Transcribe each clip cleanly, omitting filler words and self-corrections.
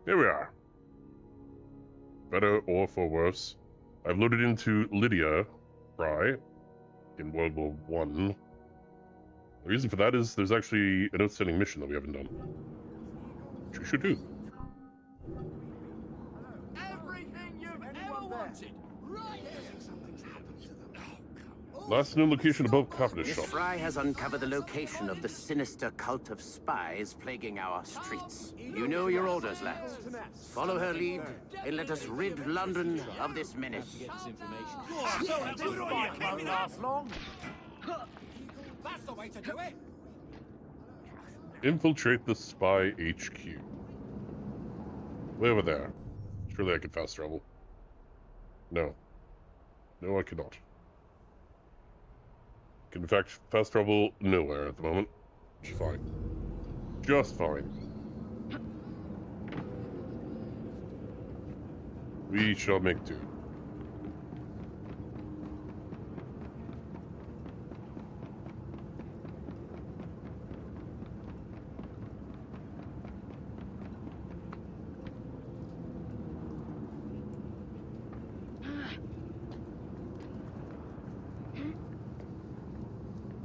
Here we are. Better or for worse, I've loaded into Lydia Fry in World War I. The reason for that is there's actually an outstanding mission that we haven't done, which we should do. Everything you've ever wanted, right here. Something's happened to them. Last known location above Carpenter's Miss shop. Fry has uncovered the location of the sinister cult of spies plaguing our streets. You know your orders, lads. Follow her lead, and let us rid London of this menace. Won't last long. That's the way to do it. Infiltrate the spy HQ. Way over there. Surely I could fast travel. No. No, I cannot. Can in fact fast travel nowhere at the moment. Which is fine. Just fine. We shall make do.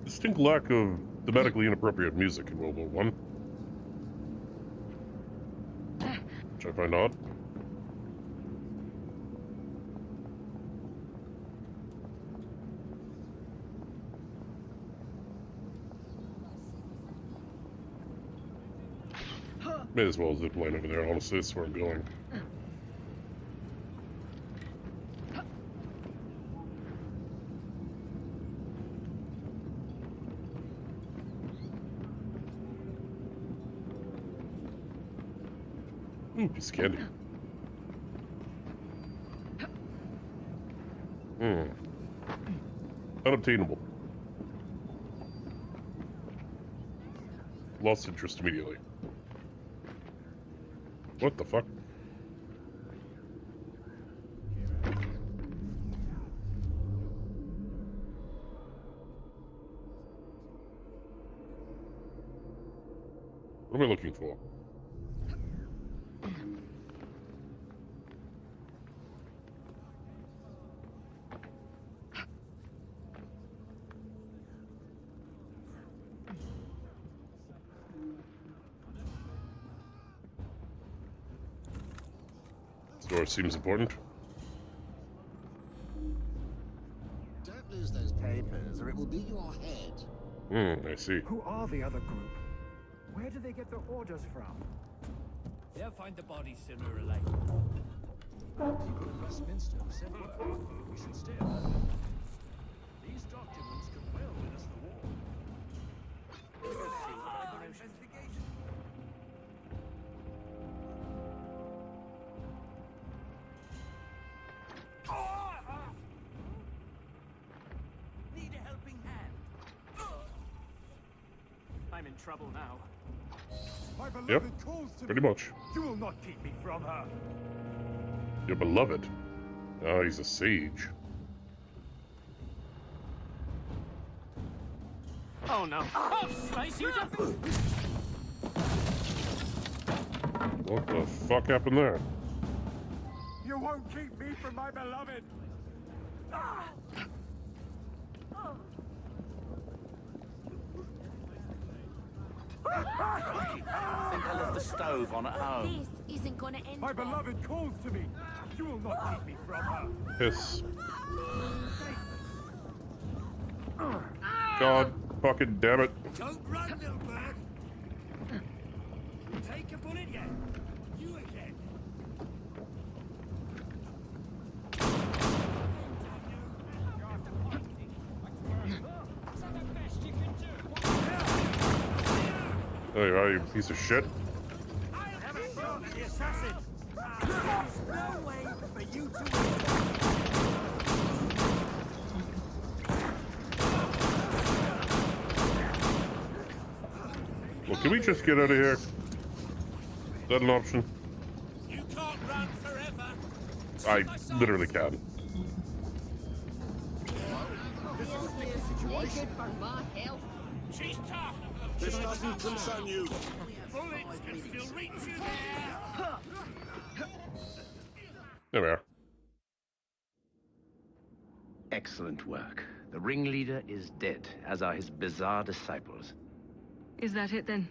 Distinct lack of thematically inappropriate music in World War I. Which I find odd. May as well zip line over there, honestly, that's where I'm going. Ooh, piece of candy. Unobtainable. Lost interest immediately. What the fuck? What am I looking for? Door seems important. Don't lose those papers, or it will be your head. I see. Who are the other group? Where do they get their orders from? They'll find the body sooner or later. People in Westminster have said work. We should stay alert. These documents could well win us the war. Investigation. Need a helping hand. I'm in trouble now. My beloved Yep, calls to pretty me. much. You will not keep me from her. Your beloved. Ah, he's a sage. Oh no. Oh, slice you just... What the fuck happened there? You won't keep me from my beloved. I think I left the stove on at home. This isn't gonna end My well. beloved calls to me. You will not keep me from her. Piss. God fucking damn it. Don't run, little bird. Take a bullet yet. You again. Oh, you are, you piece of shit. The assassin. There's no way for you to win. Well, can we just get out of here? Is that an option? You can't run forever. I literally can. Naked for my health. She's tough. This doesn't concern you. Bullets can still reach you there. There we are. Excellent work. The ringleader is dead, as are his bizarre disciples. Is that it then?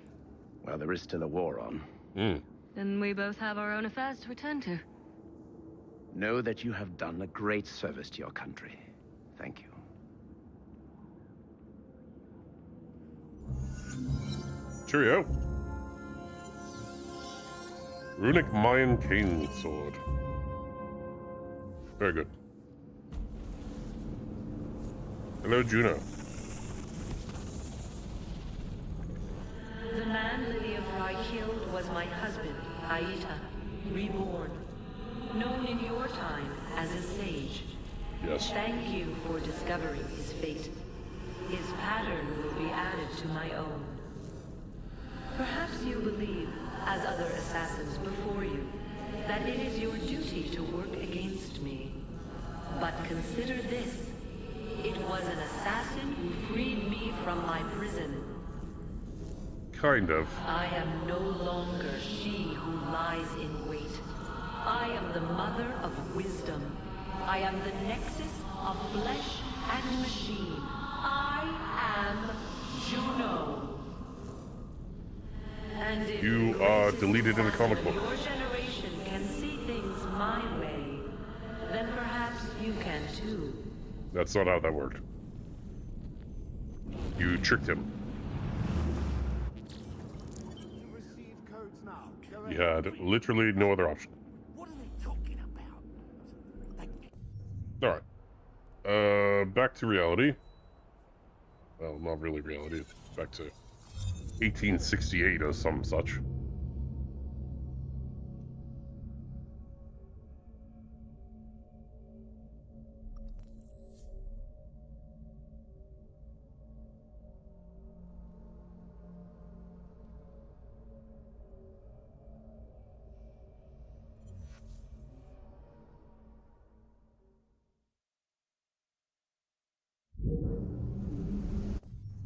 Well, there is still a war on. Then we both have our own affairs to attend to. Know that you have done a great service to your country. Thank you. Cheerio. Runic Mayan Cane Sword. Very good. Hello, Juno. The man Lydia Fry killed was my husband, Aita, reborn. Known in your time as a sage. Yes. Thank you for discovering his fate. His pattern will be added to my own. Perhaps you believe, as other assassins before you, that it is your duty to work against me. But consider this. It was an assassin who freed me from my prison. Kind of. I am no longer she who lies in wait. I am the mother of wisdom. I am the nexus of flesh and machine. I am Juno. And if You are deleted in the comic book. Your generation can see things my way, then perhaps you can too. That's not how that worked. You tricked him. Receive codes now. Go You had literally no other option. What are they talking about? Alright. Back to reality. Well, not really reality. Back to 1868 or some such.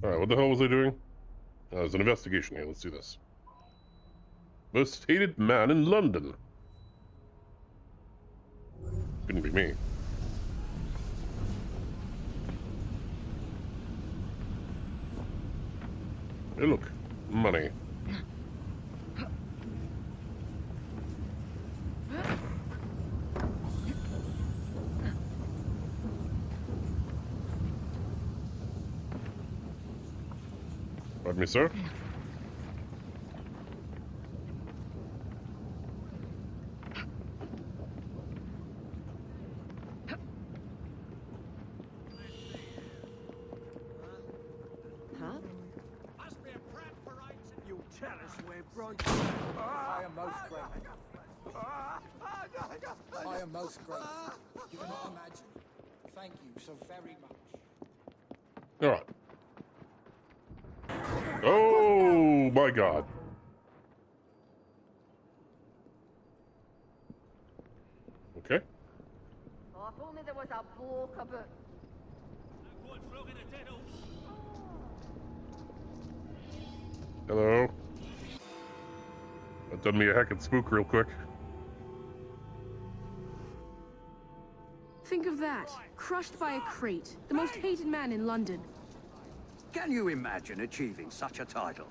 Alright, what the hell was I doing? There's an investigation here, let's do this. Most hated man in London. Couldn't be me. Hey look, money. Pardon me, sir? Huh? Must be a prep for you tell us where Bryce. I am most grateful. I am most grateful. You cannot imagine. Thank you so very much. Alright. Oh my god. Okay. Oh, if only there was a bloke about. Hello. That done me a heckin' spook real quick. Think of that. Crushed by a crate. The most hated man in London. Can you imagine achieving such a title?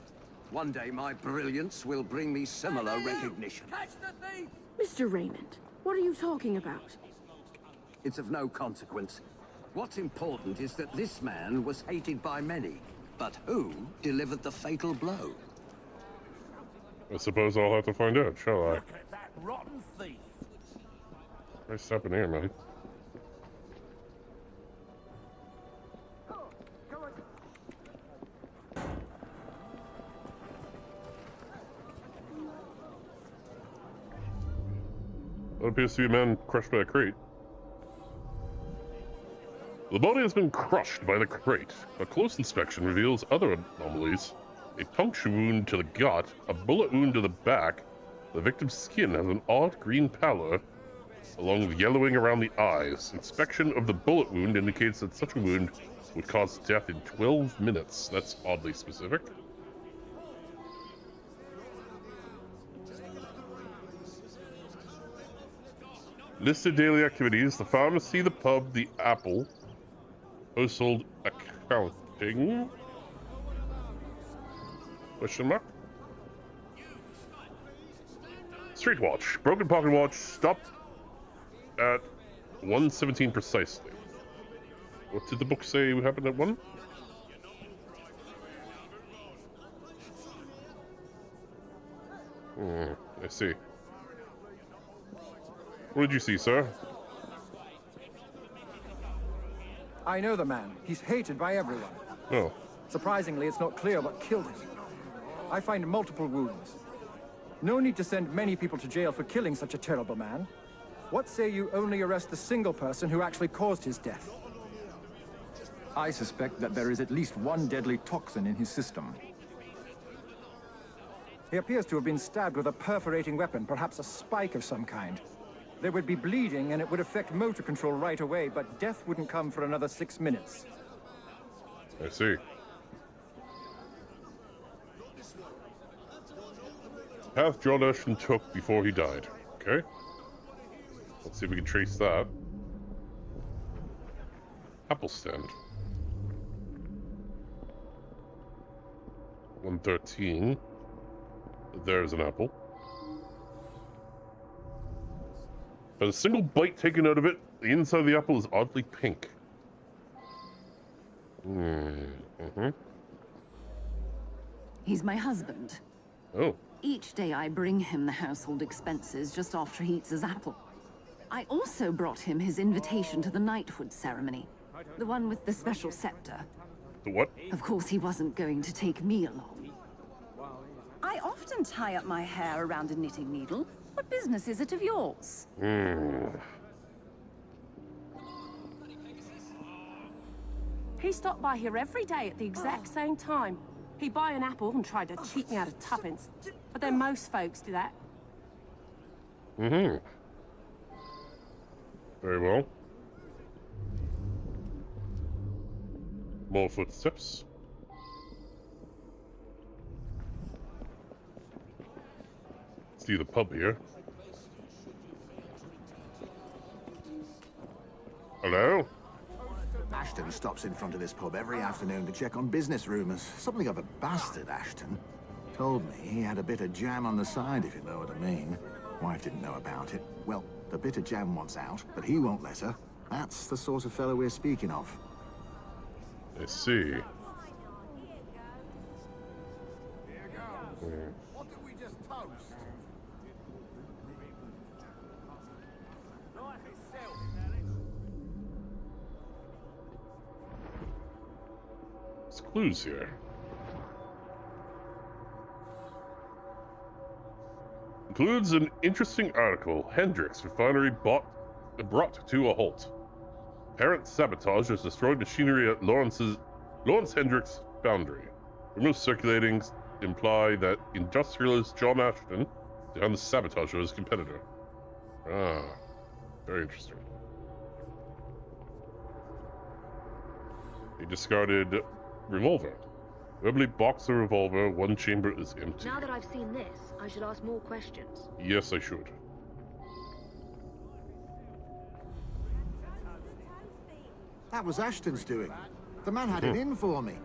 One day my brilliance will bring me similar recognition. Catch the thief! Mr. Raymond, what are you talking about? It's of no consequence. What's important is that this man was hated by many. But who delivered the fatal blow? I suppose I'll have to find out, shall I? Look at that rotten thief! Nice stepping here, mate. That appears to be a man crushed by a crate. The body has been crushed by the crate. A close inspection reveals other anomalies. A puncture wound to the gut, a bullet wound to the back. The victim's skin has an odd green pallor, along with yellowing around the eyes. Inspection of the bullet wound indicates that such a wound would cause death in 12 minutes. That's oddly specific. Listed daily activities: the pharmacy, the pub, the apple, household accounting. Question mark? Street watch. Broken pocket watch stopped at 1:17 precisely. What did the book say happened at 1? I see. What did you see, sir? I know the man. He's hated by everyone. Oh. Surprisingly, it's not clear what killed him. I find multiple wounds. No need to send many people to jail for killing such a terrible man. What say you only arrest the single person who actually caused his death? I suspect that there is at least one deadly toxin in his system. He appears to have been stabbed with a perforating weapon, perhaps a spike of some kind. There would be bleeding and it would affect motor control right away, but death wouldn't come for another 6 minutes. I see. Path John Ashton took before he died. Okay. Let's see if we can trace that. Apple stand. 113. There's an apple. But a single bite taken out of it, the inside of the apple is oddly pink. He's my husband. Oh. Each day I bring him the household expenses just after he eats his apple. I also brought him his invitation to the knighthood ceremony. The one with the special scepter. The what? Of course he wasn't going to take me along. I often tie up my hair around a knitting needle. What business is it of yours? He stopped by here every day at the exact same time. He'd buy an apple and try to cheat me out of tuppence. But then most folks do that. Very well. More footsteps. See the pub here. Hello? Ashton stops in front of this pub every afternoon to check on business rumours. Something of a bastard, Ashton. Told me he had a bit of jam on the side, if you know what I mean. Wife didn't know about it. Well, the bit of jam wants out, but he won't let her. That's the sort of fellow we're speaking of. I see. What did we just toast? There's clues here. Includes an interesting article. Hendrix refinery brought to a halt. Apparent sabotage has destroyed machinery at Lawrence Hendrix foundry. Rumors circulating imply that industrialist John Ashton behind the sabotage of his competitor. Ah, very interesting. He discarded revolver. Webley box the revolver, one chamber is empty. Now that I've seen this, I should ask more questions. Yes, I should. That was Ashton's doing. The man had it in for me.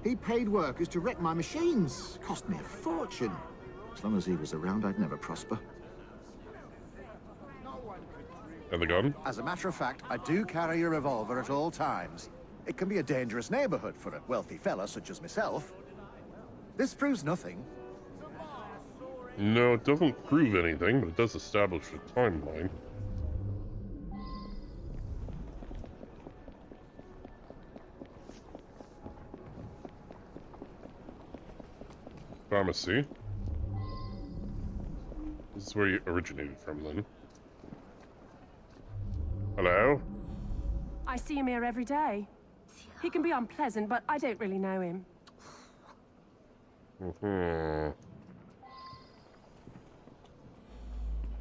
He paid workers to wreck my machines. Cost me a fortune. As long as he was around, I'd never prosper. And the gun? As a matter of fact, I do carry a revolver at all times. It can be a dangerous neighborhood for a wealthy fella such as myself. This proves nothing. No, it doesn't prove anything, but it does establish a timeline. Pharmacy. This is where you originated from, then. Hello? I see him here every day. He can be unpleasant, but I don't really know him.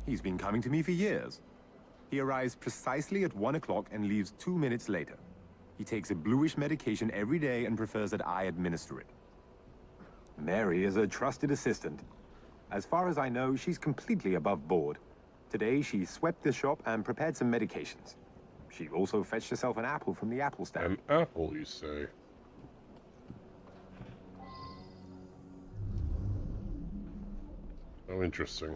He's been coming to me for years. He arrives precisely at 1 o'clock and leaves 2 minutes later. He takes a bluish medication every day and prefers that I administer it. Mary is a trusted assistant. As far as I know, she's completely above board. Today, she swept the shop and prepared some medications. She also fetched herself an apple from the apple stand. An apple, you say? Oh, interesting.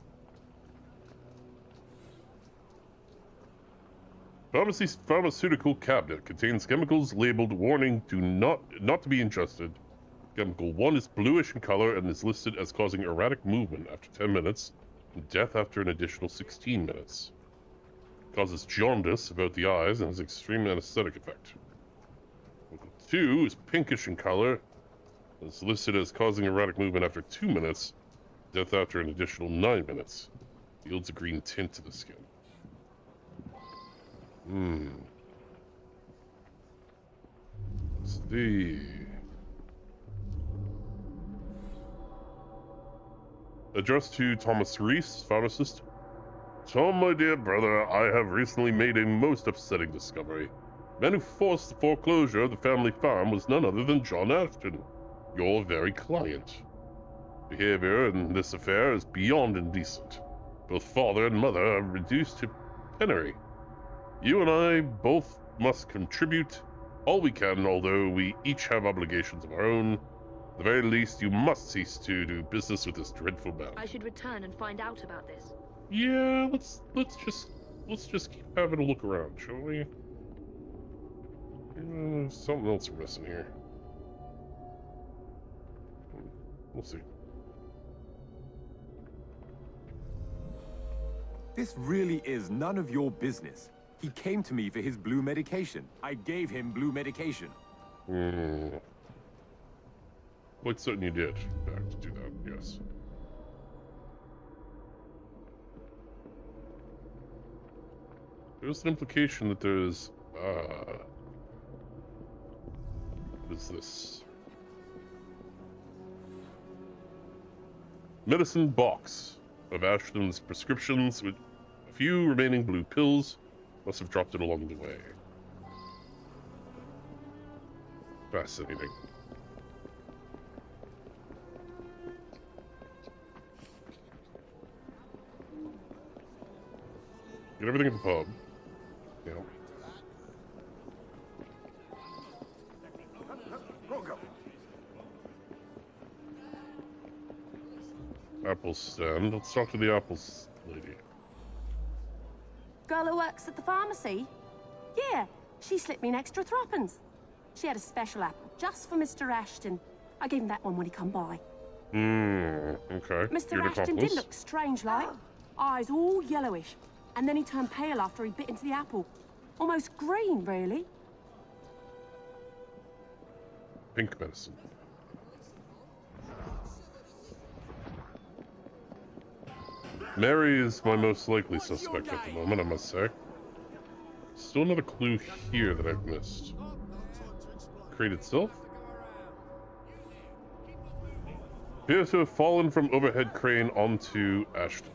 Pharmaceutical cabinet contains chemicals labeled "Warning: Do not to be ingested." Chemical 1 is bluish in color and is listed as causing erratic movement after 10 minutes and death after an additional 16 minutes. Causes jaundice about the eyes and has extreme anesthetic effect. Chemical 2 is pinkish in color and is listed as causing erratic movement after 2 minutes, death after an additional 9 minutes. Yields a green tint to the skin. Let's see. Addressed to Thomas Reese, pharmacist. Tom, my dear brother, I have recently made a most upsetting discovery. The man who forced the foreclosure of the family farm was none other than John Ashton, your very client. Behavior in this affair is beyond indecent. Both father and mother are reduced to penury. You and I both must contribute all we can, although we each have obligations of our own. At the very least, you must cease to do business with this dreadful man. I should return and find out about this. Yeah, let's just keep having a look around, shall we? Something else we're missing here. We'll see. This really is none of your business. He came to me for his blue medication. I gave him blue medication. Quite certain you did, in fact, do that, yes. There's an implication that there's, what is this? Medicine box of Ashton's prescriptions with a few remaining blue pills. Must have dropped it along the way. Fascinating. Get everything at the pub. Yeah. Apple stand. Let's talk to the apples lady. Girl who works at the pharmacy? Yeah, she slipped me an extra threepence. She had a special apple just for Mr. Ashton. I gave him that one when he come by. Okay. Mr. Ashton did look strange like. Eyes all yellowish. And then he turned pale after he bit into the apple. Almost green, really. Pink medicine. Mary is my most likely suspect at the moment, I must say. Still another clue here that I've missed. Crate itself? Appears to have fallen from overhead crane onto Ashton.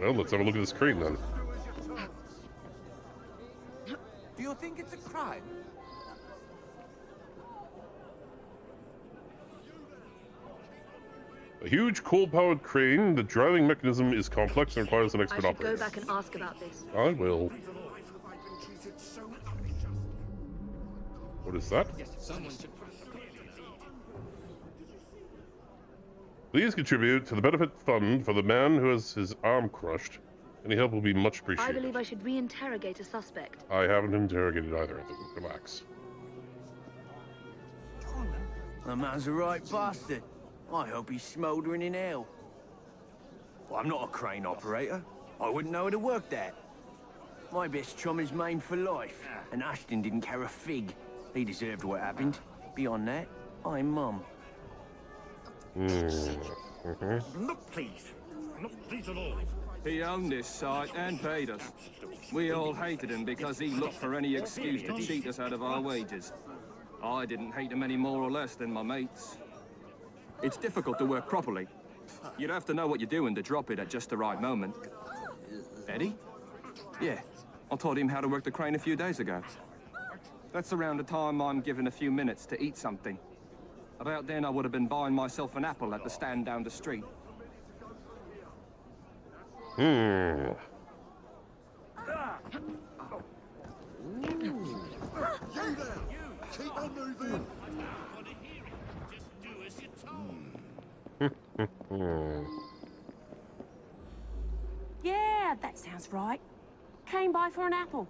Well, let's have a look at this crane then. Do you think it's a crime? A huge coal-powered crane. The driving mechanism is complex and requires an expert operator. I should go back and ask about this. I will. What is that? Please contribute to the benefit fund for the man who has his arm crushed. Any help will be much appreciated. I believe I should re-interrogate a suspect. I haven't interrogated either of them. Relax. The man's a right bastard. I hope he's smouldering in hell. Well, I'm not a crane operator. I wouldn't know how to work that. My best chum is maimed for life, and Ashton didn't care a fig. He deserved what happened. Beyond that, I'm mum. Look, please. Not please at all. He owned this site and paid us. We all hated him because he looked for any excuse to cheat us out of our wages. I didn't hate him any more or less than my mates. It's difficult to work properly. You'd have to know what you're doing to drop it at just the right moment. Eddie? Yeah, I taught him how to work the crane a few days ago. That's around the time I'm given a few minutes to eat something. About then I would have been buying myself an apple at the stand down the street. Hmm. Keep on moving. Yeah, that sounds right. Came by for an apple.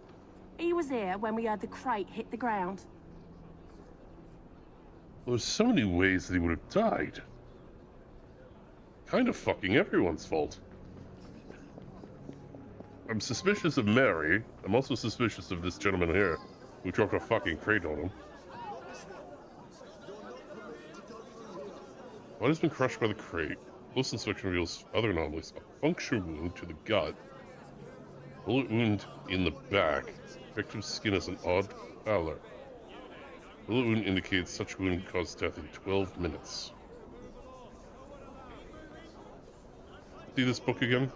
He was here when we heard the crate hit the ground. There's so many ways that he would have died. Kind of fucking everyone's fault. I'm suspicious of Mary. I'm also suspicious of this gentleman here, who dropped a fucking crate on him. One has been crushed by the crate. Close inspection reveals other anomalies. A puncture wound to the gut. Bullet wound in the back. Victim's skin has an odd pallor. Bullet wound indicates such wound caused death in 12 minutes. See this book again?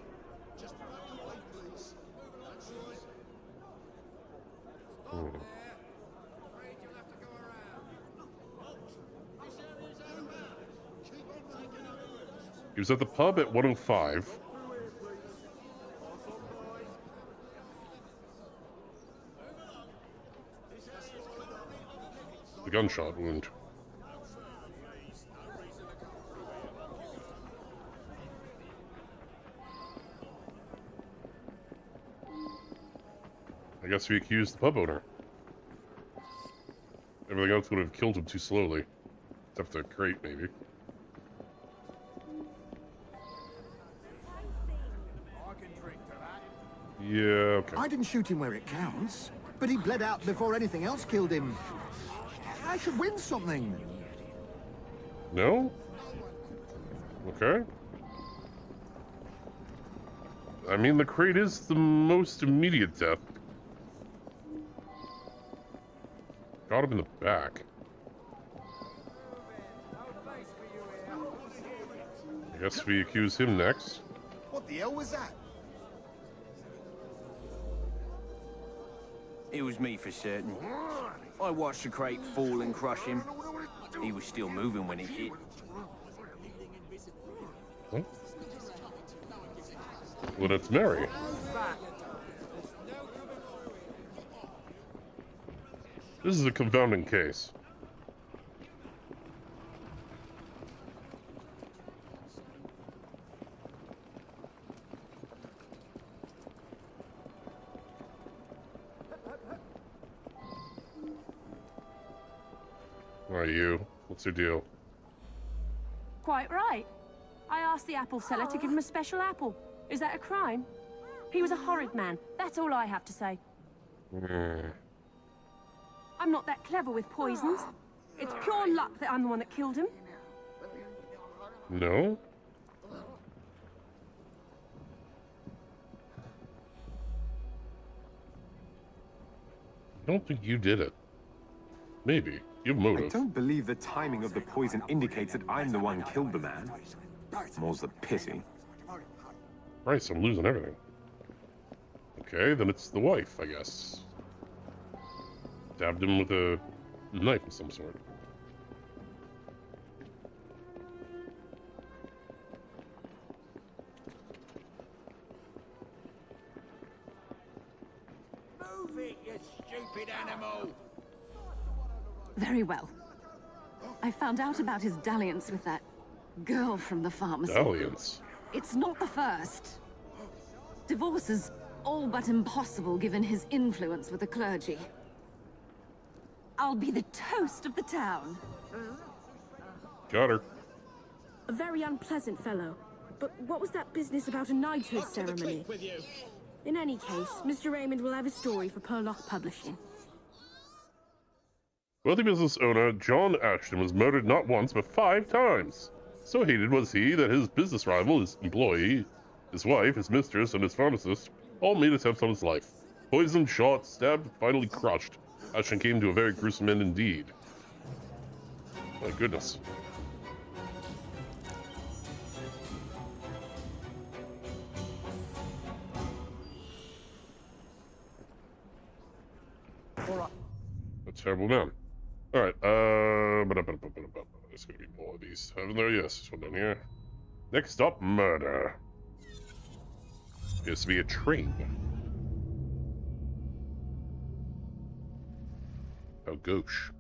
He was at the pub at 1:05. The gunshot wound. I guess we accused the pub owner. Everything else would have killed him too slowly. Except the crate, maybe. Yeah, okay. I didn't shoot him where it counts, but he bled out before anything else killed him. I should win something. No? Okay. I mean, the crate is the most immediate death. Got him in the back. I guess we accuse him next. What the hell was that? It was me for certain. I watched the crate fall and crush him. He was still moving when it hit. Huh? Well, that's Mary. This is a confounding case. Who are you? What's your deal? Quite right. I asked the apple seller to give him a special apple. Is that a crime? He was a horrid man. That's all I have to say. I'm not that clever with poisons. It's pure luck that I'm the one that killed him. No? I don't think you did it. Maybe. You have motive. I don't believe the timing of the poison indicates that I'm the one who killed the man. More's the pity. Christ, I'm losing everything. Okay, then it's the wife, I guess. Stabbed him with a knife of some sort. Move it, you stupid animal! Very well. I found out about his dalliance with that girl from the pharmacy. Dalliance? It's not the first. Divorce is all but impossible given his influence with the clergy. I'll be the toast of the town. Got her. A very unpleasant fellow. But what was that business about a knighthood ceremony? In any case, Mr. Raymond will have a story for Purlock Publishing. Wealthy business owner John Ashton was murdered not once but 5 times. So hated was he that his business rival, his employee, his wife, his mistress, and his pharmacist all made attempts on his life. Poisoned, shot, stabbed, finally crushed. Ashton came to a very gruesome end indeed. My goodness. A terrible man. Alright, there's gonna be more of these. Haven't there? Yes, there's one down here. Next up, murder. Appears to be a train. Oh, gosh.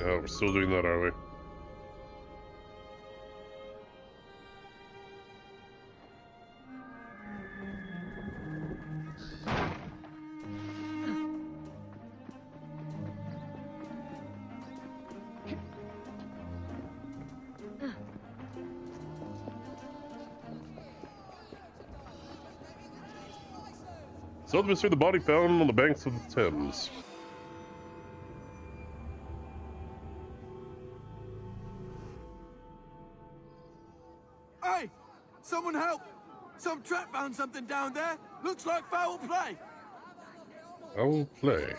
Oh, we're still doing that, are we? So the mystery of the body found on the banks of the Thames. Hey! Someone help! Some trap found something down there. Looks like foul play. Foul play.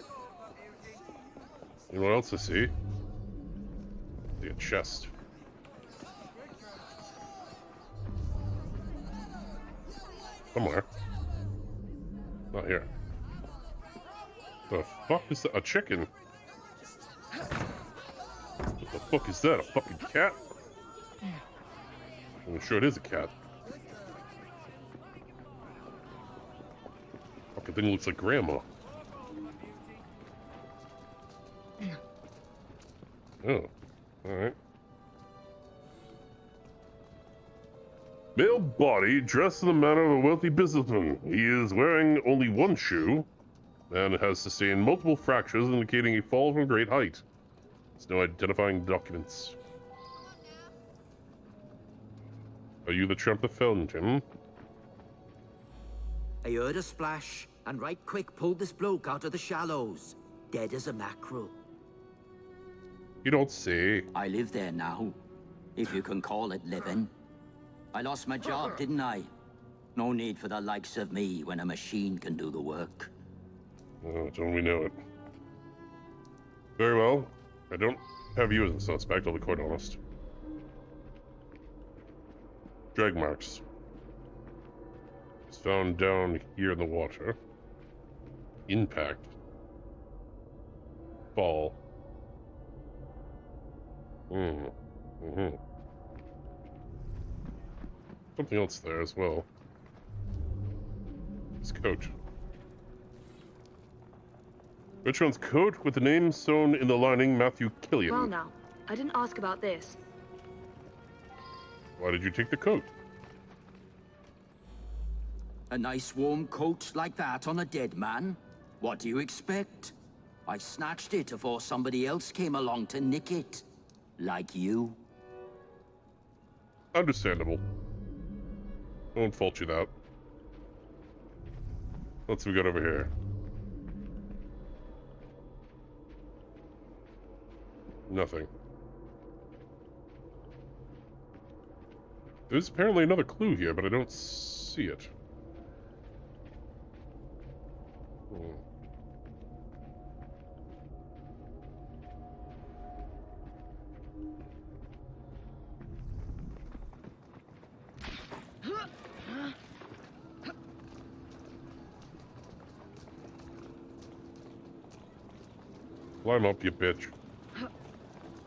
Anyone else to see? See a chest. Somewhere. Not here. The fuck is that? A chicken? What the fuck is that? A fucking cat? I'm sure it is a cat. Fucking thing looks like grandma. Oh, alright. Male body dressed in the manner of a wealthy businessman. He is wearing only one shoe and has sustained multiple fractures indicating a fall from great height. There's no identifying documents. Are you the tramp that found him? I heard a splash, and right quick pulled this bloke out of the shallows, dead as a mackerel. You don't say. I live there now, if you can call it living. I lost my job, didn't I? No need for the likes of me when a machine can do the work. Oh, don't we know it. Very well. I don't have you as a suspect, I'll be quite honest. Drag marks. It's found down here in the water. Impact. Fall. Something else there as well. His coat. Richmond's coat with the name sewn in the lining, Matthew Killian. Well now, I didn't ask about this. Why did you take the coat? A nice warm coat like that on a dead man? What do you expect? I snatched it before somebody else came along to nick it. Like you. Understandable. I won't fault you that. What's we got over here? Nothing. There's apparently another clue here, but I don't see it. Climb up, you bitch.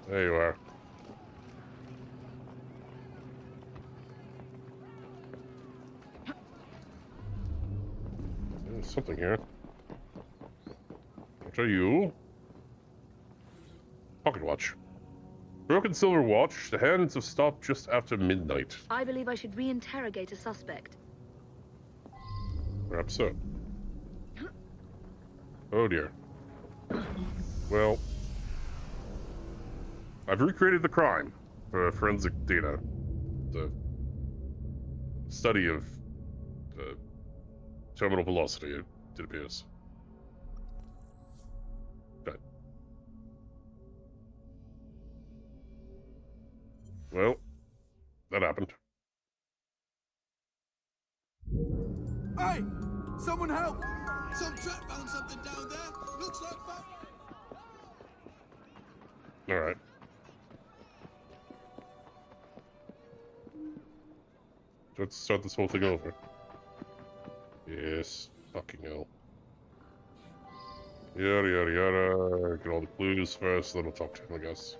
There you are. There's something here. What are you? Pocket watch. Broken silver watch. The hands have stopped just after midnight. I believe I should re-interrogate a suspect. Perhaps so. Oh dear. Well, I've recreated the crime for forensic data. The study of terminal velocity, it appears. Okay. Well, that happened. Hey! Someone help! Some trap found something down there. Looks like foul. Alright. Let's start this whole thing over. Yes. Fucking hell. Yada yada yada. Get all the clues first, then we'll talk to him, I guess.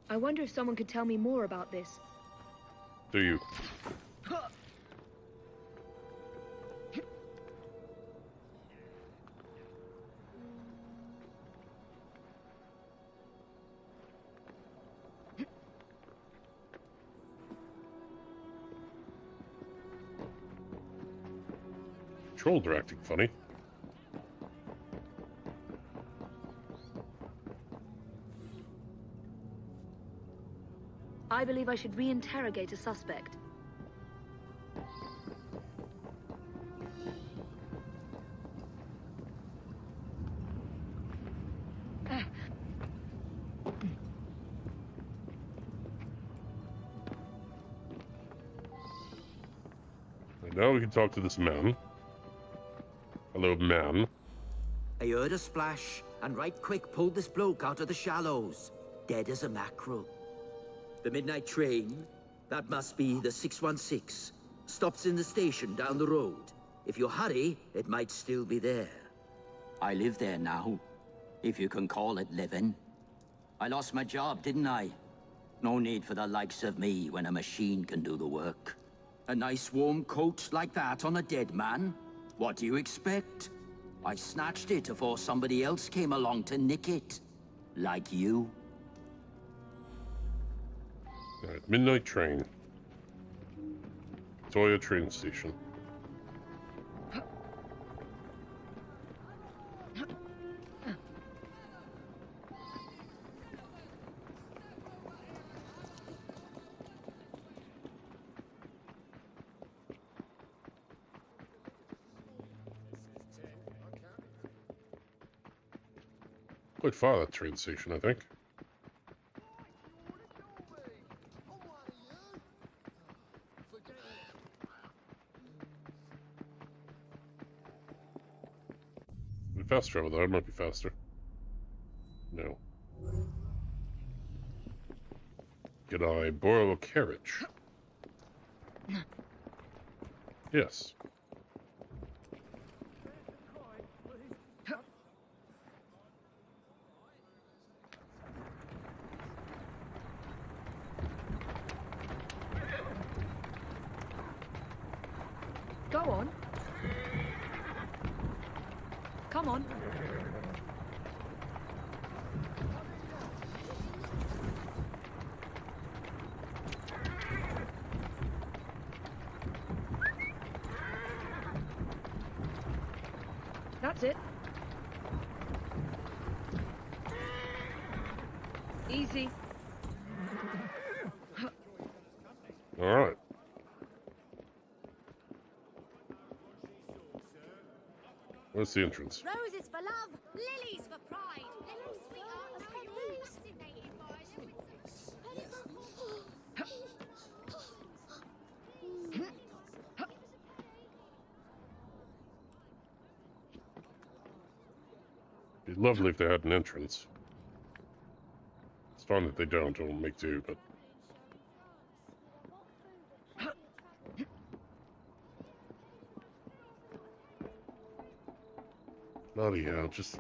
I wonder if someone could tell me more about this. Do you? Trolls are acting funny. I believe I should re-interrogate a suspect. And now we can talk to this man. Hello, man. I heard a splash, and right quick pulled this bloke out of the shallows, dead as a mackerel. The midnight train, that must be the 616, stops in the station down the road. If you hurry, it might still be there. I live there now, if you can call it living. I lost my job, didn't I? No need for the likes of me when a machine can do the work. A nice warm coat like that on a dead man? What do you expect? I snatched it before somebody else came along to nick it. Like you. Alright, midnight train. Victoria train station. Quite far, that train station, I think. Fast travel though, it might be faster. No. Could I borrow a carriage? Yes. Go on. Come on. That's it. Easy. All right. Where's the entrance? Roses for love, lilies for pride. Hello, sweetheart. How are you fascinated by It'd be lovely if they had an entrance. It's fine that they don't, or make do, but... Bloody hell, just...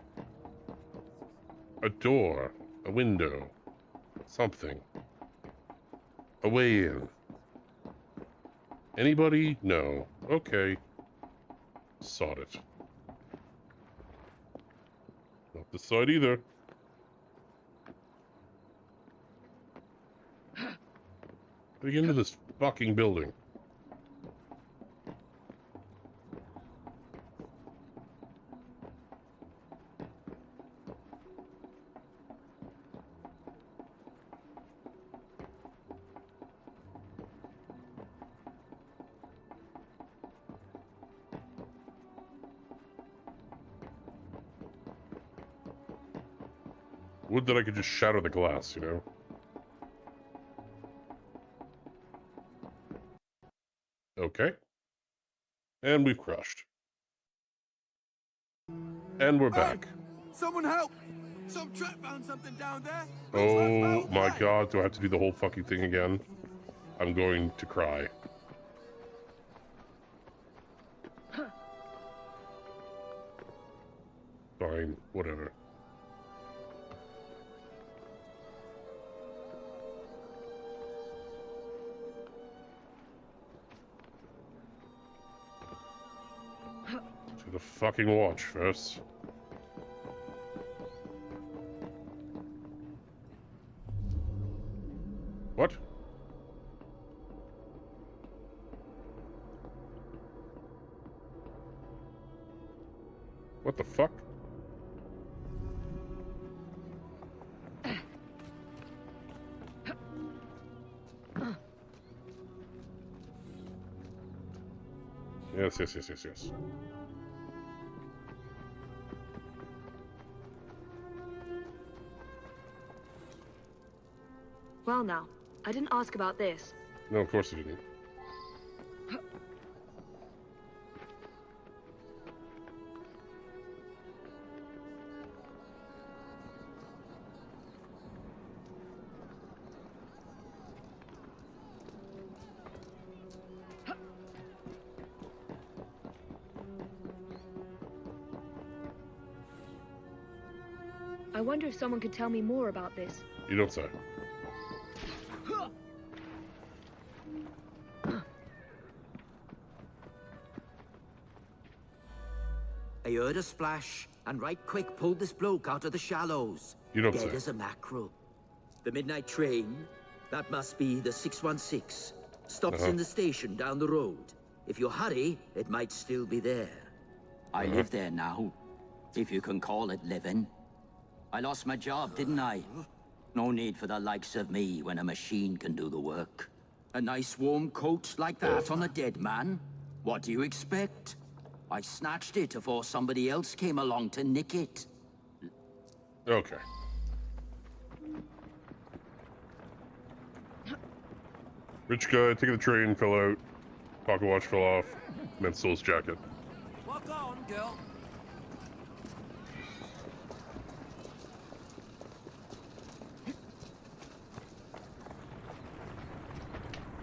a door, a window, something. A way in. Anybody? No. Okay. Sod it. Not this side either. How do you get into this fucking building? Would that I could just shatter the glass, you know? Okay. And we've crashed. And we're back. Someone help! Some trap found something down there. Oh my god, do I have to do the whole fucking thing again? I'm going to cry. Fine, whatever. To the fucking watch first. What? What the fuck? Yes. Well now, I didn't ask about this. No, of course you didn't. I wonder if someone could tell me more about this. You don't say. I heard a splash, and right quick pulled this bloke out of the shallows. You don't Dead say. as a mackerel. The midnight train, that must be the 616, stops in the station down the road. If you hurry, it might still be there. I live there now, if you can call it living. I lost my job, didn't I? No need for the likes of me when a machine can do the work. A nice warm coat like that on a dead man? What do you expect? I snatched it before somebody else came along to nick it. Okay. Rich guy taking the train fell out. Pocket watch fell off. Man stole his jacket. Walk on, girl.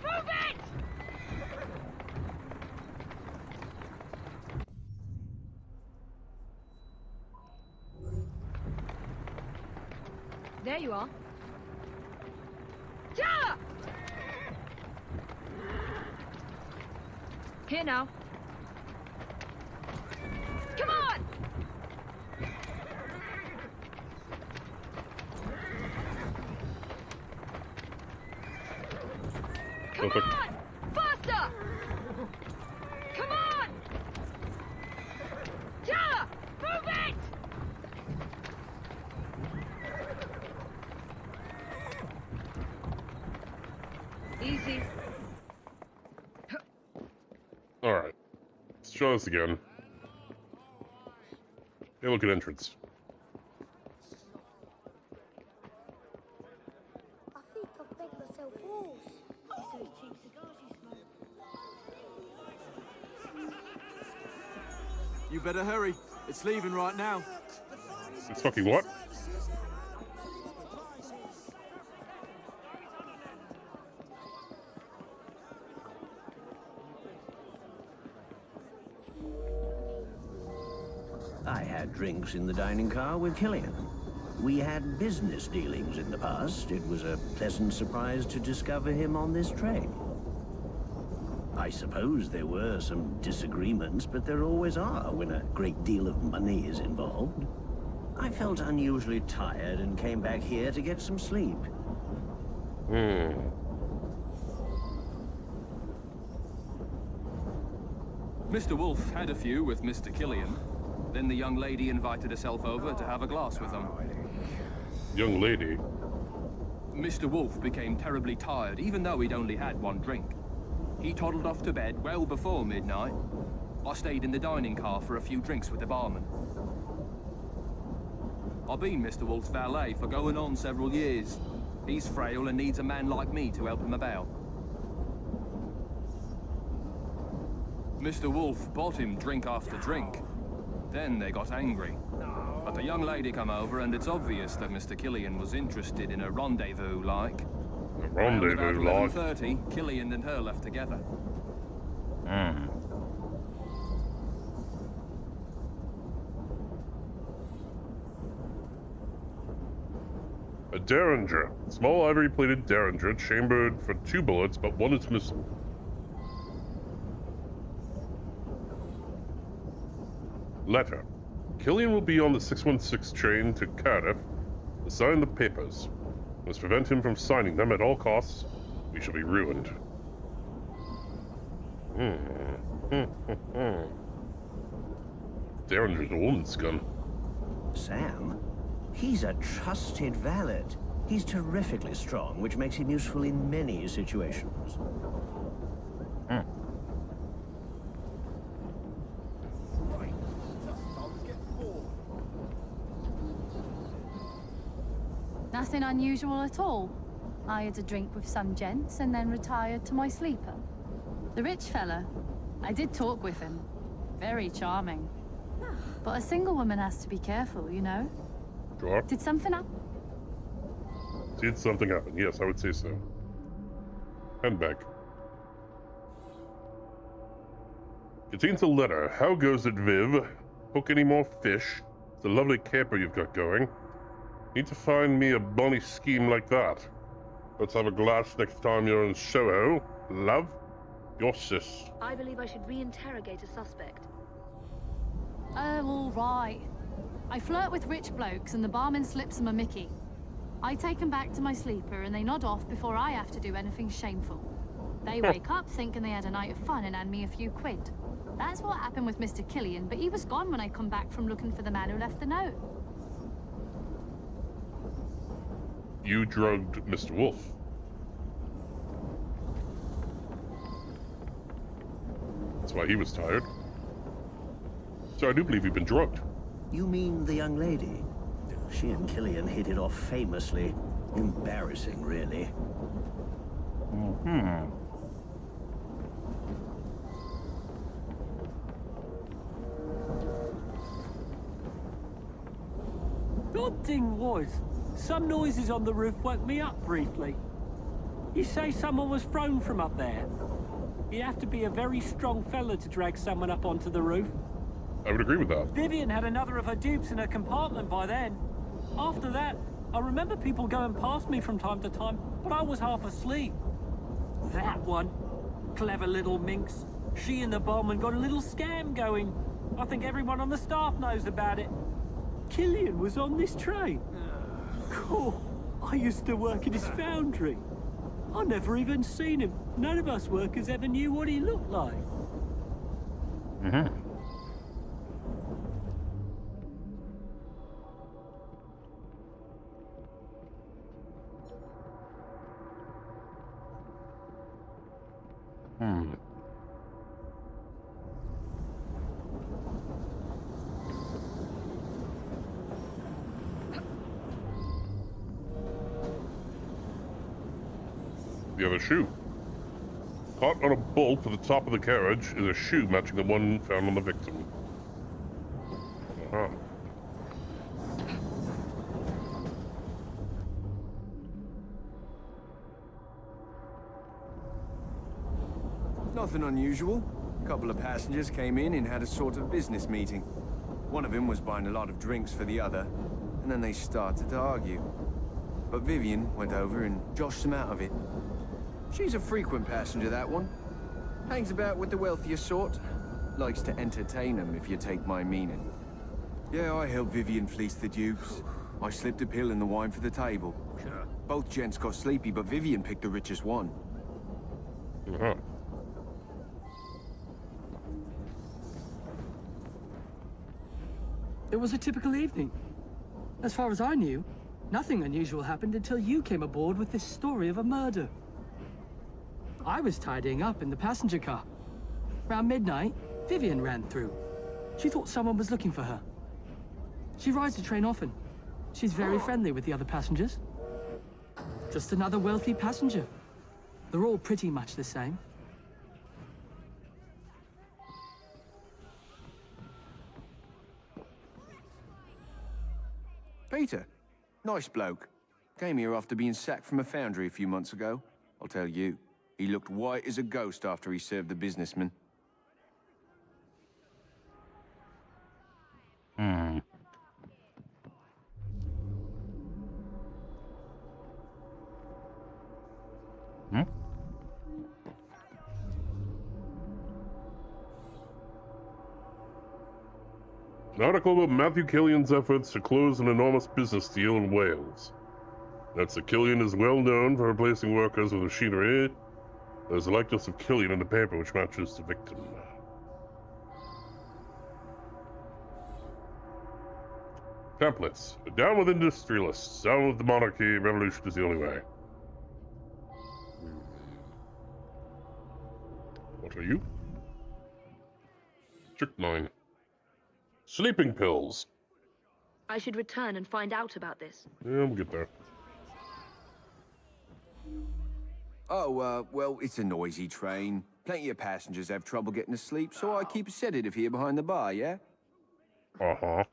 Move it! There you are. Yeah! Here now. Come on! Come on! Faster! Come on! Yeah! Move it! Easy. Alright. Let's try this again. Hey, look at entrance. I think I've begged myself walls. It's those cheap cigars you smoke. You better hurry. It's leaving right now. It's fucking what? I had drinks in the dining car with Killian. We had business dealings in the past. It was a pleasant surprise to discover him on this train. I suppose there were some disagreements, but there always are when a great deal of money is involved. I felt unusually tired and came back here to get some sleep. Mr. Wolf had a few with Mr. Killian. Then the young lady invited herself over to have a glass with them. Young lady? Mr. Wolf became terribly tired, even though he'd only had one drink. He toddled off to bed well before midnight. I stayed in the dining car for a few drinks with the barman. I've been Mr. Wolf's valet for going on several years. He's frail and needs a man like me to help him about. Mr. Wolf bought him drink after drink. Then they got angry. But the young lady come over, and it's obvious that Mr. Killian was interested in a rendezvous, like. A Round about Rendezvous log. 11:30, Killian and her left together. A derringer. Small ivory-plated derringer, chambered for 2 bullets, but one is missing. Letter. Killian will be on the 616 train to Cardiff to sign the papers. Must prevent him from signing them at all costs. We shall be ruined. Derringer's a woman's gun. Sam? He's a trusted valet. He's terrifically strong, which makes him useful in many situations. Nothing unusual at all. I had a drink with some gents and then retired to my sleeper. The rich fella, I did talk with him. Very charming. But a single woman has to be careful, you know? Sure. Did something happen? Did something happen? Yes, I would say so. Handbag. Contains a letter. How goes it, Viv? Hook any more fish? It's a lovely camper you've got going. Need to find me a bonny scheme like that. Let's have a glass next time you're in Soho. Love, your sis. I believe I should re-interrogate a suspect. Oh, all right. I flirt with rich blokes and the barman slips them a mickey. I take them back to my sleeper and they nod off before I have to do anything shameful. They wake up thinking they had a night of fun and hand me a few quid. That's what happened with Mr. Killian, but he was gone when I come back from looking for the man who left the note. You drugged Mr. Wolf. That's why he was tired. So I do believe you've been drugged. You mean the young lady? She and Killian hit it off famously. Embarrassing, really. The odd thing was, some noises on the roof woke me up briefly. You say someone was thrown from up there? You have to be a very strong fella to drag someone up onto the roof. I would agree with that. Vivian had another of her dupes in her compartment by then. After that, I remember people going past me from time to time, but I was half asleep. That one. Clever little minx. She and the barman got a little scam going. I think everyone on the staff knows about it. Killian was on this train. Cool. I used to work in his foundry. I never even seen him. None of us workers ever knew what he looked like. You have a shoe. Caught on a bolt to the top of the carriage is a shoe matching the one found on the victim. Nothing unusual. A couple of passengers came in and had a sort of business meeting. One of them was buying a lot of drinks for the other, and then they started to argue. But Vivian went over and joshed them out of it. She's a frequent passenger, that one. Hangs about with the wealthier sort. Likes to entertain them, if you take my meaning. Yeah, I helped Vivian fleece the dupes. I slipped a pill in the wine for the table. Both gents got sleepy, but Vivian picked the richest one. It was a typical evening. As far as I knew, nothing unusual happened until you came aboard with this story of a murder. I was tidying up in the passenger car. Around midnight, Vivian ran through. She thought someone was looking for her. She rides the train often. She's very friendly with the other passengers. Just another wealthy passenger. They're all pretty much the same. Peter, nice bloke. Came here after being sacked from a foundry a few months ago. I'll tell you, he looked white as a ghost after he served the businessman. Hmm. Hmm? An article about Matthew Killian's efforts to close an enormous business deal in Wales. That's that Killian is well known for replacing workers with machinery. There's a likeness of Killian in the paper which matches the victim. Pamphlets. Down with industrialists. Down with the monarchy. Revolution is the only way. What are you? Strychnine. Sleeping pills. I should return and find out about this. Yeah, we'll get there. Oh, well, it's a noisy train. Plenty of passengers have trouble getting to sleep, so I keep a sedative here behind the bar, yeah? Uh-huh.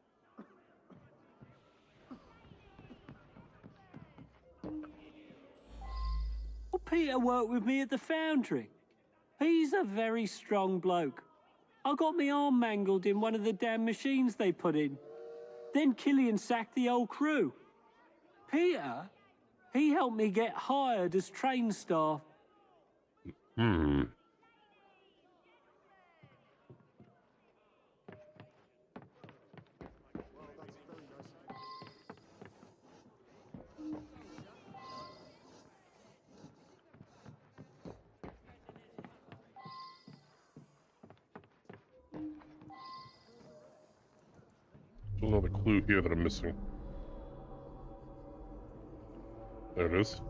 Well, Peter worked with me at the foundry. He's a very strong bloke. I got my arm mangled in one of the damn machines they put in. Then Killian sacked the whole crew. Peter, he helped me get hired as train staff. Hmm. Still another clue here that I'm missing. There it is.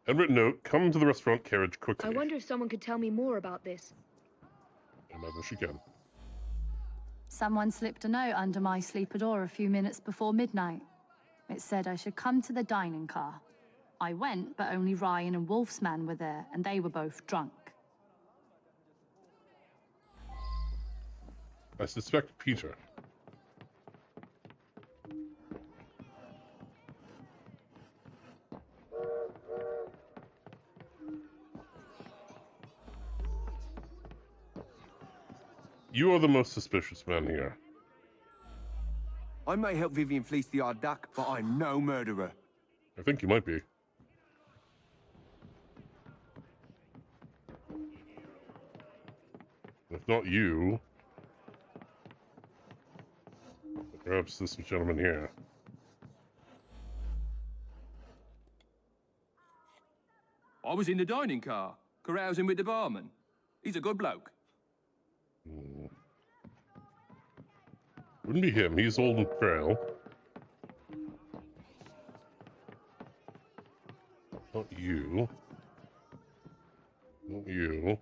Handwritten note, come to the restaurant carriage quickly. I wonder if someone could tell me more about this. Imagine she can. Someone slipped a note under my sleeper door a few minutes before midnight. It said I should come to the dining car. I went, but only Ryan and Wolfsman were there, and they were both drunk. I suspect Peter. You are the most suspicious man here. I may help Vivian fleece the odd duck, but I'm no murderer. I think you might be. If not you, perhaps this gentleman here. I was in the dining car, carousing with the barman. He's a good bloke. Hmm. Wouldn't be him. He's old and frail. Not you. Not you.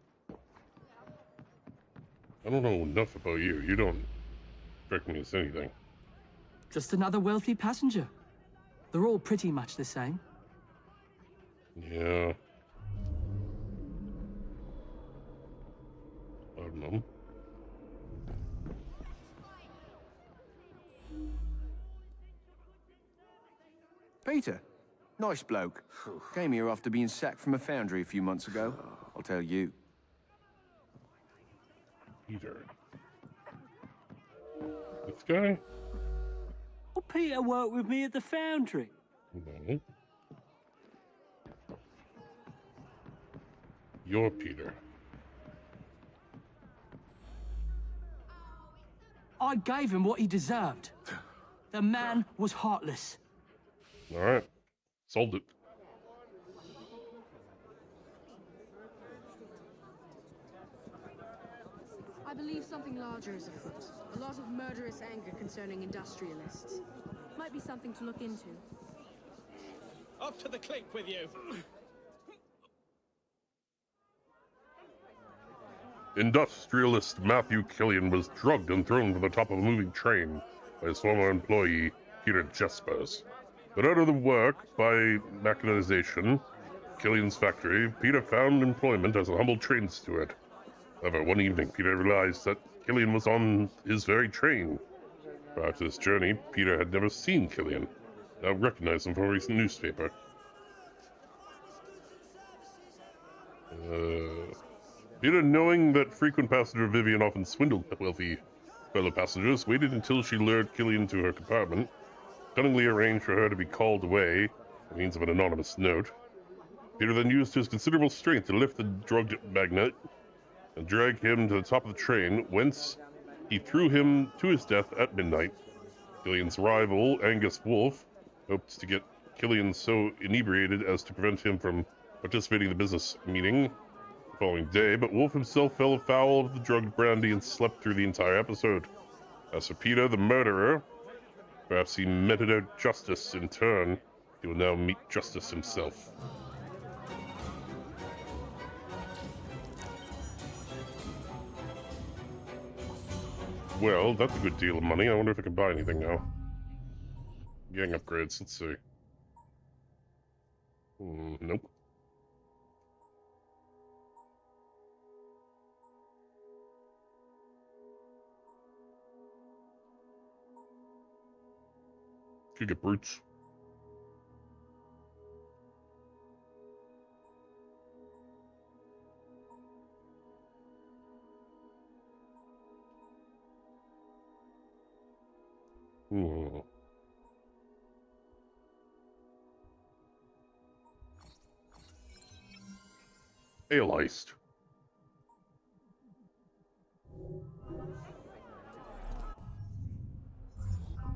I don't know enough about you. You don't strike me as anything. Just another wealthy passenger. They're all pretty much the same. Yeah. I don't know. Peter, nice bloke. Came here after being sacked from a foundry a few months ago. I'll tell you. Peter. This guy? Well, Peter worked with me at the foundry. No. You're Peter. I gave him what he deserved. The man was heartless. All right. Solved it. I believe something larger is afoot. A lot of murderous anger concerning industrialists. Might be something to look into. Up to the clink with you. Industrialist Matthew Killian was drugged and thrown to the top of a moving train by his former employee, Peter Jespers. But out of the work by mechanization, Killian's factory, Peter found employment as a humble train steward. However, one evening, Peter realized that Killian was on his very train. Prior to this journey, Peter had never seen Killian. Now recognized him from a recent newspaper. Peter, knowing that frequent passenger Vivian often swindled wealthy fellow passengers, waited until she lured Killian to her compartment, cunningly arranged for her to be called away by means of an anonymous note. Peter then used his considerable strength to lift the drugged magnate and drag him to the top of the train, whence he threw him to his death at midnight. Killian's rival, Angus Wolfe, hoped to get Killian so inebriated as to prevent him from participating in the business meeting the following day, but Wolfe himself fell afoul of the drugged brandy and slept through the entire episode. As for Peter, the murderer, perhaps he meted out justice in turn. He will now meet justice himself. Well, that's a good deal of money. I wonder if I can buy anything now. Gang upgrades, let's see. Nope. Could get brutes. Ale iced.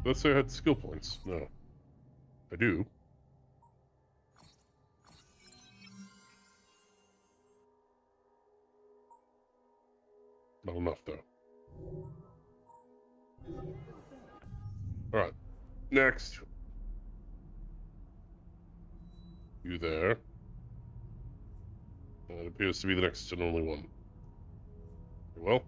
Let's say I had skill points. No. I do. Not enough, though. Alright. Next. You there. That appears to be the next and only one. Very well.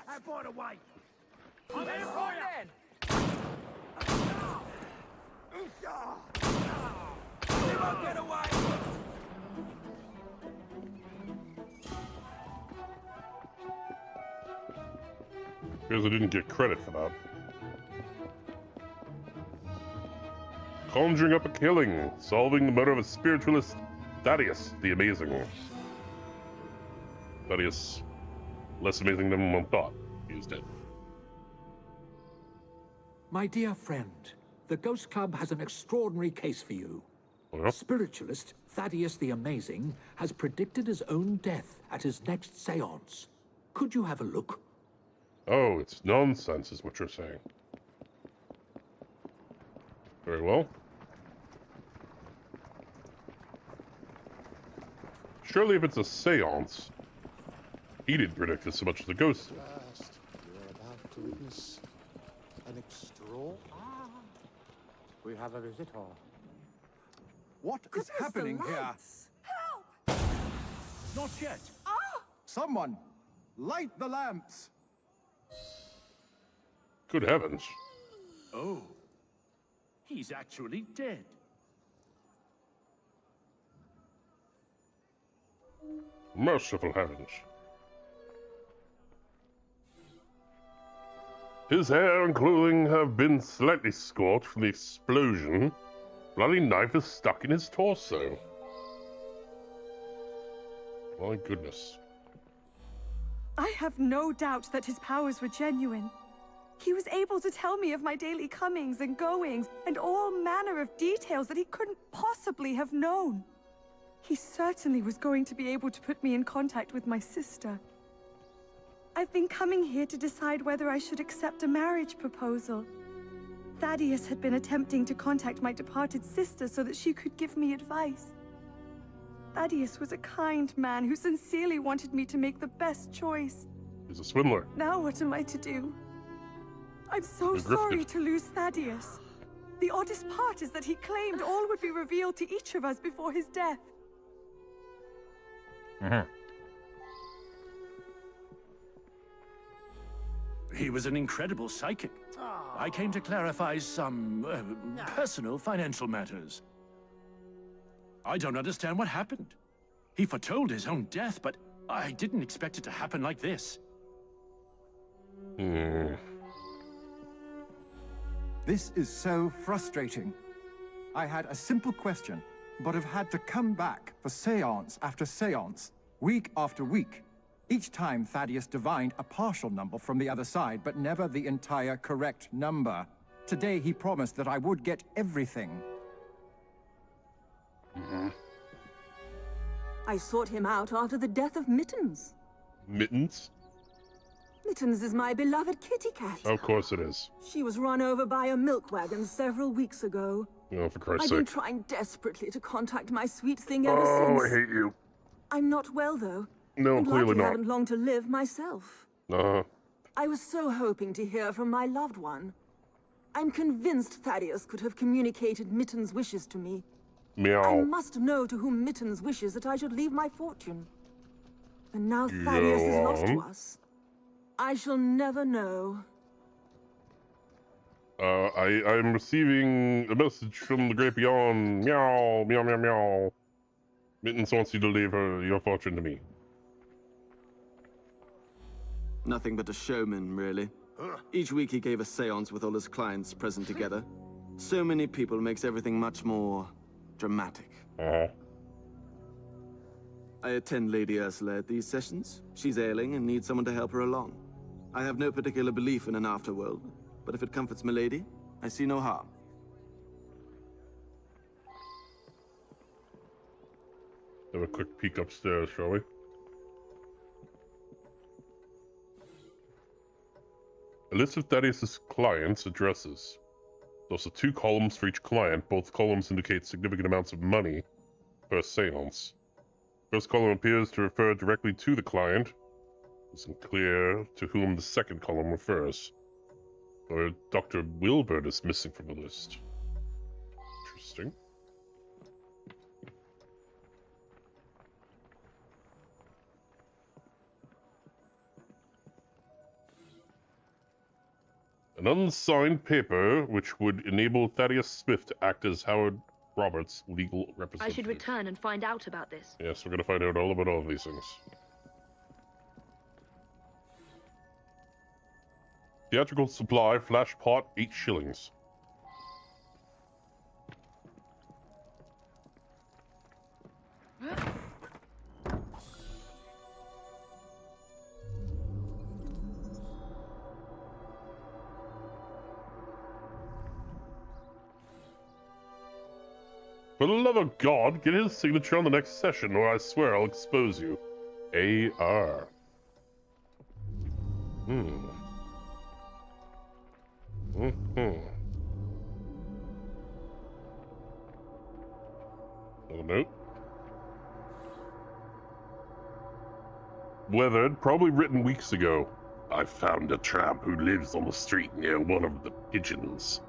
That boy away! I'm here for you! You won't get away! Because I didn't get credit for that. Conjuring up a killing, solving the murder of a spiritualist, Thaddeus the Amazing. Thaddeus, less amazing than one thought. He is dead. My dear friend, the Ghost Club has an extraordinary case for you. Yeah. Spiritualist Thaddeus the Amazing has predicted his own death at his next seance. Could you have a look? Oh, it's nonsense is what you're saying. Very well. Surely if it's a seance, he didn't predict it so much as the ghost. You're about to witness an We have a visitor. What is happening here? Help! Not yet. Ah! Someone, light the lamps. Good heavens. Oh, he's actually dead. Merciful heavens. His hair and clothing have been slightly scorched from the explosion. Bloody knife is stuck in his torso. My goodness. I have no doubt that his powers were genuine. He was able to tell me of my daily comings and goings, and all manner of details that he couldn't possibly have known. He certainly was going to be able to put me in contact with my sister. I've been coming here to decide whether I should accept a marriage proposal. Thaddeus had been attempting to contact my departed sister so that she could give me advice. Thaddeus was a kind man who sincerely wanted me to make the best choice. He's a swindler. Now what am I to do? I'm so You're grifted. sorry to lose Thaddeus. The oddest part is that he claimed all would be revealed to each of us before his death. He was an incredible psychic. I came to clarify some personal financial matters. I don't understand what happened. He foretold his own death, but I didn't expect it to happen like this. This is so frustrating. I had a simple question, but have had to come back for séance after séance, week after week. Each time Thaddeus divined a partial number from the other side, but never the entire correct number. Today he promised that I would get everything. I sought him out after the death of Mittens. Mittens? Mittens is my beloved kitty cat. Of course it is. She was run over by a milk wagon several weeks ago. Oh, for Christ's I've been sake. trying desperately to contact my sweet thing ever Oh, since. I hate you. I'm not well, though. No, and clearly likely not. haven't long to live myself. Uh-huh. I was so hoping to hear from my loved one. I'm convinced Thaddeus could have communicated Mittens' wishes to me. Meow. I must know to whom Mittens wishes that I should leave my fortune. And now Thaddeus is lost to us. I shall never know. I'm receiving a message from the great beyond. Meow, meow, meow, meow. Mittens wants you to leave your fortune to me. Nothing but a showman, really. Each week he gave a séance with all his clients present together. So many people makes everything much more dramatic. I attend Lady Ursula at these sessions. She's ailing and needs someone to help her along. I have no particular belief in an afterworld, but if it comforts Milady, I see no harm. Have a quick peek upstairs, shall we? A list of Thaddeus' clients' addresses. There's also 2 columns for each client. Both columns indicate significant amounts of money per seance. First column appears to refer directly to the client. It's unclear to whom the second column refers. Or Dr. Wilbert is missing from the list. Interesting. An unsigned paper which would enable Thaddeus Smith to act as Howard Roberts' legal I representative. should return and find out about this. Yes, we're going to find out all about all of these things. Theatrical supply, flash pot, 8 shillings. For the love of God, get his signature on the next session, or I swear I'll expose you. A.R. Another note. Weathered, probably written weeks ago. I found a tramp who lives on the street near one of the pigeons.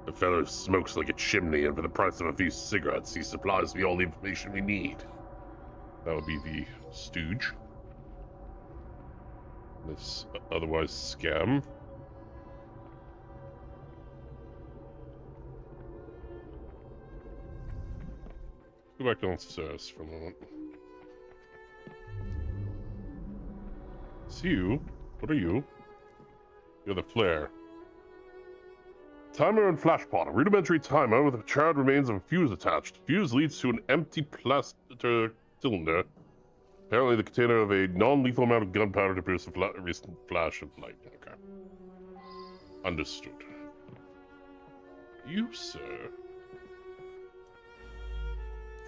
The fellow smokes like a chimney, and for the price of a few cigarettes, he supplies me all the information we need. That would be the stooge. This otherwise scam. Go back downstairs for a moment. It's you. What are you? You're the flare. Timer and flashpot. A rudimentary timer with a charred remains of a fuse attached. Fuse leads to an empty plaster cylinder. Apparently the container of a non-lethal amount of gunpowder to produce a recent flash of light. Okay. Understood. You, sir?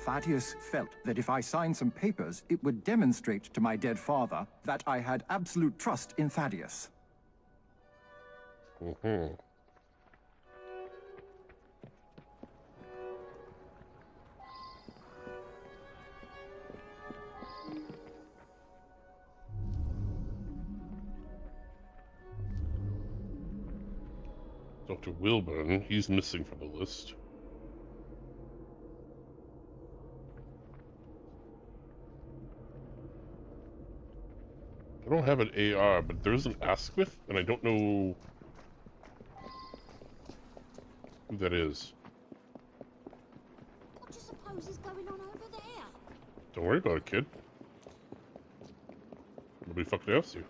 Thaddeus felt that if I signed some papers, it would demonstrate to my dead father that I had absolute trust in Thaddeus. Mm-hmm. Dr. Wilburn, he's missing from the list. I don't have an AR, but there is an Asquith, and I don't know who that is. What do you suppose is going on over there? Don't worry about it, kid. Nobody fucking asks you.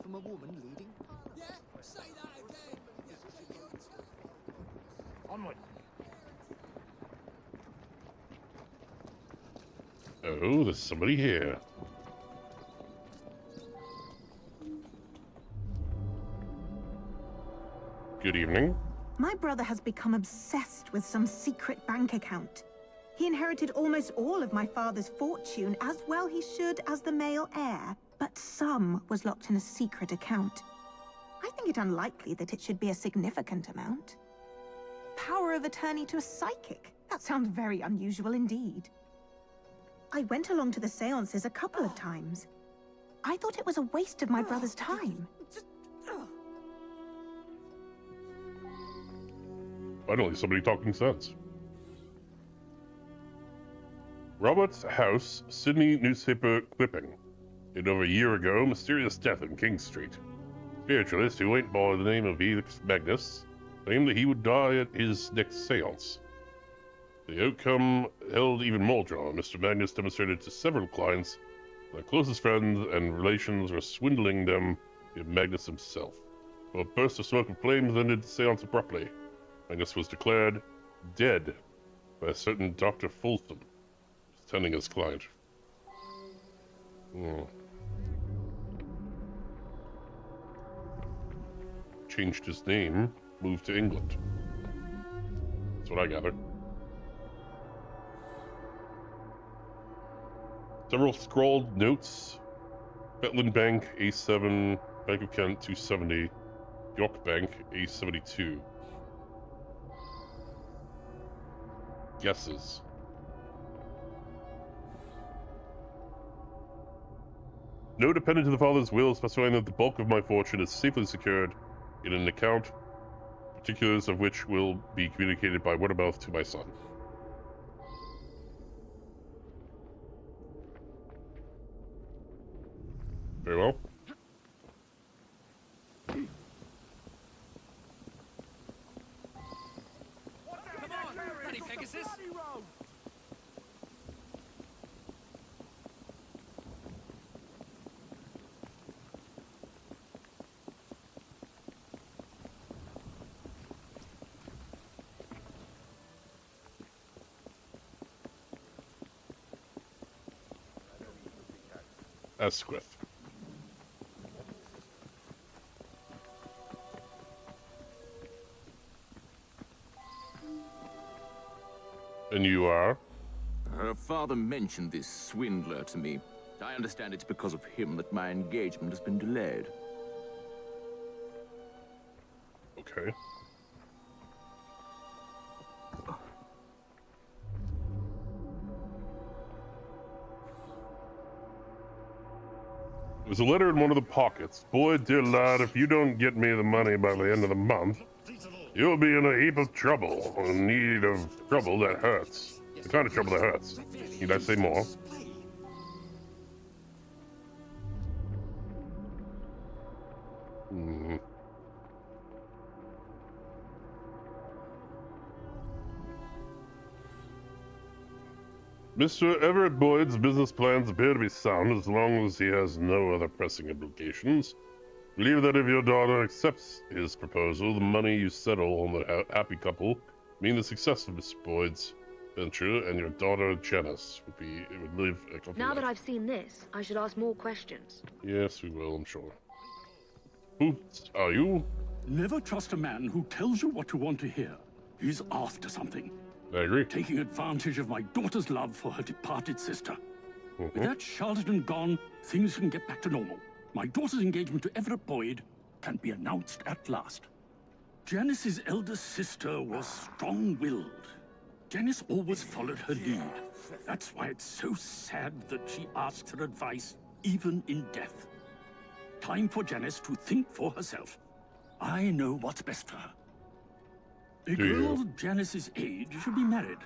From a woman leading. Yeah, say that again. Onward. Oh, there's somebody here. Good evening. My brother has become obsessed with some secret bank account. He inherited almost all of my father's fortune, as well he should as the male heir, but some was locked in a secret account. I think it unlikely that it should be a significant amount. Power of attorney to a psychic? That sounds very unusual indeed. I went along to the seances a couple of times. I thought it was a waste of my brother's time. Finally, somebody talking sense. Robert's house, Sydney newspaper clipping. In over a year ago, mysterious death in King Street. Spiritualist who went by the name of Felix Magnus claimed that he would die at his next seance. The outcome held even more drama. Mr. Magnus demonstrated to several clients that their closest friends and relations were swindling them via Magnus himself. A burst of smoke and flames ended the seance abruptly. Magnus was declared dead by a certain Dr. Fulton, attending his client. Changed his name, moved to England. That's what I gathered. Several scrawled notes. Betland Bank, A7, Bank of Kent, 270, York Bank, A72. Guesses. No dependent to the father's will, specifying that the bulk of my fortune is safely secured in an account, particulars of which will be communicated by word of mouth to my son. Very well. Come on, bloody Pegasus! Asquith. And you are? Her father mentioned this swindler to me. I understand it's because of him that my engagement has been delayed. Okay. There's a letter in one of the pockets. Boy, dear lad, if you don't get me the money by the end of the month, you'll be in a heap of trouble. In need of trouble that hurts. The kind of trouble that hurts. Need I say more? Mr. Everett Boyd's business plans appear to be sound as long as he has no other pressing obligations. Believe that if your daughter accepts his proposal, the money you settle on the happy couple mean the success of Mr. Boyd's venture, and your daughter Janice would live a comfy Now that life. I've seen this, I should ask more questions. Yes, we will, I'm sure. Who are you? Never trust a man who tells you what you want to hear. He's after something. I agree. Taking advantage of my daughter's love for her departed sister. With that charlatan gone, things can get back to normal. My daughter's engagement to Everett Boyd can be announced at last. Janice's eldest sister was strong-willed. Janice always followed her lead. That's why it's so sad that she asks her advice, even in death. Time for Janice to think for herself. I know what's best for her. A girl Janice's age should be married.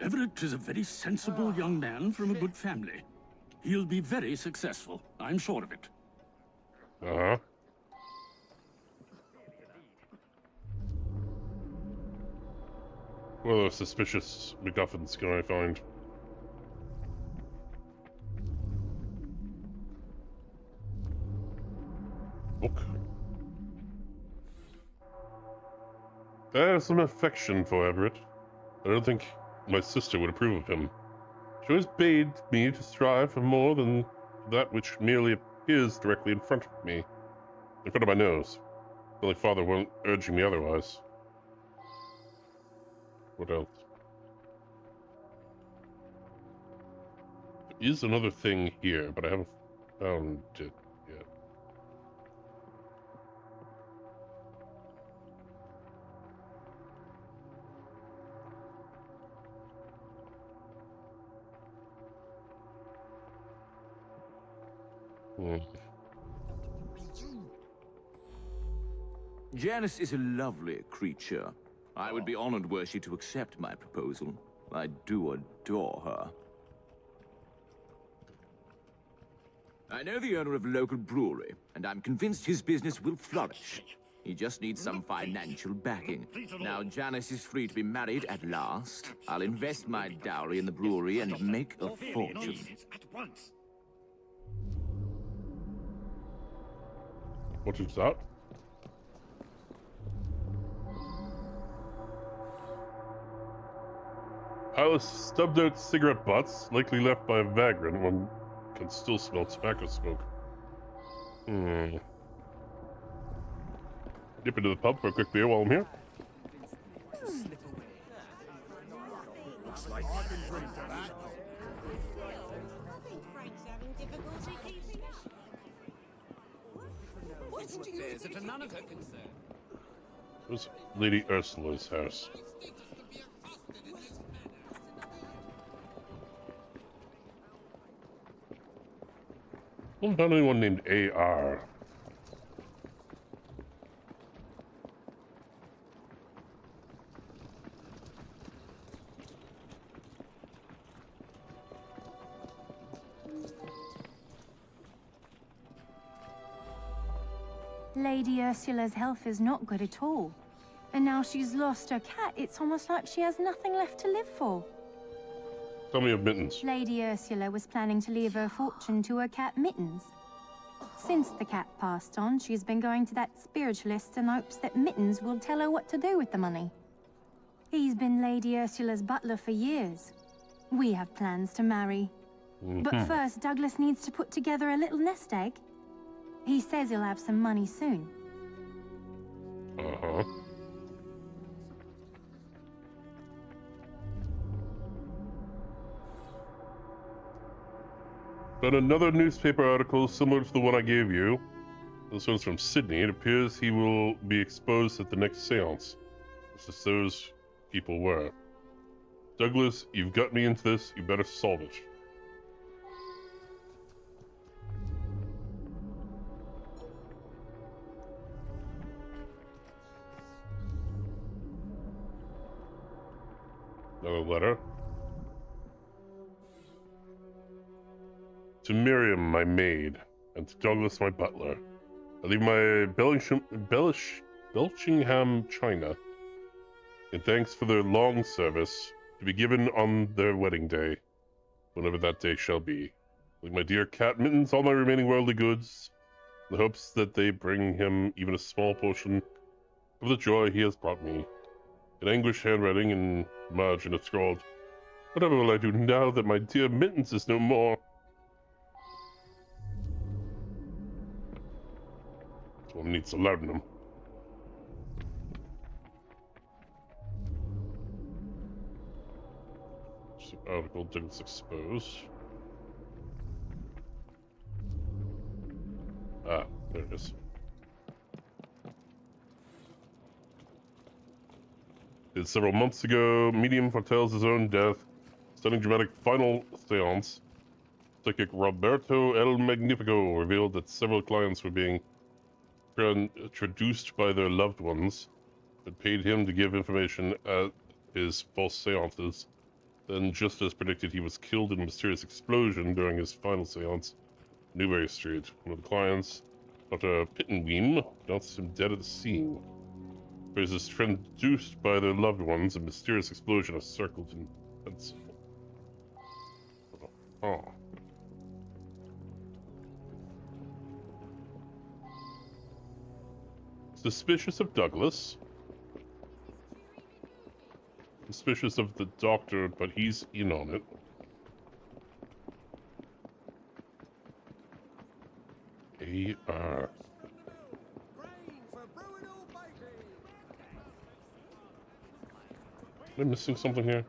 Everett is a very sensible young man from a good family. He'll be very successful, I'm sure of it. Uh-huh. What other suspicious MacGuffins can I find? Book. I have some affection for Everett. I don't think my sister would approve of him. She always bade me to strive for more than that which merely appears directly in front of me. In front of my nose. Only father won't urging me otherwise. What else? There is another thing here, but I haven't found it yet. Janice is a lovely creature. I would be honored were she to accept my proposal. I do adore her. I know the owner of a local brewery, and I'm convinced his business will flourish. He just needs some financial backing. Now Janice is free to be married at last. I'll invest my dowry in the brewery and make a fortune. What is that? Pile of stubbed out cigarette butts, likely left by a vagrant. One can still smell tobacco smoke. Dip into the pub for a quick beer while I'm here. Looks like I've been pretty bad. Is it none of her concern? It was Lady Ursula's house. I haven't found anyone named A.R. Lady Ursula's health is not good at all. And now she's lost her cat, it's almost like she has nothing left to live for. Tell me of Mittens. Lady Ursula was planning to leave her fortune to her cat Mittens. Since the cat passed on, she's been going to that spiritualist in hopes that Mittens will tell her what to do with the money. He's been Lady Ursula's butler for years. We have plans to marry. But first, Douglas needs to put together a little nest egg. He says he'll have some money soon. Uh-huh. But another newspaper article similar to the one I gave you. This one's from Sydney. It appears he will be exposed at the next seance. Just as those people were. Douglas, you've got me into this. You better solve it. Another letter. To Miriam, my maid, and to Douglas, my butler. I leave my Belchingham, China, in thanks for their long service, to be given on their wedding day, whenever that day shall be. With my dear cat Mittens, all my remaining worldly goods, in the hopes that they bring him even a small portion of the joy he has brought me. In anguished handwriting and margin it's scrawled, Whatever will I do now that my dear Mittens is no more? Someone needs to learn them. Article didn't expose. Ah, there it is. It's several months ago. Medium foretells his own death. Stunning dramatic final seance. Psychic Roberto El Magnifico revealed that several clients were being traduced by their loved ones, but paid him to give information at his false seances. Then, just as predicted, he was killed in a mysterious explosion during his final seance, Newbury Street. One of the clients, Dr. Pittenweem, announced him dead at the scene. Phrases traduced by their loved ones, a mysterious explosion is circled in pencil. Oh. Suspicious of Douglas. Suspicious of the doctor, but he's in on it. A.R. Am I missing something here?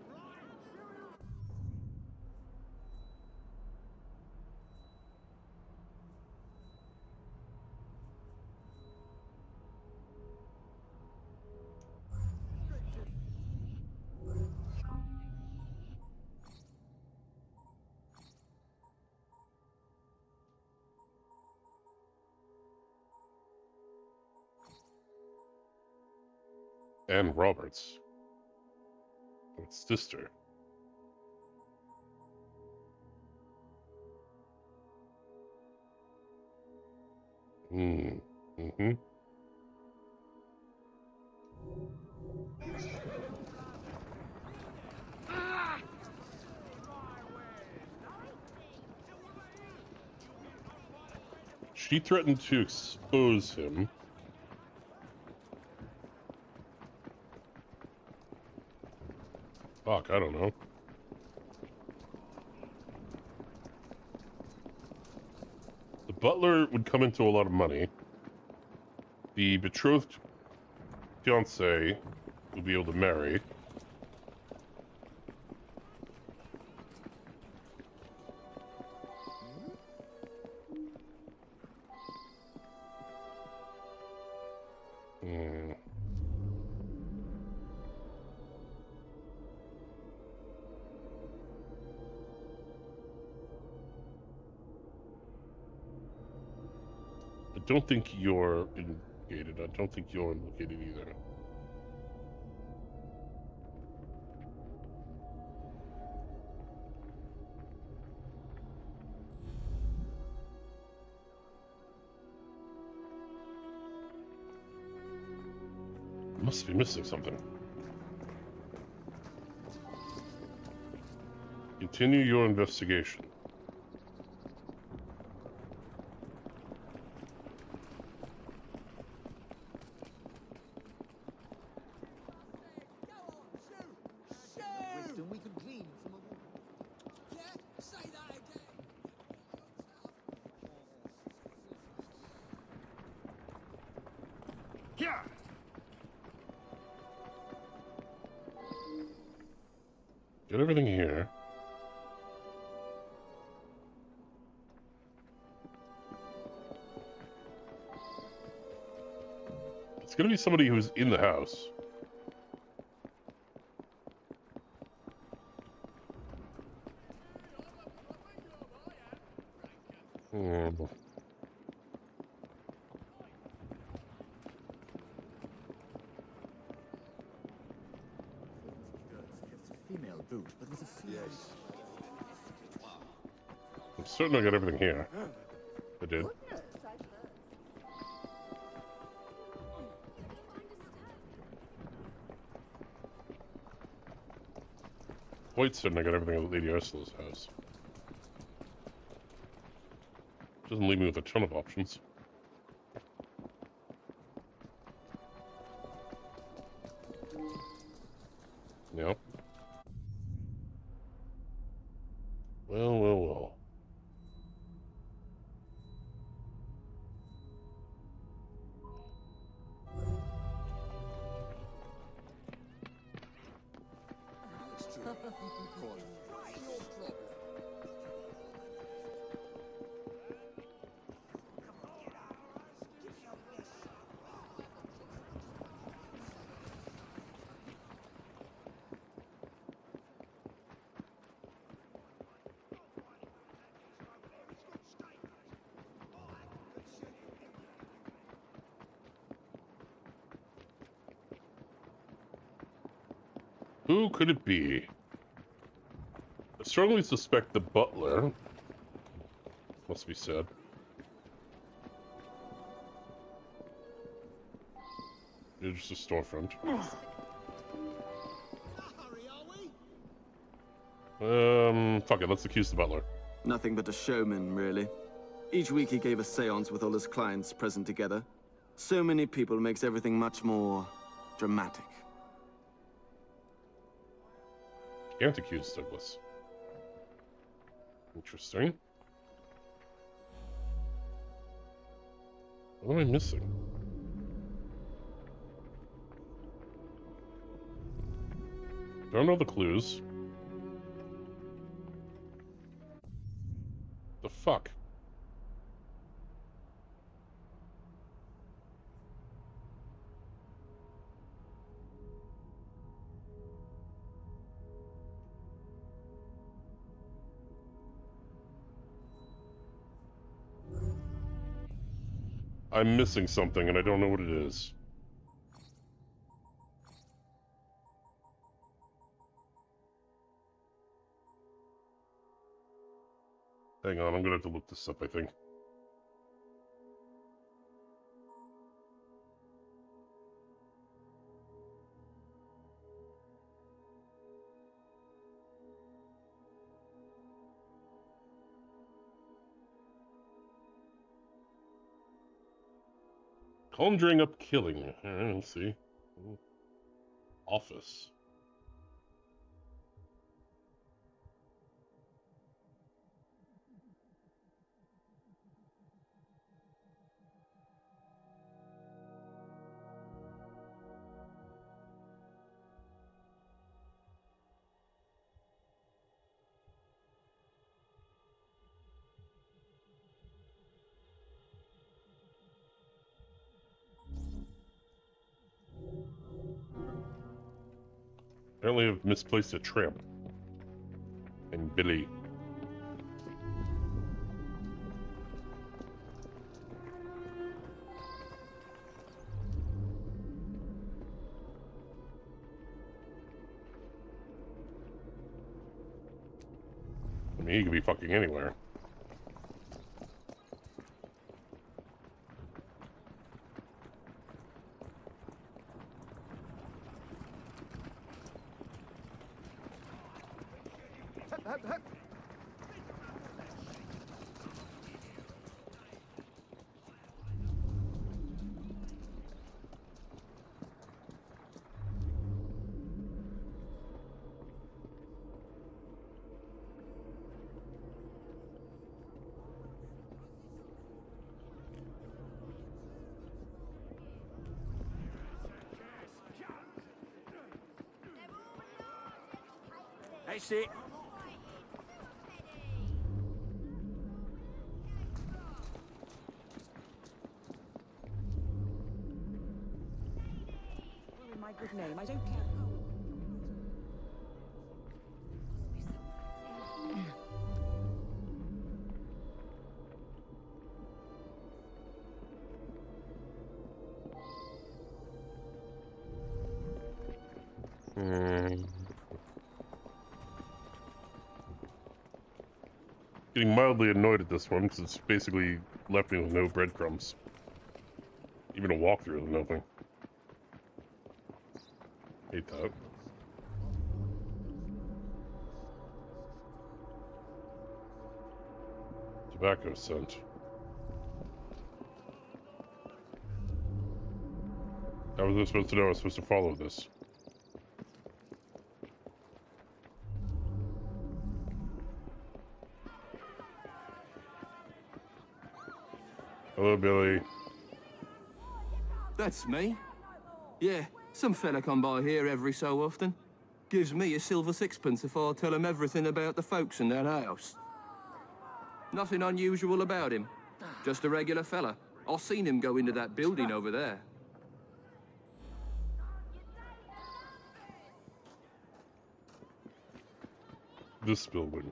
Anne Roberts. It's sister. Mm-hmm. She threatened to expose him. Fuck, I don't know. The butler would come into a lot of money. The betrothed fiancé would be able to marry. I don't think you're implicated. I don't think you're implicated either. Must be missing something. Continue your investigation. Get everything here. It's gonna be somebody who's in the house. I'm certain I got everything here. I did. Quite certain I got everything at Lady Ursula's house. Doesn't leave me with a ton of options. Yeah. Well, well, well. Who could it be? I strongly suspect the butler. Must be said. It's just a storefront. Fuck it, let's accuse the butler. Nothing but a showman, really. Each week he gave a seance with all his clients present together. So many people makes everything much more dramatic. Can't accuse Douglas. Interesting. What am I missing? Don't know the clues. The fuck? I'm missing something and I don't know what it is. Hang on, I'm gonna have to look this up, I think. Conjuring up killing. Let's see. Office. Apparently I've misplaced a tramp. And Billy. I mean, he could be fucking anywhere. That's it. Well, in my good name, I don't care. Getting mildly annoyed at this one because it's basically left me with no breadcrumbs. Even a walkthrough is nothing. Hate that. Tobacco scent. How was I supposed to know I was supposed to follow this? Hello, Billy. That's me. Yeah, some fella come by here every so often. Gives me a silver sixpence if I tell him everything about the folks in that house. Nothing unusual about him. Just a regular fella. I've seen him go into that building over there. This building.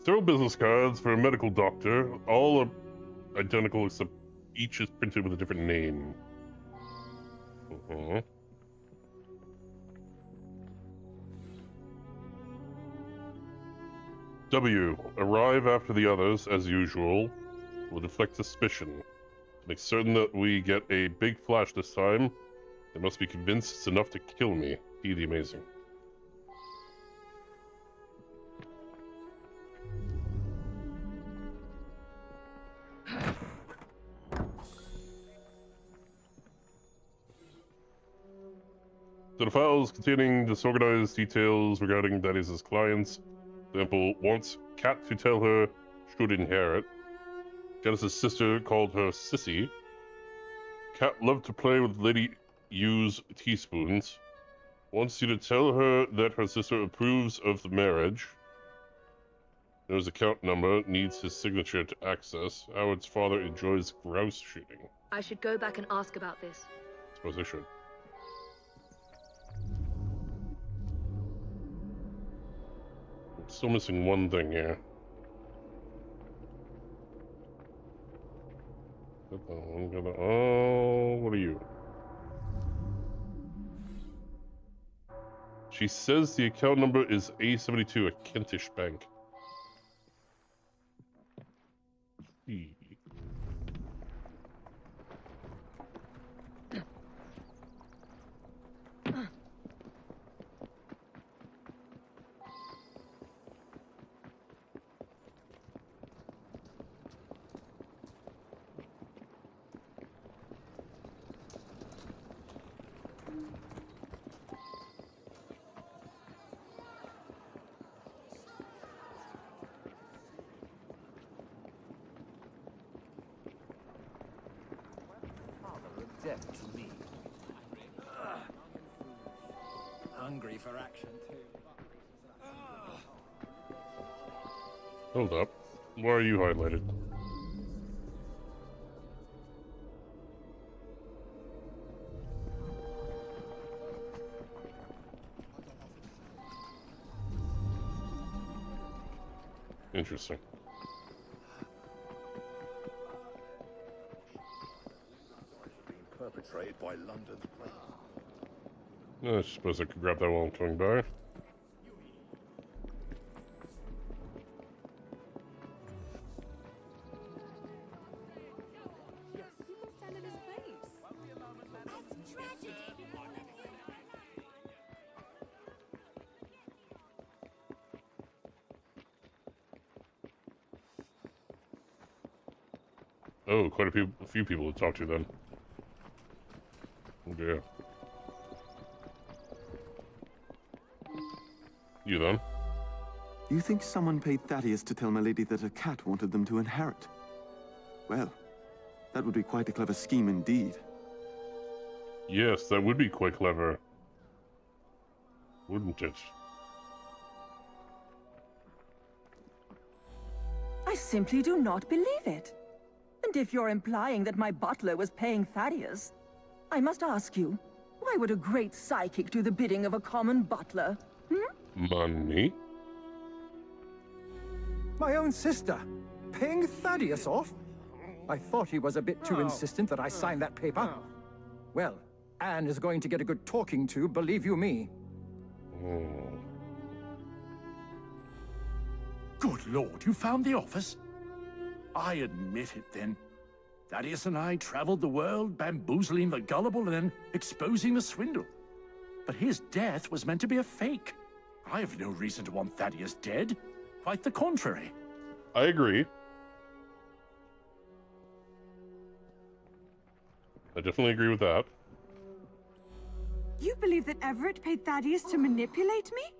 Several business cards for a medical doctor. All are identical except each is printed with a different name. W. Arrive after the others, as usual. Will deflect suspicion. To make certain that we get a big flash this time, they must be convinced it's enough to kill me. Be the amazing. So the files containing disorganized details regarding Thaddeus' clients. Example, wants Cat to tell her should inherit. Janice's sister called her Sissy. Cat loved to play with Lady Yu's teaspoons. Wants you to tell her that her sister approves of the marriage. Knows account number, needs his signature to access. Howard's father enjoys grouse shooting. I should go back and ask about this. Suppose I should. I'm still missing one thing here. Oh, what are you? She says the account number is A72, a Kentish bank. Death to me. Hungry for action too. Hold up. Why are you highlighted? Interesting. Perpetrated by London's I suppose I could grab that while I'm coming by. Oh, quite a few people to talk to then. Oh dear. You then? You think someone paid Thaddeus to tell my lady that a cat wanted them to inherit? Well, that would be quite a clever scheme indeed. Yes, that would be quite clever. Wouldn't it? I simply do not believe it. And if you're implying that my butler was paying Thaddeus, I must ask you, why would a great psychic do the bidding of a common butler? Money? My own sister? Paying Thaddeus off? I thought he was a bit too insistent that I sign that paper. Well, Anne is going to get a good talking to, believe you me. Good Lord, you found the office? I admit it, then. Thaddeus and I traveled the world, bamboozling the gullible and then exposing the swindle. But his death was meant to be a fake. I have no reason to want Thaddeus dead. Quite the contrary. I agree. I definitely agree with that. You believe that Everett paid Thaddeus to manipulate me?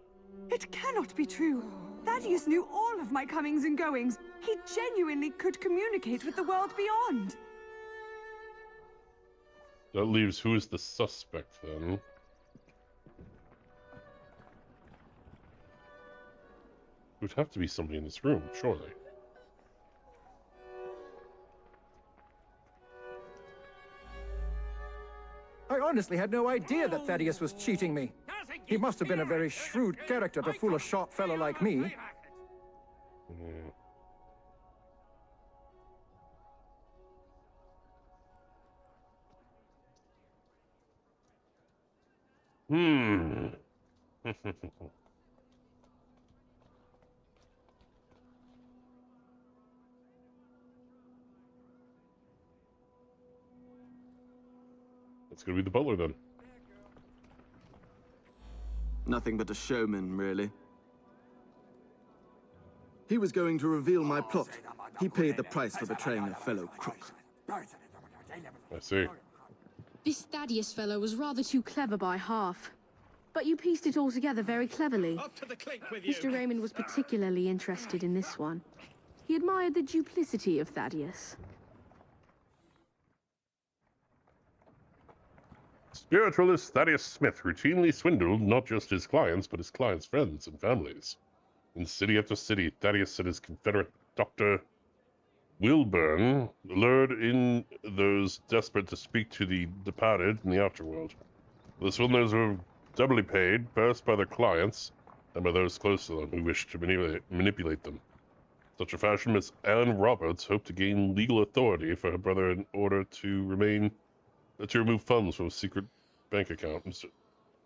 It cannot be true. Thaddeus knew all of my comings and goings. He genuinely could communicate with the world beyond. That leaves who is the suspect, then? It would have to be somebody in this room, surely. I honestly had no idea that Thaddeus was cheating me. He must have been a very shrewd character to fool a sharp fellow like me. It's gonna be the butler, then. Nothing but a showman, really. He was going to reveal my plot. He paid the price for betraying a fellow crook. I see. This Thaddeus fellow was rather too clever by half. But you pieced it all together very cleverly. Mr. Raymond was particularly interested in this one. He admired the duplicity of Thaddeus. Spiritualist Thaddeus Smith routinely swindled not just his clients, but his clients' friends and families. In city after city, Thaddeus and his confederate Dr. Wilburn lured in those desperate to speak to the departed in the afterworld. The swindlers were doubly paid, first by their clients, and by those close to them who wished to manipulate them. Such a fashion, Miss Anne Roberts hoped to gain legal authority for her brother in order to remove funds from a secret bank account. Mr.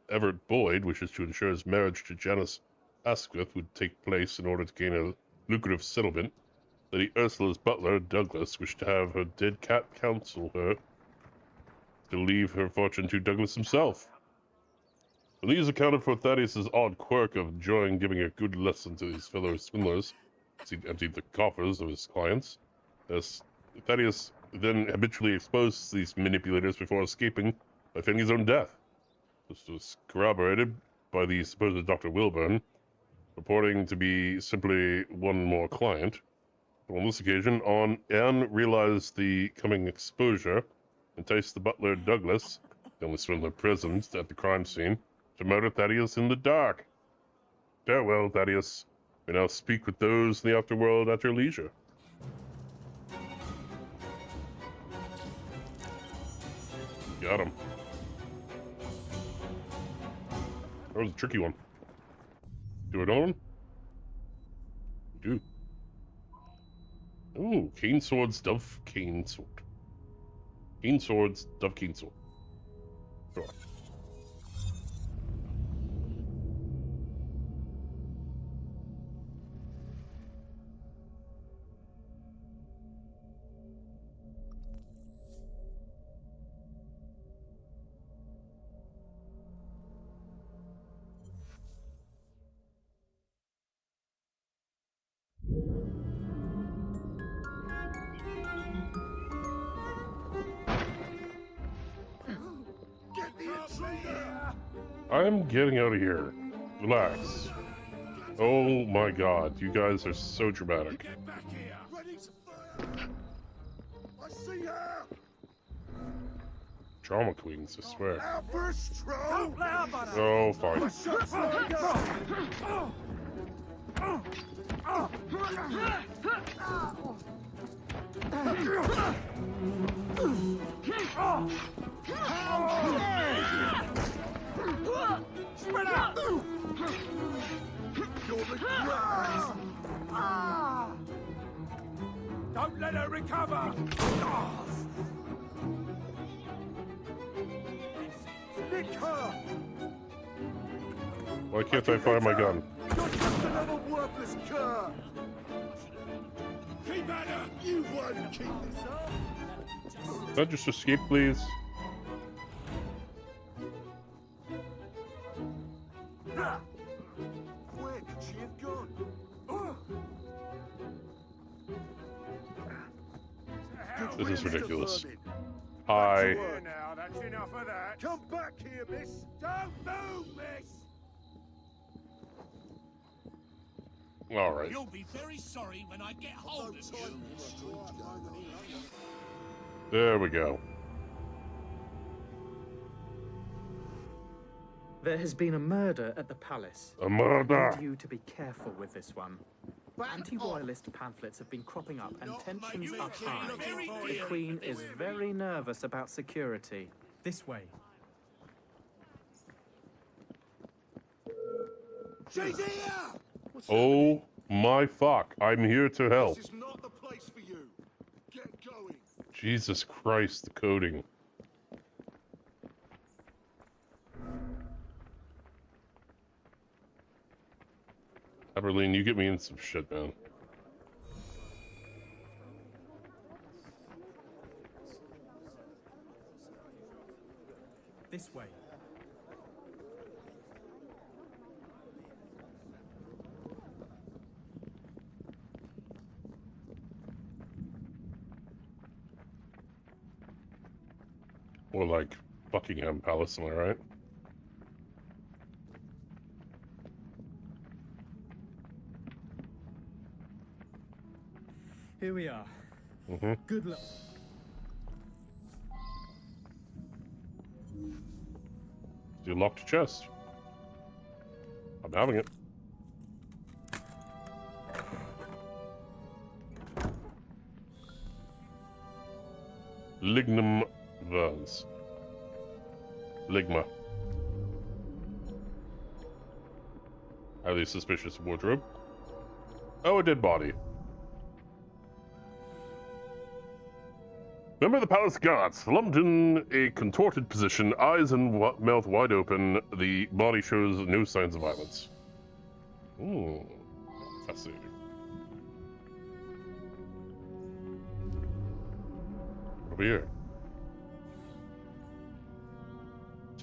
Everett Boyd wishes to ensure his marriage to Janice Asquith would take place in order to gain a lucrative settlement. Lady Ursula's butler, Douglas, wished to have her dead cat counsel her to leave her fortune to Douglas himself. And these accounted for Thaddeus's odd quirk of enjoying giving a good lesson to his fellow swindlers as he emptied the coffers of his clients. As Thaddeus then habitually exposed these manipulators before escaping by feigning his own death. This was corroborated by the supposed Dr. Wilburn, purporting to be simply one more client. But on this occasion, Anne realized the coming exposure, enticed the butler Douglas, the only swindler present at the crime scene, to murder Thaddeus in the dark. Farewell, Thaddeus. We now speak with those in the afterworld at your leisure. Got him. That was a tricky one. Do it on? Do. Ooh, cane swords, dove cane sword. Cane swords, dove cane sword. Sure. I'm getting out of here. Relax. Oh my god, you guys are so dramatic. Get back here! Ready to fire! I see her! Drama queens, I swear. Out for a stroll! Don't let up on her! Oh, fine. My shot's lined Spread out! You're the grass! Don't let her recover! cur! Why can't I fire my gun? You're just another worthless cur! Keep at her! You won't keep this up! Can I just escape, please? Where could she have gone? This is ridiculous. Hi. Here now, that's enough of that. Come back here, miss. Don't move, miss. All right. You'll be very sorry when I get hold of you. There we go. There has been a murder at the palace. A murder? I need you to be careful with this one. Anti-royalist pamphlets have been cropping up and tensions are high. The Queen is very nervous about security. This way. She's here! Oh my fuck. I'm here to help. This is not the place for you. Get going. Jesus Christ, the coding. Everlene, you get me in some shit, man. This way. Or like Buckingham Palace, am I right? Here we are. Mm-hmm. Good luck. The locked chest. I'm having it. Lignum vase. Ligma. Highly suspicious wardrobe. Oh, a dead body. Member of the palace guards, slumped in a contorted position, eyes and mouth wide open. The body shows no signs of violence. Ooh, fascinating. Over here.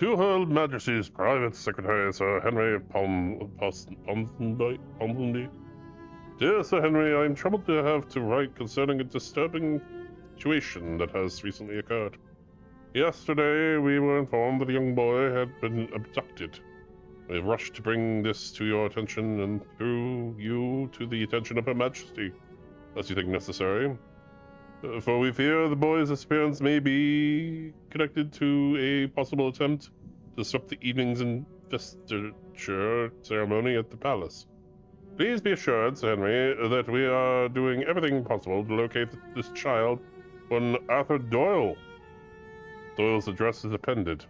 To Her Majesty's Private Secretary, Sir Henry Ponsonby. Dear Sir Henry, I am troubled to have to write concerning a disturbing situation that has recently occurred. Yesterday, we were informed that a young boy had been abducted. We have rushed to bring this to your attention and through you to the attention of Her Majesty, as you think necessary. For we fear the boy's disappearance may be connected to a possible attempt to disrupt the evening's investiture ceremony at the palace. Please be assured, Sir Henry, that we are doing everything possible to locate this child, one Arthur Doyle. Doyle's address is appended.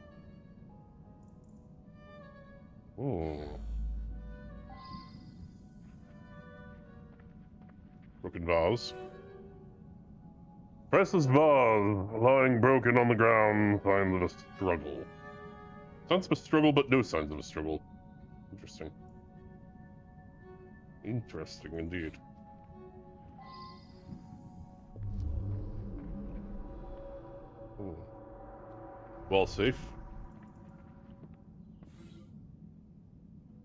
Hmm. Broken vase. Priceless vase, lying broken on the ground, signs of a struggle. Signs of a struggle, but no signs of a struggle. Interesting. Interesting indeed. Hmm. Well, safe.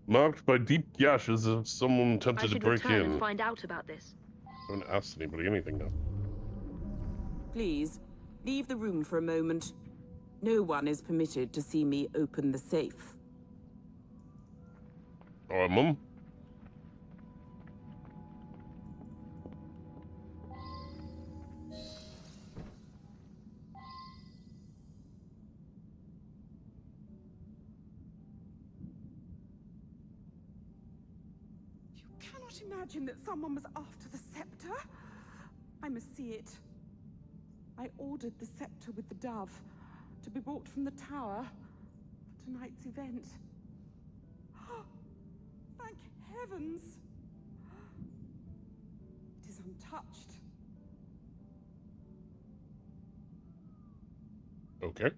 Marked by deep gashes of someone I tempted to should break return in. and find out about this. I haven't asked anybody anything now. Please, leave the room for a moment. No one is permitted to see me open the safe. Alright, Mum. You cannot imagine that someone was after the scepter. I must see it. I ordered the scepter with the dove to be brought from the tower for tonight's event. Thank heavens! It is untouched. Okay.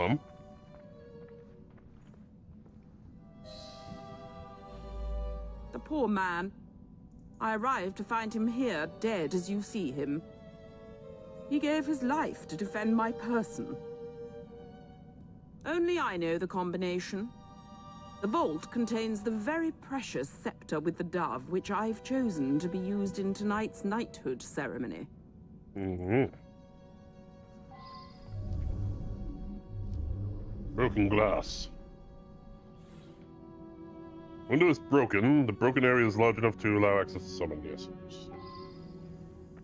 Mom? The poor man. I arrived to find him here, dead as you see him. He gave his life to defend my person. Only I know the combination. The vault contains the very precious scepter with the dove, which I've chosen to be used in tonight's knighthood ceremony. Mm-hmm. Broken glass. Window is broken. The broken area is large enough to allow access to summon. Yes.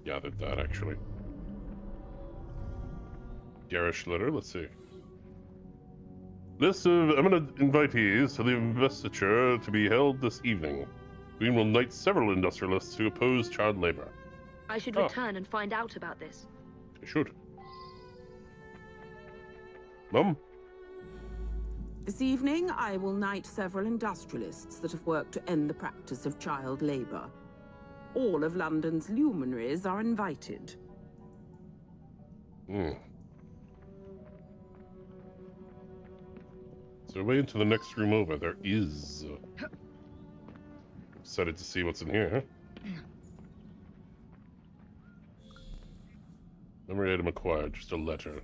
Gathered that, actually. Garish letter, let's see. List of eminent invitees to the investiture to be held this evening. Queen will knight several industrialists who oppose child labor. I should return and find out about this. You should. Mum? This evening, I will knight several industrialists that have worked to end the practice of child labor. All of London's luminaries are invited. Hmm. So way into the next room over, there is... Excited to see what's in here. Memory item acquired, just a letter.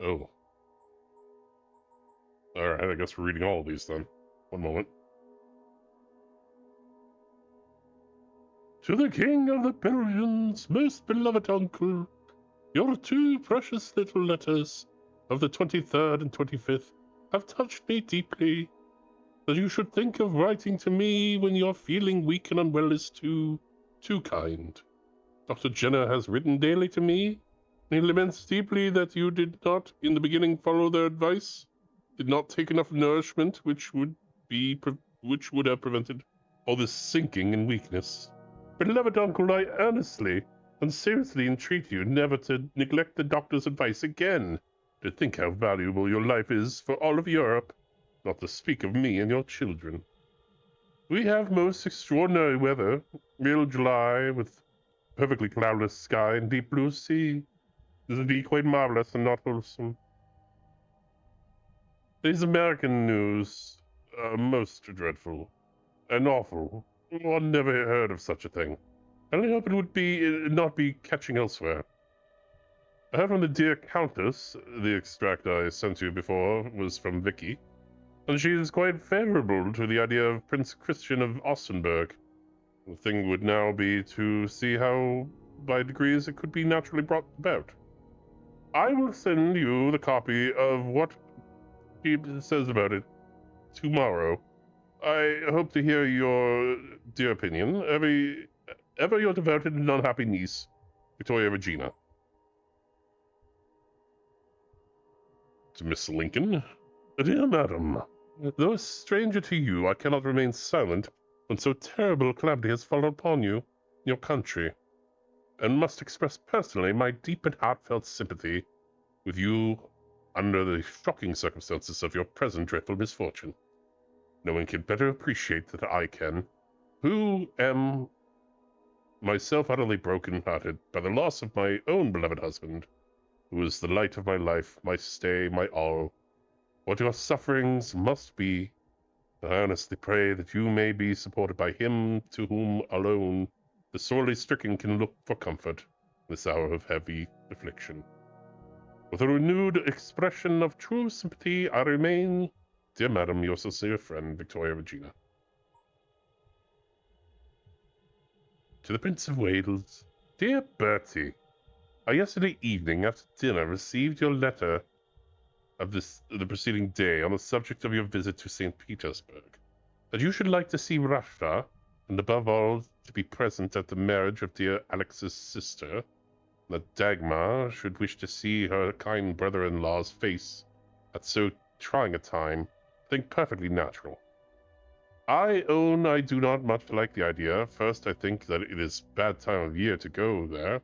Oh. Alright, I guess we're reading all of these then. One moment. To the King of the Belgians, most beloved uncle, your two precious little letters of the 23rd and 25th have touched me deeply. That you should think of writing to me when you're feeling weak and unwell is too kind. Dr. Jenner has written daily to me, and he laments deeply that you did not, in the beginning, follow their advice, did not take enough nourishment, which would have prevented all this sinking and weakness. Beloved uncle, I earnestly and seriously entreat you never to neglect the doctor's advice again. To think how valuable your life is for all of Europe, not to speak of me and your children. We have most extraordinary weather, real July, with perfectly cloudless sky and deep blue sea. It is indeed quite marvelous and not wholesome. These American news are most dreadful and awful. One never heard of such a thing. I only hope it would not be catching elsewhere. I heard from the dear Countess, the extract I sent you before was from Vicky, and she is quite favorable to the idea of Prince Christian of Austenburg. The thing would now be to see how, by degrees, it could be naturally brought about. I will send you the copy of what he says about it tomorrow. I hope to hear your dear opinion. Ever your devoted and unhappy niece, Victoria Regina. To Miss Lincoln. Dear Madam, though a stranger to you, I cannot remain silent when so terrible a calamity has fallen upon you, your country, and must express personally my deep and heartfelt sympathy with you under the shocking circumstances of your present dreadful misfortune. No one can better appreciate than I can, who am myself utterly broken-hearted by the loss of my own beloved husband, who is the light of my life, my stay, my all. What your sufferings must be, and I earnestly pray that you may be supported by him to whom alone the sorely stricken can look for comfort in this hour of heavy affliction. With a renewed expression of true sympathy, I remain, dear Madam, your sincere friend, Victoria Regina. To the Prince of Wales. Dear Bertie, I yesterday evening after dinner received your letter of the preceding day on the subject of your visit to St. Petersburg. That you should like to see Russia, and above all to be present at the marriage of dear Alex's sister, that Dagmar should wish to see her kind brother-in-law's face at so trying a time, I think perfectly natural. I own I do not much like the idea. First, I think that it is bad time of year to go there.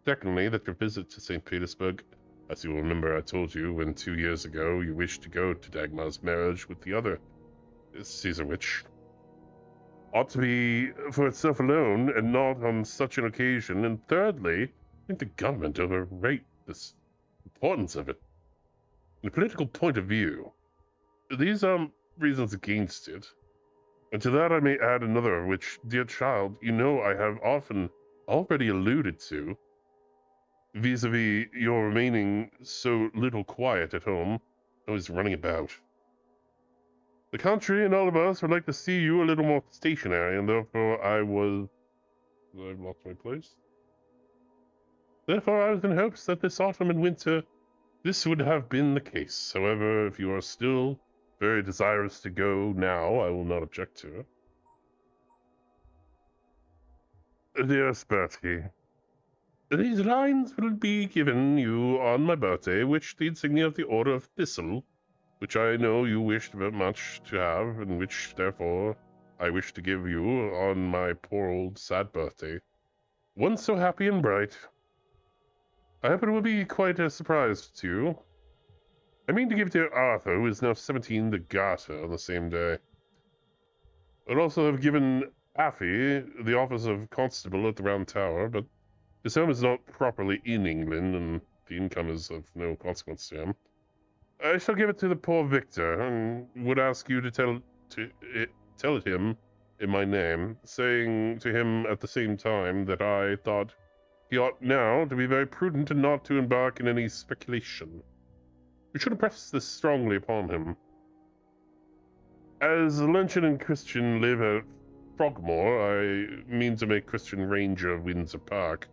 Secondly, that your visit to St. Petersburg, as you will remember I told you when 2 years ago you wished to go to Dagmar's marriage with the other Caesar witch, ought to be for itself alone and not on such an occasion. And thirdly, I think the government overrate the importance of it. In a political point of view, these are reasons against it. And to that I may add another, which, dear child, you know I have often already alluded to, vis-a-vis your remaining so little quiet at home, always running about. The country and all of us would like to see you a little more stationary, and therefore I've lost my place. Therefore I was in hopes that this autumn and winter this would have been the case. However, if you are still very desirous to go now, I will not object to it. Dearest Bertie, these lines will be given you on my birthday, which the insignia of the Order of Thistle, which I know you wished very much to have, and which, therefore, I wish to give you on my poor old sad birthday. One so happy and bright. I hope it will be quite a surprise to you. I mean to give dear Arthur, who is now 17, the Garter on the same day. I'd also have given Affy the office of constable at the Round Tower, but his home is not properly in England, and the income is of no consequence to him. I shall give it to the poor Victor, and would ask you to tell it him in my name, saying to him at the same time that I thought he ought now to be very prudent and not to embark in any speculation. We should impress this strongly upon him. As Luncheon and Christian live at Frogmore, I mean to make Christian Ranger of Windsor Park,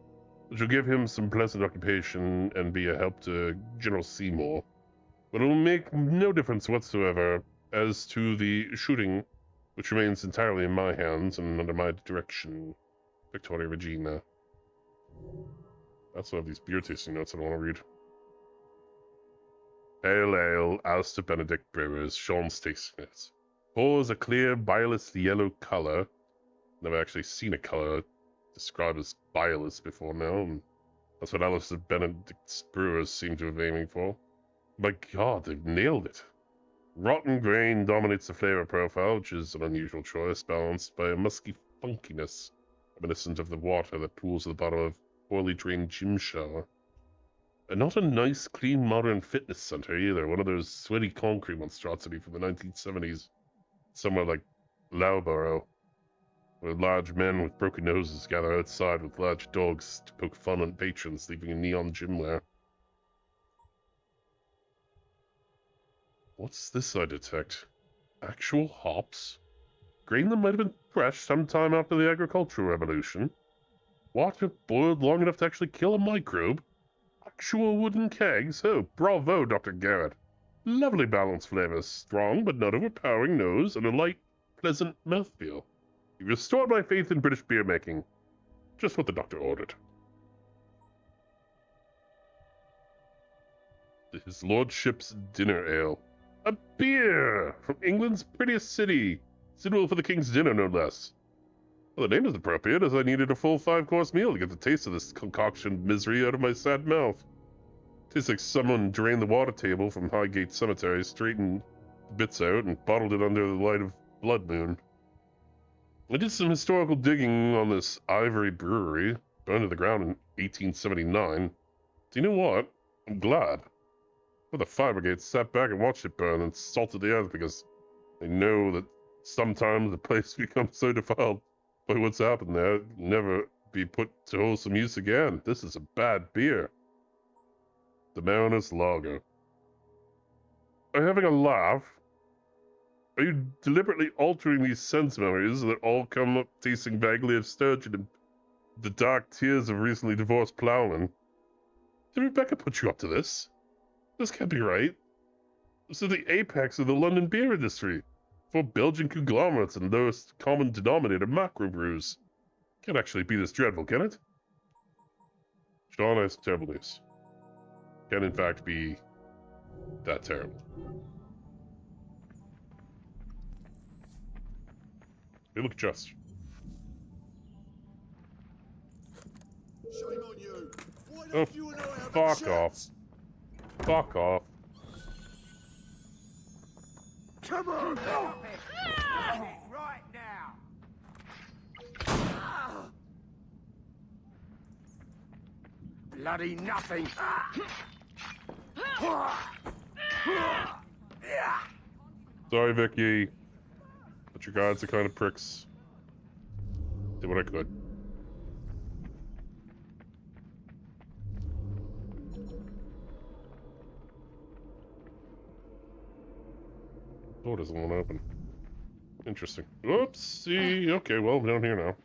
which will give him some pleasant occupation and be a help to General Seymour. But it will make no difference whatsoever as to the shooting, which remains entirely in my hands and under my direction, Victoria Regina. I also have these beer tasting notes I want to read. Pale Ale, Alistair Benedict Brewers, Sean's tasting notes. Pours a clear, bilious yellow color. Never actually seen a color described as bilious before now, and that's what Alistair Benedict's Brewers seem to have aiming for. My God, they've nailed it. Rotten grain dominates the flavor profile, which is an unusual choice, balanced by a musky funkiness, reminiscent of the water that pools at the bottom of a poorly drained gym shower. And not a nice, clean, modern fitness center either, one of those sweaty concrete monstrosity from the 1970s, somewhere like Loughborough, where large men with broken noses gather outside with large dogs to poke fun at patrons leaving in neon gym wear. What's this I detect? Actual hops? Grain that might have been fresh sometime after the agricultural revolution? Water boiled long enough to actually kill a microbe? Actual wooden kegs? Oh, bravo, Dr. Garrett. Lovely balanced flavors, strong but not overpowering nose, and a light, pleasant mouthfeel. You restored my faith in British beer making. Just what the doctor ordered. His lordship's dinner ale. A beer! From England's prettiest city. Suitable for the king's dinner, no less. Well, the name is appropriate, as I needed a full 5-course meal to get the taste of this concoction of misery out of my sad mouth. Tastes like someone drained the water table from Highgate Cemetery, straightened the bits out, and bottled it under the light of blood moon. I did some historical digging on this ivory brewery, burned to the ground in 1879. Do you know what? I'm glad. Well, the fire brigade sat back and watched it burn and salted the earth because they know that sometimes the place becomes so defiled by what's happened there, it'll never be put to wholesome use again. This is a bad beer. The Mariners Lager. Are you having a laugh? Are you deliberately altering these sense memories that all come up tasting vaguely of sturgeon and the dark tears of recently divorced plowmen? Did Rebecca put you up to this? This can't be right. This is the apex of the London beer industry. For Belgian conglomerates and lowest common denominator macro brews. Can't actually be this dreadful, can it? Sean has terrible news. Can in fact be that terrible. Hey, look, just. Shame on you. Why Oh, don't you and I have a fuck chat? off. Fuck off. Come on! Right now! bloody nothing. Sorry, Vicky. But your guys are kind of pricks. Did what I could. Door doesn't want to open. Interesting. Oopsie. Okay, well, I'm down here now.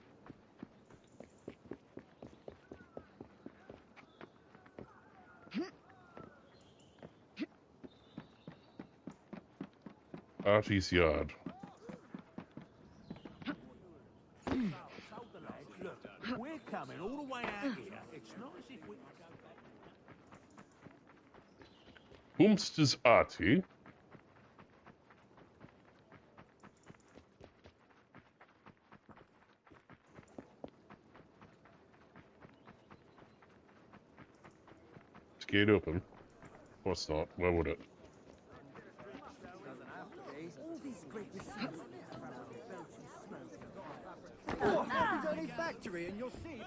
Artie's yard. Look, we're coming all the way out here. It's nice if we... Whomst is Artie? Is the gate open? Of course not. Why would it? Oh, dirty factory, and you'll see.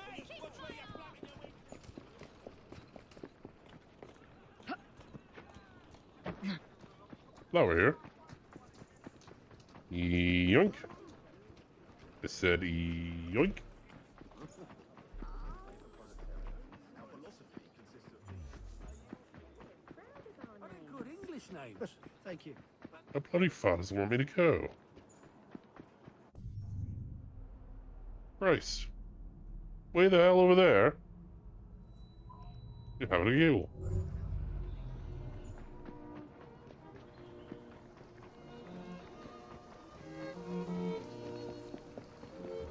Now we're here. Yoink. I said yoink. Good English names. Thank you. How bloody far does it want me to go? Christ. Way the hell over there? You're having a giggle.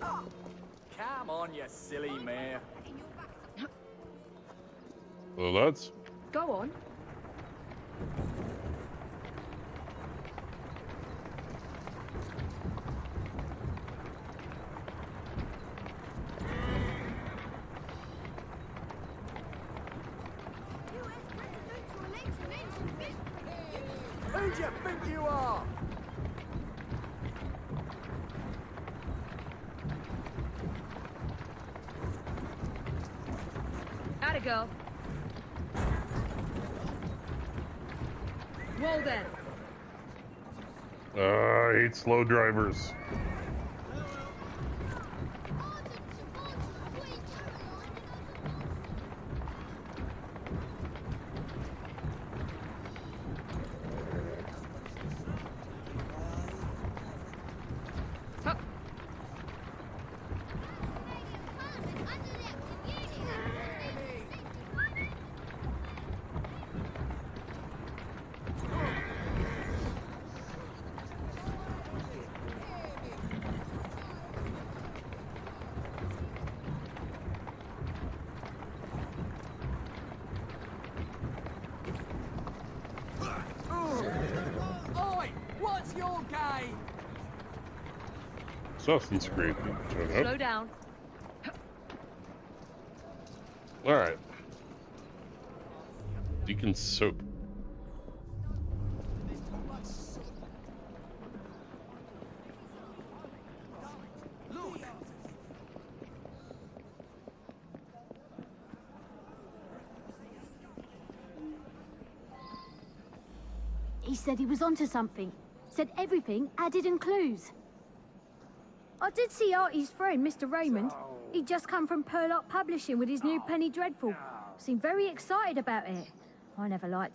Come on, you silly mare. Hello, lads. Go on. Who do you think you are? Atta girl. Well then. I hate slow drivers. Oi! What's your game? Substance Creed. Slow down. Alright. Deacon Soap. He said he was onto something. Said everything added in clues. I did see Artie's friend, Mr. Raymond. He'd just come from Purlock Publishing with his new Penny Dreadful. Seemed very excited about it. I never liked...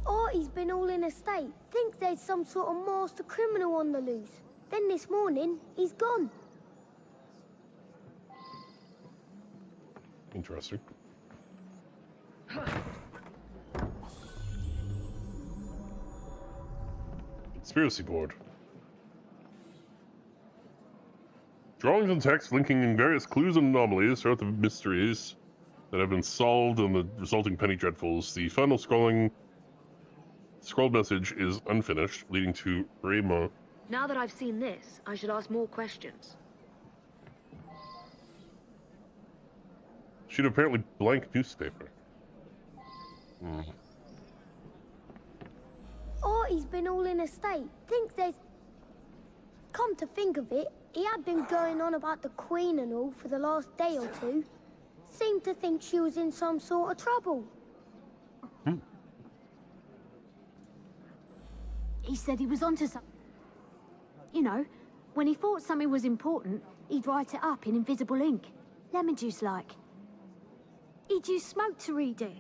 Artie's been all in a state. Thinks there's some sort of master criminal on the loose. Then this morning, he's gone. Interesting. Conspiracy board. Drawings and text linking various clues and anomalies throughout the mysteries that have been solved and the resulting penny dreadfuls. The final scrolled message is unfinished, leading to Raymond. Now that I've seen this, I should ask more questions. She'd apparently blank newspaper. Artie's been all in a state. Thinks there's... Come to think of it, he had been going on about the Queen and all for the last day or two. Seemed to think she was in some sort of trouble. He said he was onto something. You know, when he thought something was important, he'd write it up in invisible ink. Lemon juice like. He'd use smoke to read it.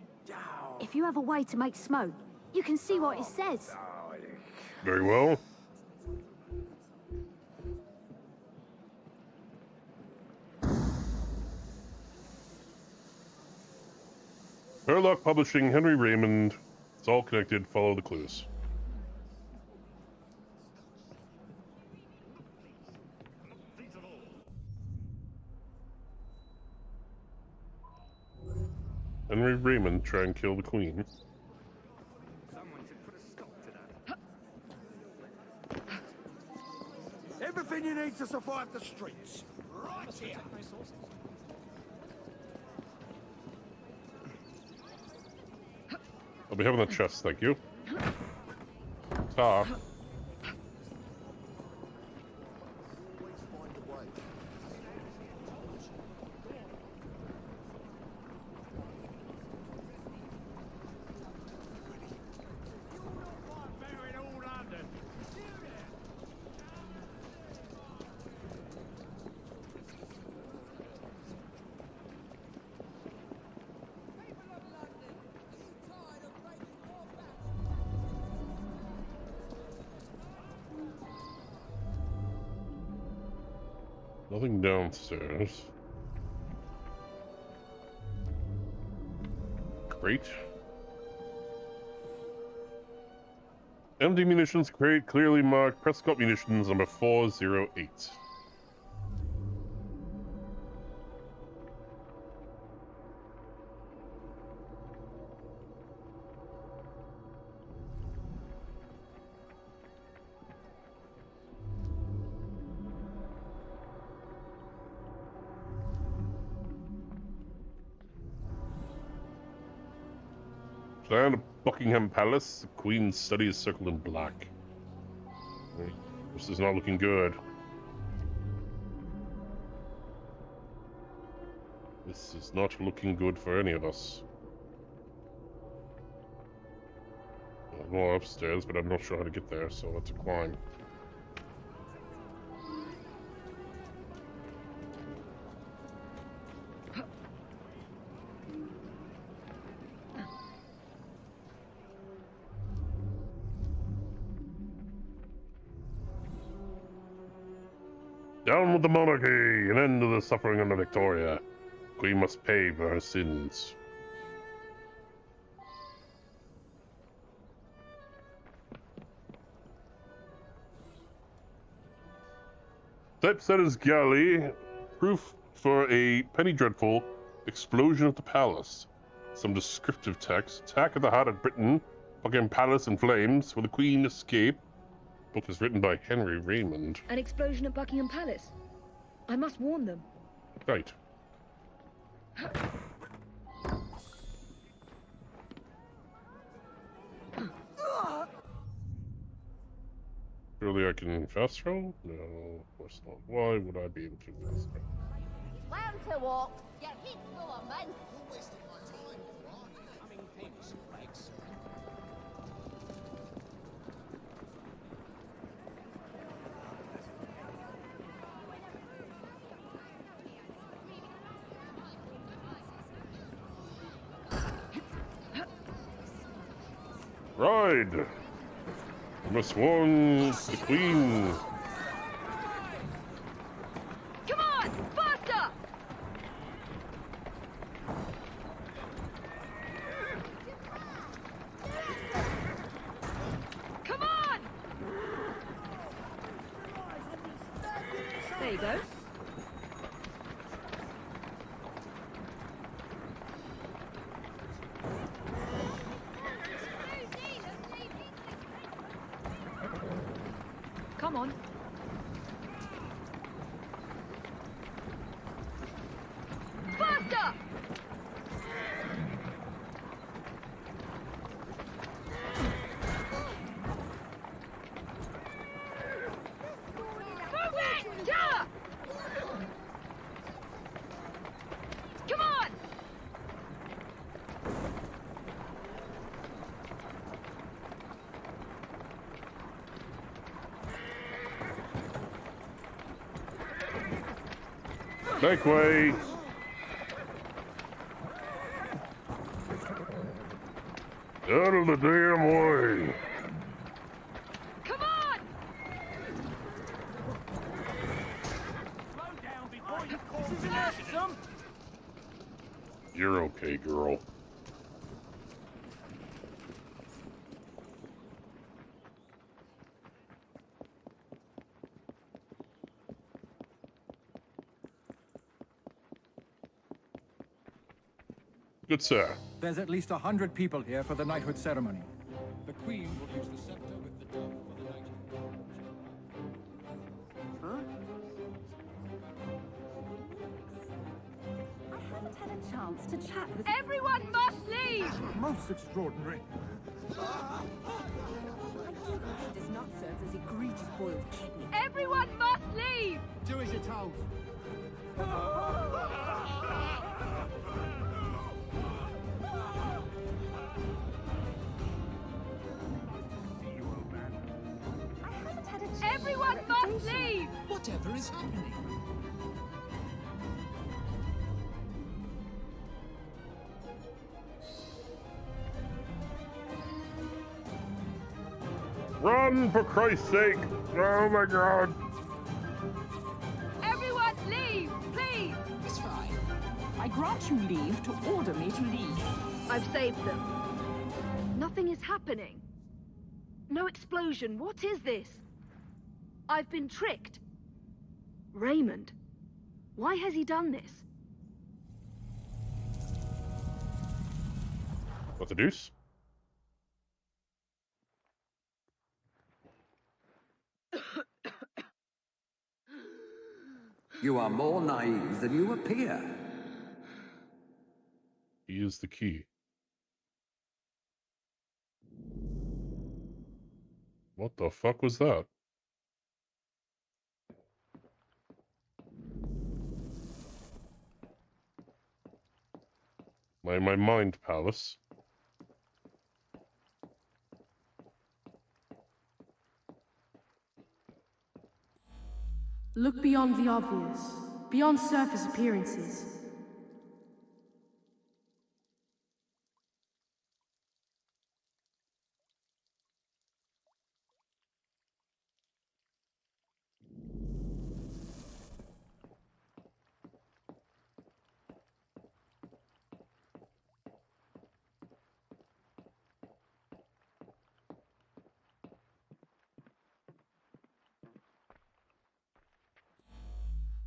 If you have a way to make smoke, you can see what it says. Very well. Herlock Publishing, Henry Raymond. It's all connected. Follow the clues. Henry Raymond try and kill the Queen. Everything you need to survive the streets. Right here. I'll be having that chest, thank you. Ta. Nothing downstairs. Great. Empty munitions crate clearly marked Prescott munitions number 408. Stand at Buckingham Palace. The Queen's study is circled in black. This is not looking good. This is not looking good for any of us. I'm more upstairs, but I'm not sure how to get there, so let's climb. Down with the monarchy! An end to the suffering under Victoria. Queen must pay for her sins. Typesetter's galley. Proof for a penny dreadful. Explosion at the palace. Some descriptive text. Attack at the heart of Britain. Buckingham Palace in flames. Will the Queen escape? Book is written by Henry Raymond. An explosion at Buckingham Palace. I must warn them. Right. Surely I can fast travel? No, of course not. Why would I be able to fast travel? Learn to walk. Your head's full of men. You're wasting my time, right? Coming pigs, Rex. Ride! You must warn the Queen. Come on! Faster! Come on! There you go. Come on. Faster! Make way! Out of the damn way! Come on! Slow down before you cause an accident. You're okay, girl. Good sir. There's at least 100 people here for the knighthood ceremony. The Queen will use the scepter with the dove for the knighthood. I haven't had a chance to chat with... Everyone must leave! Most extraordinary. I do hope she does not serve as egregious boiled kidney. Everyone must leave! Do as you're told. I haven't had a chance... Everyone must leave! Whatever is happening? Run, for Christ's sake! Oh my god! Everyone leave, please! Miss Fry, I grant you leave to order me to leave. I've saved them. Nothing is happening. No explosion. What is this? I've been tricked. Raymond, why has he done this? What the deuce? You are more naive than you appear. He is the key. What the fuck was that? My mind palace. Look beyond the obvious, beyond surface appearances.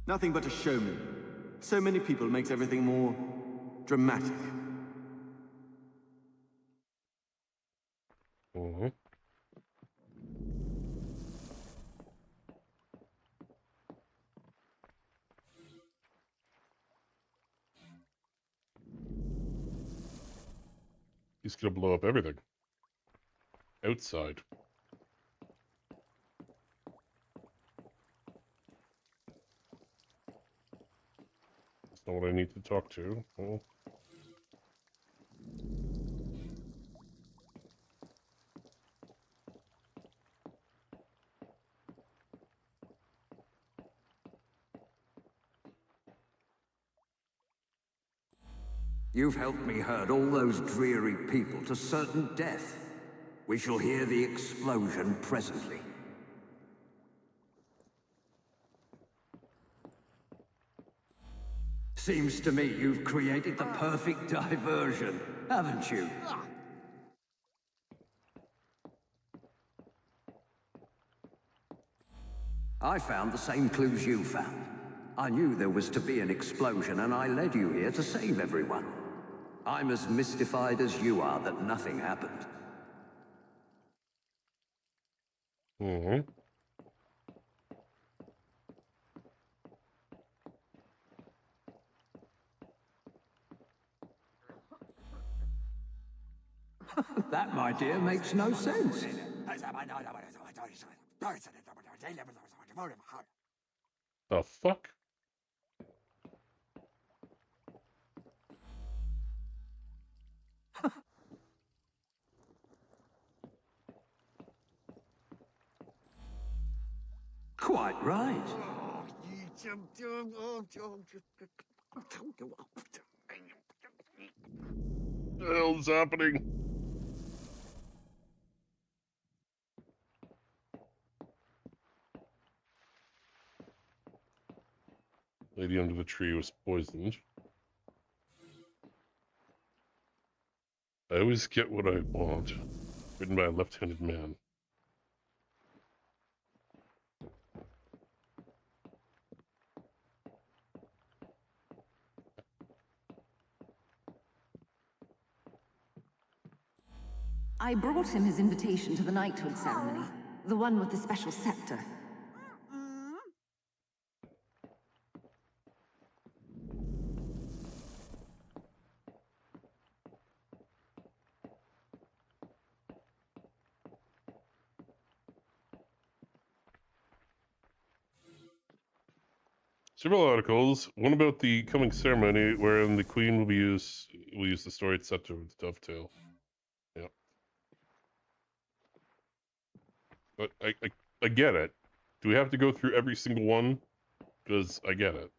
Nothing but a showman. So many people makes everything more dramatic. Mm-hmm. He's gonna blow up everything. Outside. That's not what I need to talk to. Oh. You've helped me herd all those dreary people to certain death. We shall hear the explosion presently. Seems to me you've created the perfect diversion, haven't you? I found the same clues you found. I knew there was to be an explosion, and I led you here to save everyone. I'm as mystified as you are that nothing happened. Mm-hmm. That, my dear, makes no sense. The fuck? Quite right. What the hell is happening? Lady under the tree was poisoned. I always get what I want. Written by a left-handed man. I brought him his invitation to the knighthood ceremony. The one with the special scepter. Several articles. One about the coming ceremony wherein the queen will use the storied scepter with the dovetail. Yeah. But I get it. Do we have to go through every single one? Because I get it.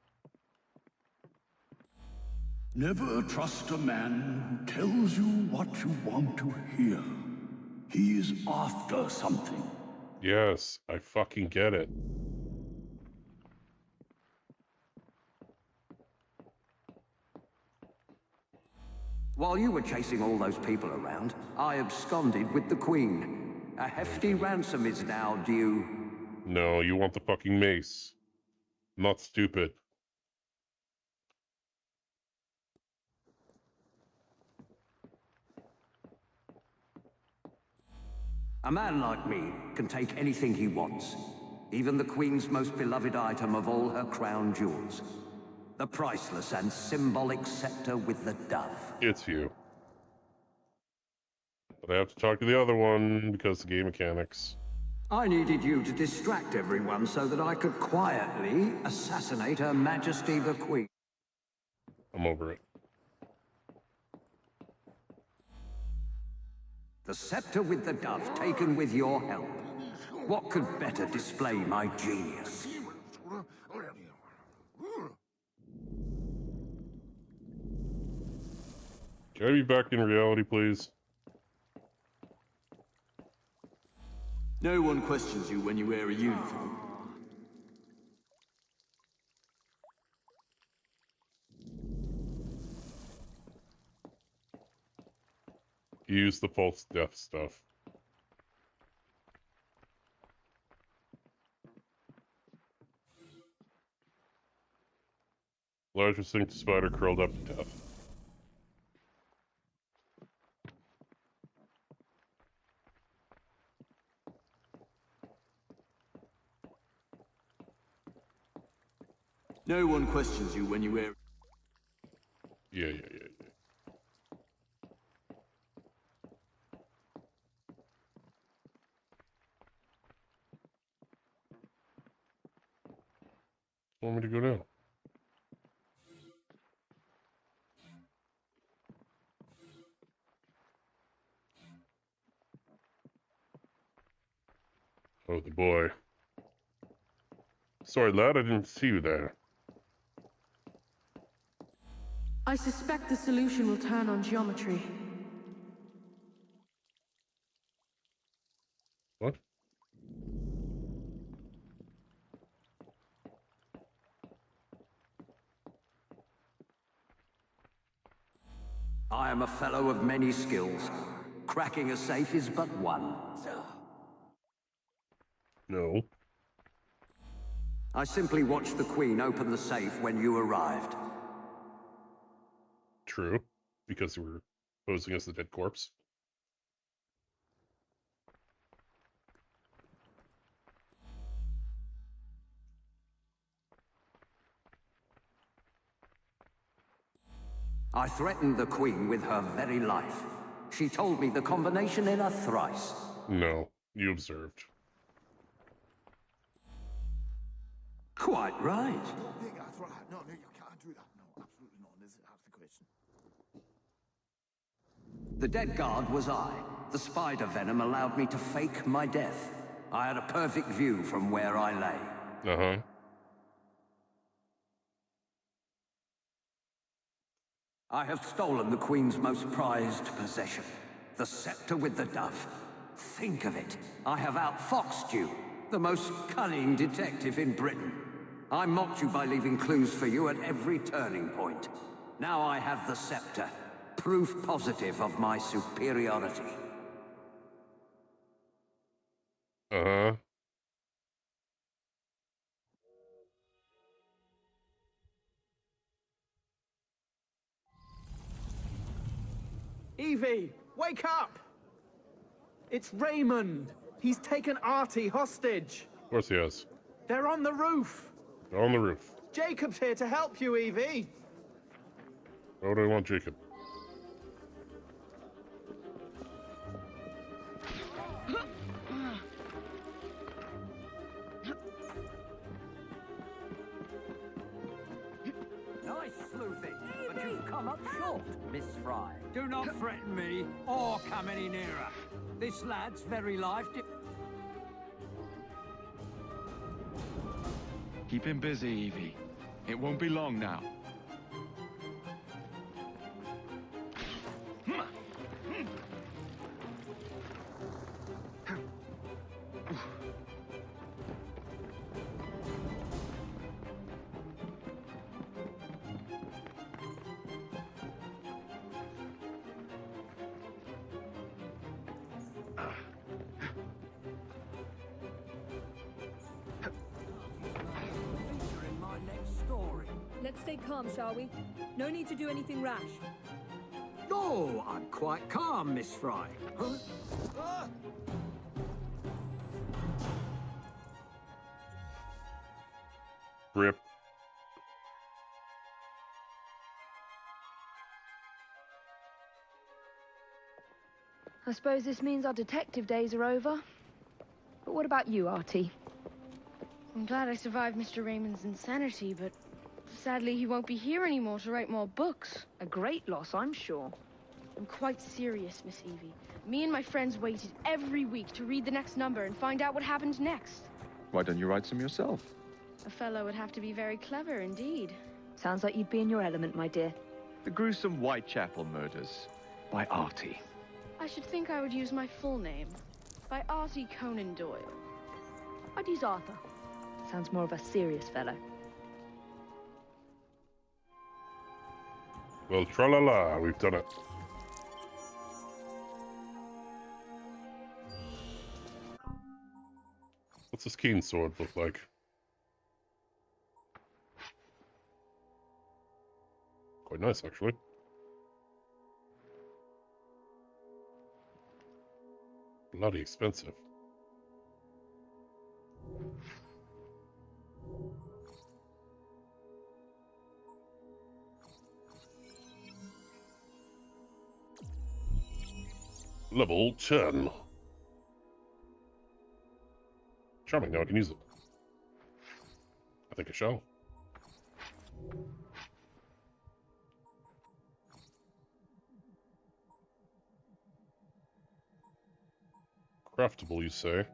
Never trust a man who tells you what you want to hear. He is after something. Yes, I fucking get it. While you were chasing all those people around, I absconded with the Queen. A hefty ransom is now due. No, you want the fucking mace. I'm not stupid. A man like me can take anything he wants. Even the Queen's most beloved item of all her crown jewels. The priceless and symbolic scepter with the dove. It's you. But I have to talk to the other one because of the game mechanics. I needed you to distract everyone so that I could quietly assassinate Her Majesty the Queen. I'm over it. The scepter with the dove taken with your help. What could better display my genius? Can I be back in reality, please? No one questions you when you wear a uniform. Use the false death stuff. Larger synced spider curled up to death. No one questions you when you wear... Yeah. Want me to go now? Oh, the boy. Sorry, lad, I didn't see you there. I suspect the solution will turn on geometry. What? I am a fellow of many skills. Cracking a safe is but one. No. I simply watched the Queen open the safe when you arrived. True. Because you were posing as the dead corpse. I threatened the Queen with her very life. She told me the combination in a thrice. No, you observed. Quite right. That's right. No, you can't do that. No, absolutely not. That's the question. The dead guard was I. The spider venom allowed me to fake my death. I had a perfect view from where I lay. Uh-huh. I have stolen the Queen's most prized possession, the scepter with the dove. Think of it. I have outfoxed you, the most cunning detective in Britain. I mocked you by leaving clues for you at every turning point. Now I have the scepter, proof positive of my superiority. Uh-huh. Evie, wake up! It's Raymond. He's taken Artie hostage. Of course he has. They're on the roof. They're on the roof. Jacob's here to help you, Evie. Why would I want Jacob? Nice sleuthing, but you've come up short, Miss Fry. Do not threaten me, or come any nearer. This lad's very life Keep him busy, Evie. It won't be long now. Let's stay calm, shall we? No need to do anything rash. Oh, I'm quite calm, Miss Fry. Rip. I suppose this means our detective days are over. But what about you, Artie? I'm glad I survived Mr. Raymond's insanity, but sadly he won't be here anymore to write more books. A great loss, I'm sure. I'm quite serious, Miss Evie. Me and my friends waited every week to read the next number and find out what happened next. Why don't you write some yourself? A fellow would have to be very clever indeed. Sounds like you'd be in your element, my dear. The gruesome Whitechapel murders by Artie. I should think I would use my full name. By Artie Conan Doyle. I'd use Arthur. Sounds more of a serious fellow. Well, tra-la-la, we've done it. What's this keen sword look like? Quite nice, actually. Bloody expensive. Level 10. Charming, now I can use it. I think I shall. Craftable, you say?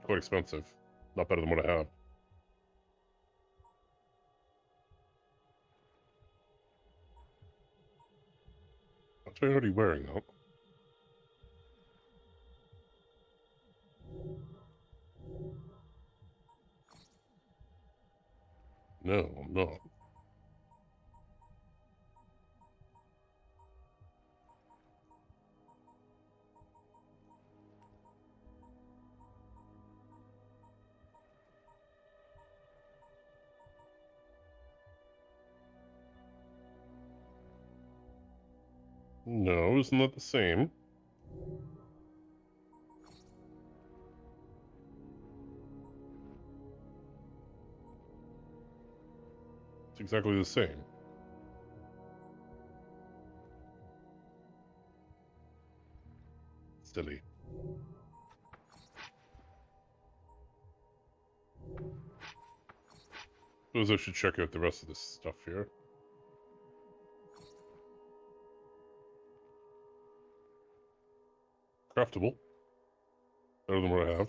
Quite expensive. Not better than what I have. What are you already wearing, though? No, I'm not. No, isn't that the same? It's exactly the same. Silly. Suppose I should check out the rest of this stuff here. Craftable. Better than what I have.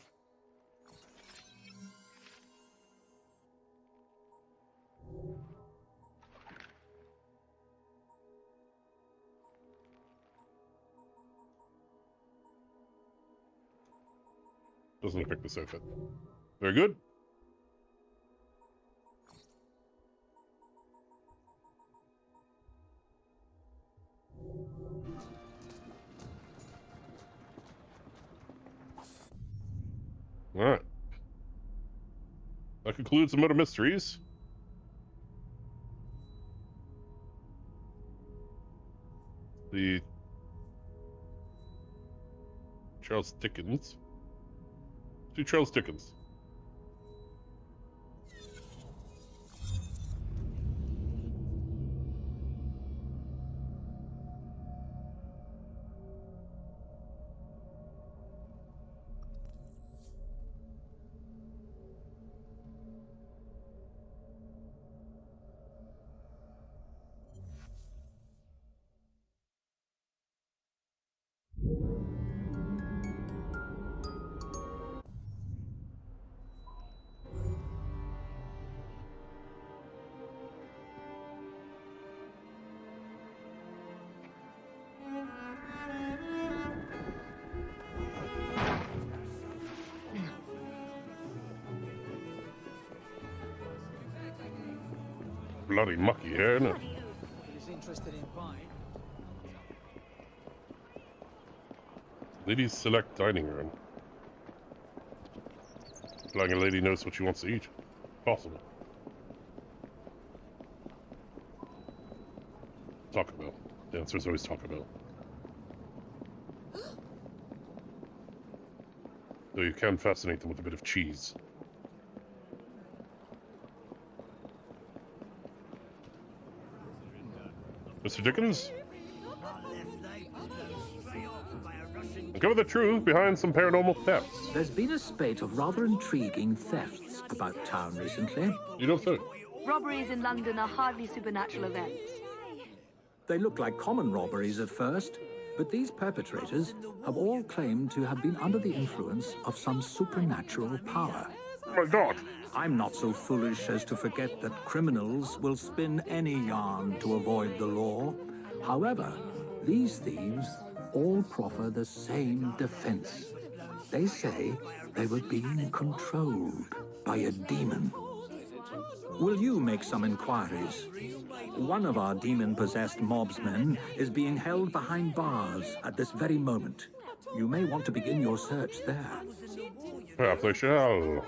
Doesn't affect the sofa. Very good. Alright. That concludes the murder mysteries. The Charles Dickens. Do Charles Dickens. Bloody mucky here, isn't it? He's interested in buying. Ladies select dining room. Like a lady knows what she wants to eat. Possible. Taco Bell. The answer is always Taco Bell. Though you can fascinate them with a bit of cheese. Mr. Dickens? Uncover the truth behind some paranormal thefts. There's been a spate of rather intriguing thefts about town recently. You don't think? Robberies in London are hardly supernatural events. They look like common robberies at first, but these perpetrators have all claimed to have been under the influence of some supernatural power. Oh my God! I'm not so foolish as to forget that criminals will spin any yarn to avoid the law. However, these thieves all proffer the same defense. They say they were being controlled by a demon. Will you make some inquiries? One of our demon-possessed mobsmen is being held behind bars at this very moment. You may want to begin your search there. Perhaps I shall.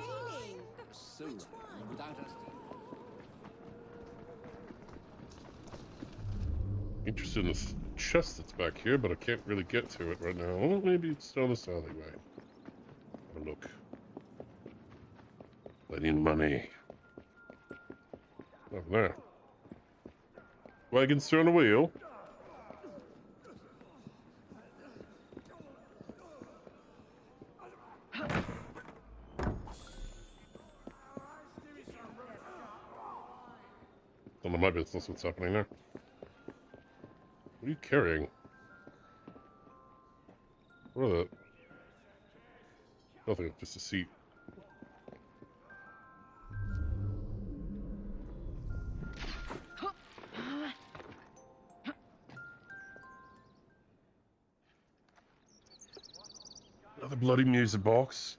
Interested in this chest that's back here, but I can't really get to it right now. Oh, maybe it's down this alleyway. Have a look. I need money. Over there. Wagons turn a wheel. None of my business what's happening there. What are you carrying? What are that? Nothing, just a seat. Another bloody music box.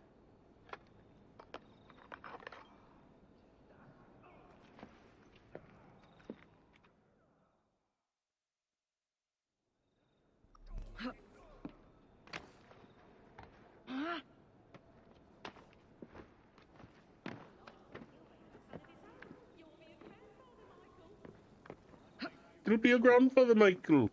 It'll be your grandfather, Michael.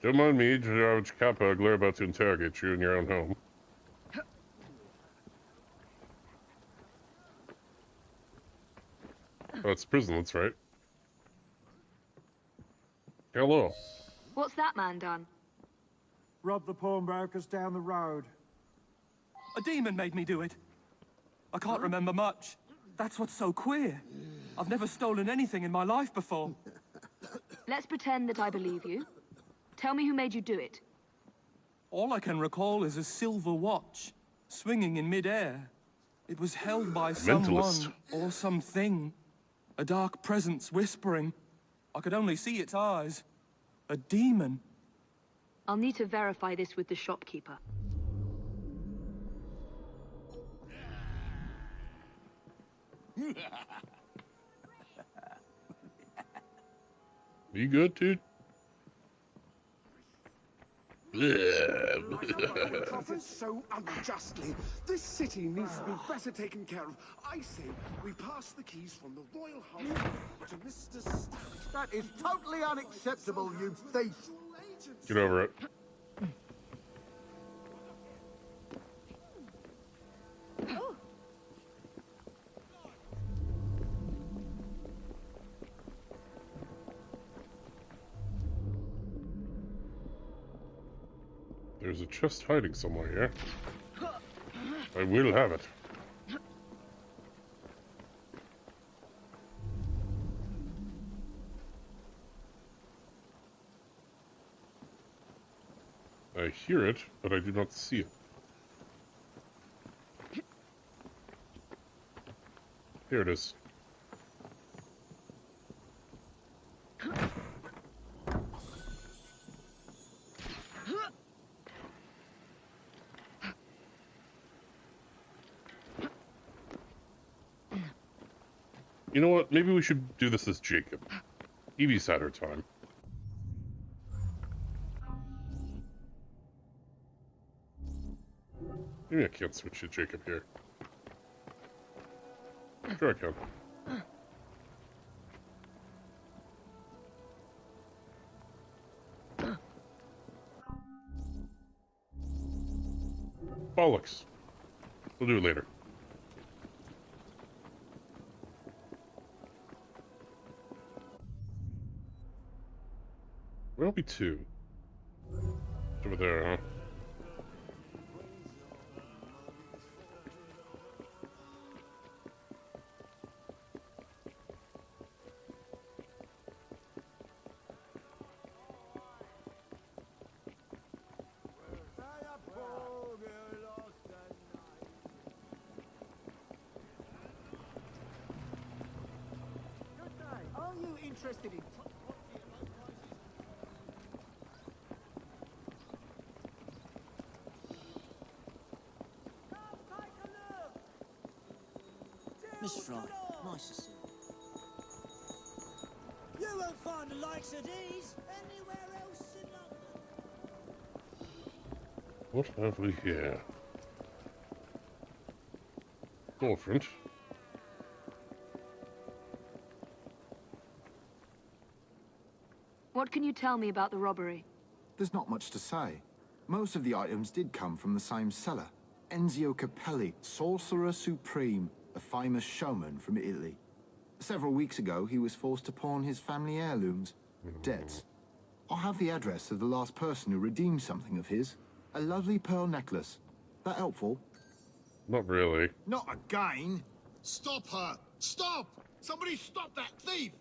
Don't mind me, George cat burglar, about to interrogate you in your own home. Oh, it's prison, that's right. Hello. What's that man done? Rob the pawnbrokers down the road. A demon made me do it. I can't remember much. That's what's so queer. I've never stolen anything in my life before. Let's pretend that I believe you. Tell me who made you do it. All I can recall is a silver watch, swinging in midair. It was held by someone or something. A dark presence whispering. I could only see its eyes. A demon. I'll need to verify this with the shopkeeper. You good, dude? Profits so unjustly. This city needs to be better taken care of. I say we pass the keys from the royal house to Mr. Stout. That is totally unacceptable, you thief. Get over it. There's a chest hiding somewhere here. I will have it. I hear it, but I do not see it. Here it is. You know what? Maybe we should do this as Jacob. Evie's had her time. Maybe I can't switch to Jacob here. Sure I can. Bollocks. We'll do it later. Where'll be two? It's over there, huh? Are you interested in... Miss Fry, nice to see you. You won't find the likes of these anywhere else in London. What have we here? Storefront. What can you tell me about the robbery? There's not much to say. Most of the items did come from the same seller. Enzio Capelli, Sorcerer Supreme, a famous showman from Italy. Several weeks ago, he was forced to pawn his family heirlooms. Debts. I have the address of the last person who redeemed something of his. A lovely pearl necklace. That helpful? Not really. Not again! Stop her! Stop! Somebody stop that thief!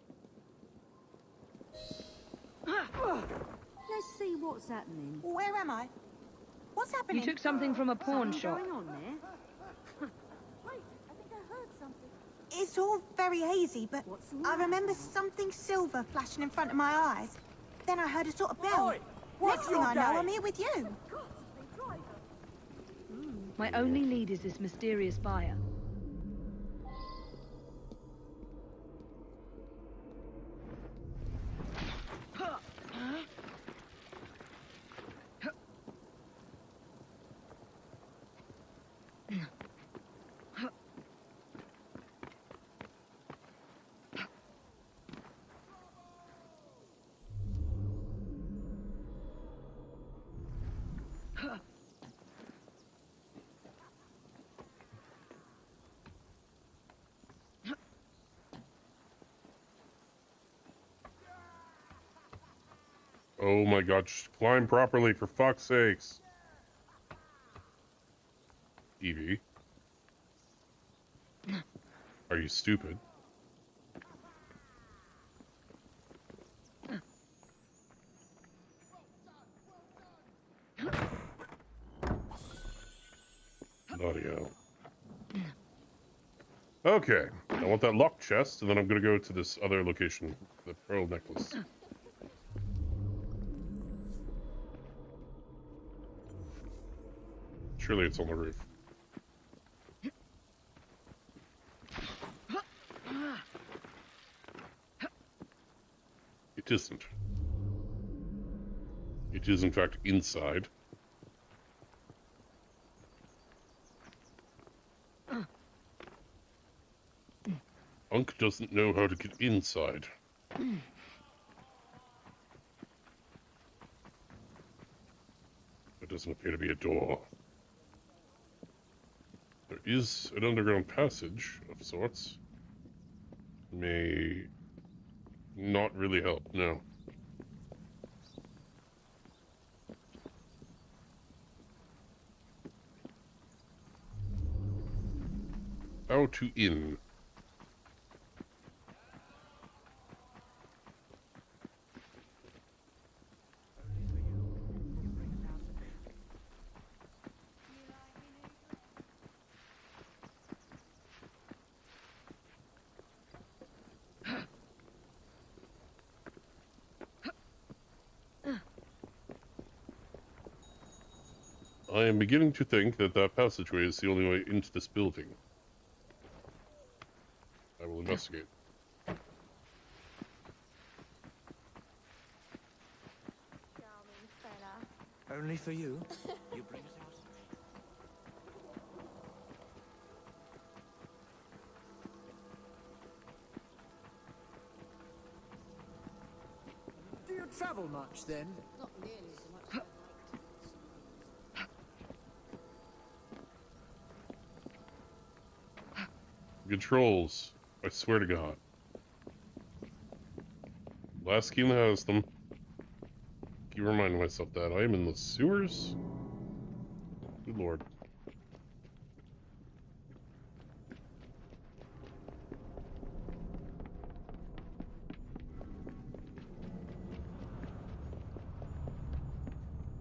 Let's see what's happening. Where am I? What's happening? You took something from a pawn shop. Going on there? Wait, I think I heard something. It's all very hazy, but I remember something silver flashing in front of my eyes. Then I heard a sort of bell. Next thing I know, I'm here with you. My only lead is this mysterious buyer. Oh my god, just climb properly, for fuck's sakes. Evie. Are you stupid? audio. Okay, I want that locked chest, and then I'm gonna go to this other location, the pearl necklace. Surely it's on the roof. It isn't. It is, in fact, inside. Unk doesn't know how to get inside. There doesn't appear to be a door. There is an underground passage of sorts. May not really help, no. How to in? I am beginning to think that that passageway is the only way into this building. I will investigate. Only for you? You bring us out. Do you travel much then? Not nearly so much as I'd like Controls. I swear to God. Last game that has them. Keep reminding myself that. I am in the sewers? Good lord.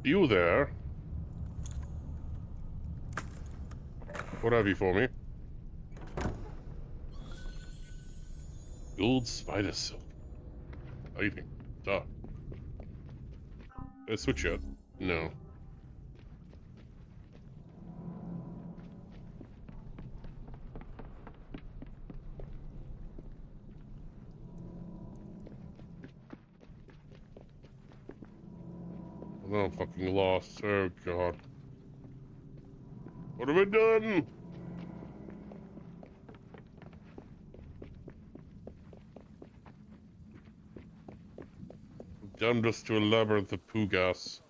You there? What have you for me? Gold spider silk. Hiding. Duh. Did I switch yet? No. I'm fucking lost. Oh god. What have I done? Damned us to a labyrinth of poo gas.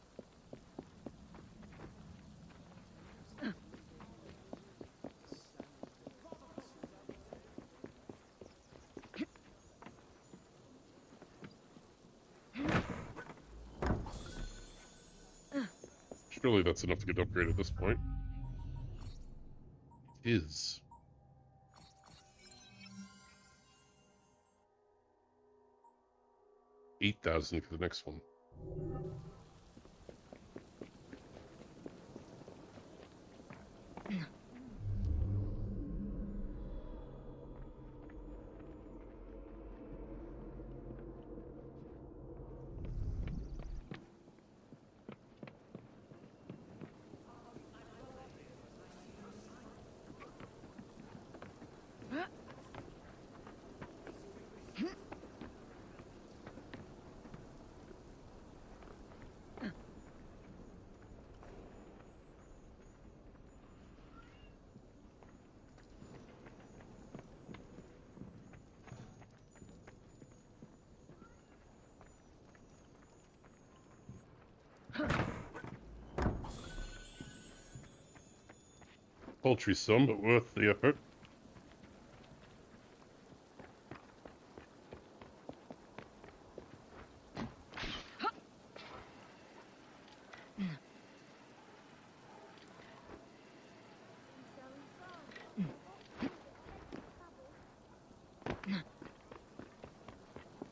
Surely that's enough to get an upgrade at this point. It is. $8,000 for the next one. Paltry sum, but worth the effort.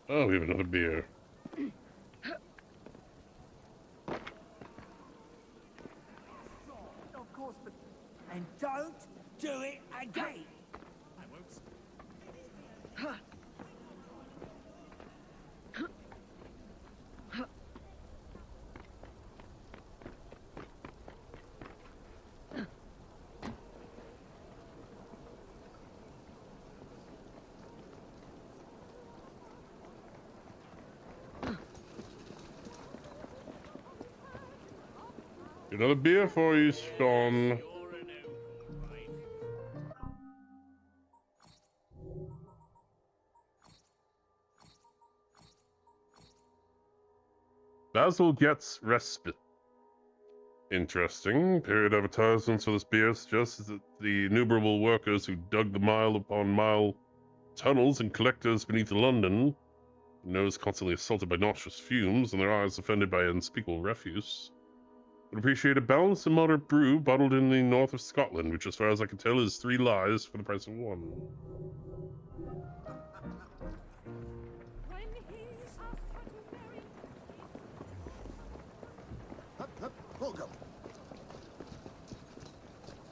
Oh, we have another beer. Of course, but And don't do it again. I won't. Another beer for you, Sean. Basil gets respite. Interesting. Period advertisements for this beer suggests that the innumerable workers who dug the mile upon mile tunnels and collectors beneath London, their nose constantly assaulted by noxious fumes and their eyes offended by unspeakable refuse, would appreciate a balanced and moderate brew bottled in the north of Scotland, which as far as I can tell is 3 lies for the price of 1.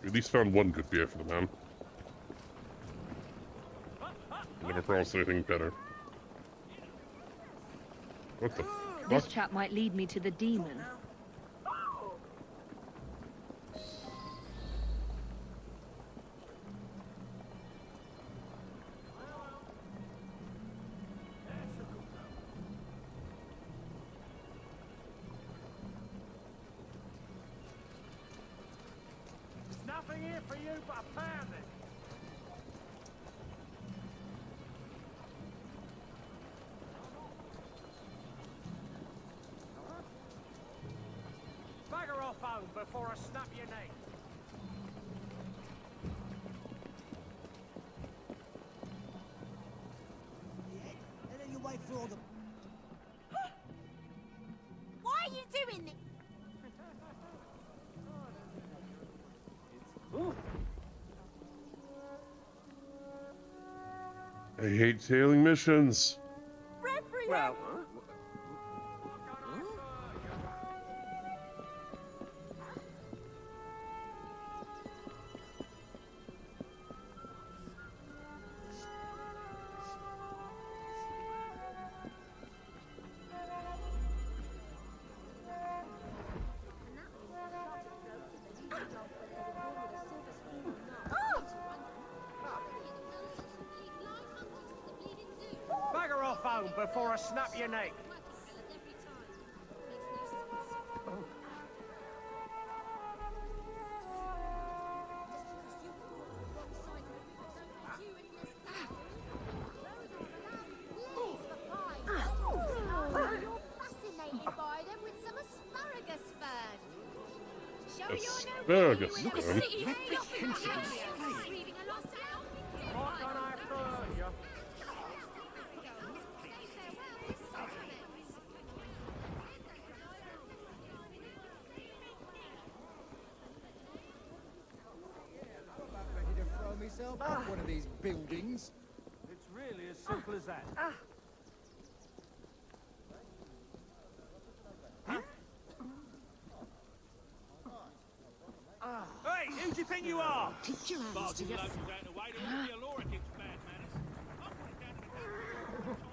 We at least found one good beer for the man. Never promised anything better. What the fuck? This chap might lead me to the demon. There's nothing here for you but a pounding. Bugger off home before I snap your neck. And then you wait for all the... Why are you doing this? I hate tailing missions. Well, Bugger off home before I snap your neck. Fascinated by them with some asparagus fern. Show Asparagus your fern? What can I fur you? Ready to throw myself off one of these buildings. It's really as simple as that. Hey, who do you think you are? Keep your hands Barking to locals yourself. out the way, there wouldn't be a law against bad manners. I'll put it down to the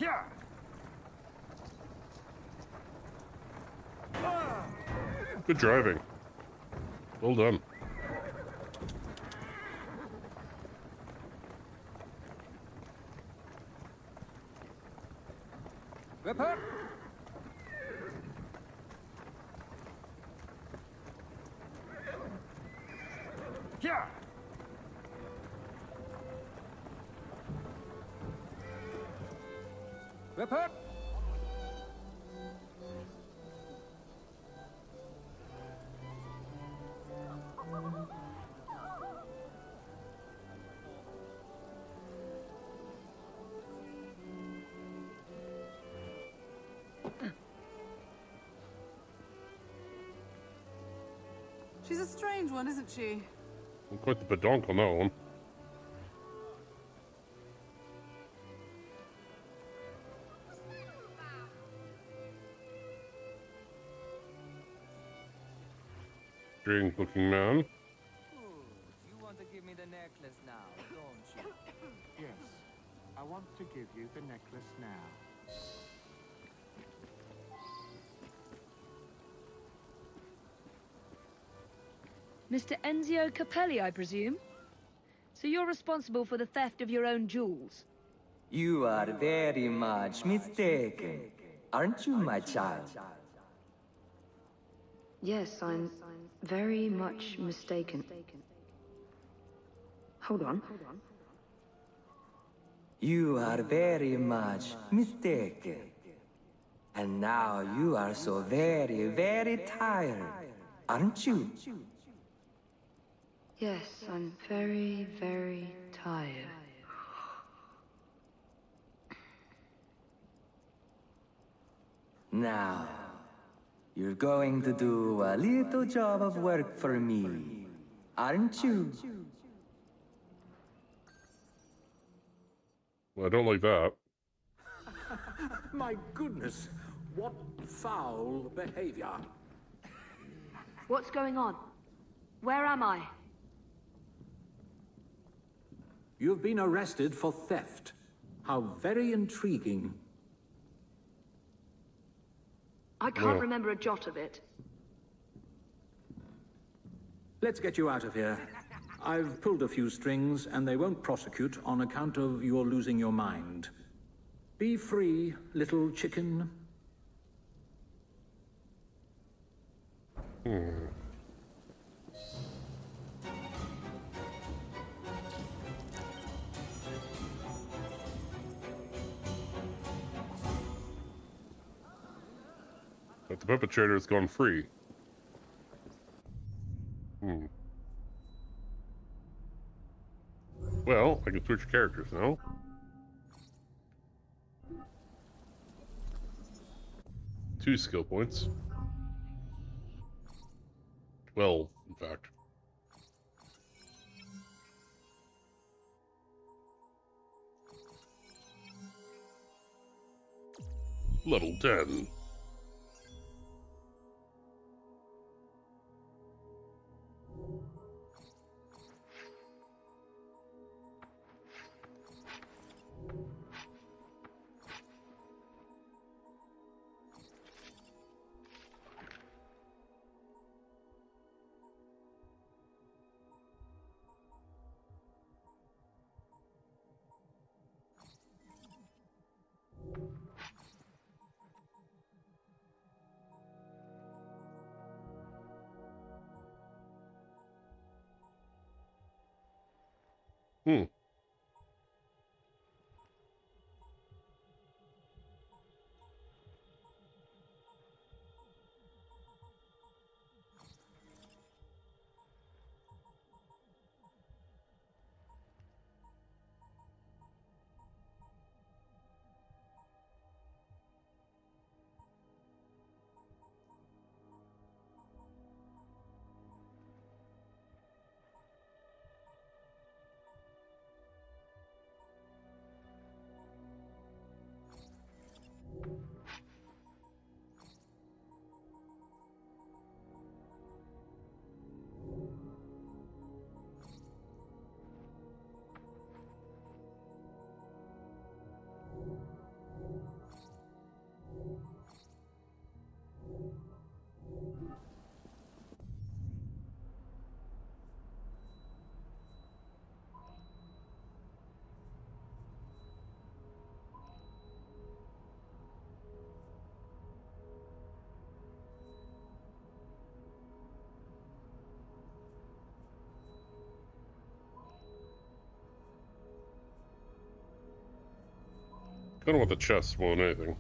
Yeah. Good driving. Well done. Ripper. Yeah. Ripper. She's a strange one, isn't she? I'm quite the pedonk on that one. Strange looking man. You want to give me the necklace now, don't you? Yes, I want to give you the necklace now. Mr. Enzio Capelli, I presume? So you're responsible for the theft of your own jewels? You are very much mistaken, aren't you, my child? Yes, I'm very much mistaken. Hold on. You are very much mistaken. And now you are so very, very tired, aren't you? Yes, I'm very, very tired. Now, you're going to do a little job of work for me, aren't you? Well, I don't like that. My goodness, what foul behavior. What's going on? Where am I? You've been arrested for theft. How very intriguing. I can't remember a jot of it. Let's get you out of here. I've pulled a few strings, and they won't prosecute on account of your losing your mind. Be free, little chicken. But the perpetrator has gone free. Well, I can switch characters now. Two skill points. 12, in fact. Level 10. I don't want the chest more than anything.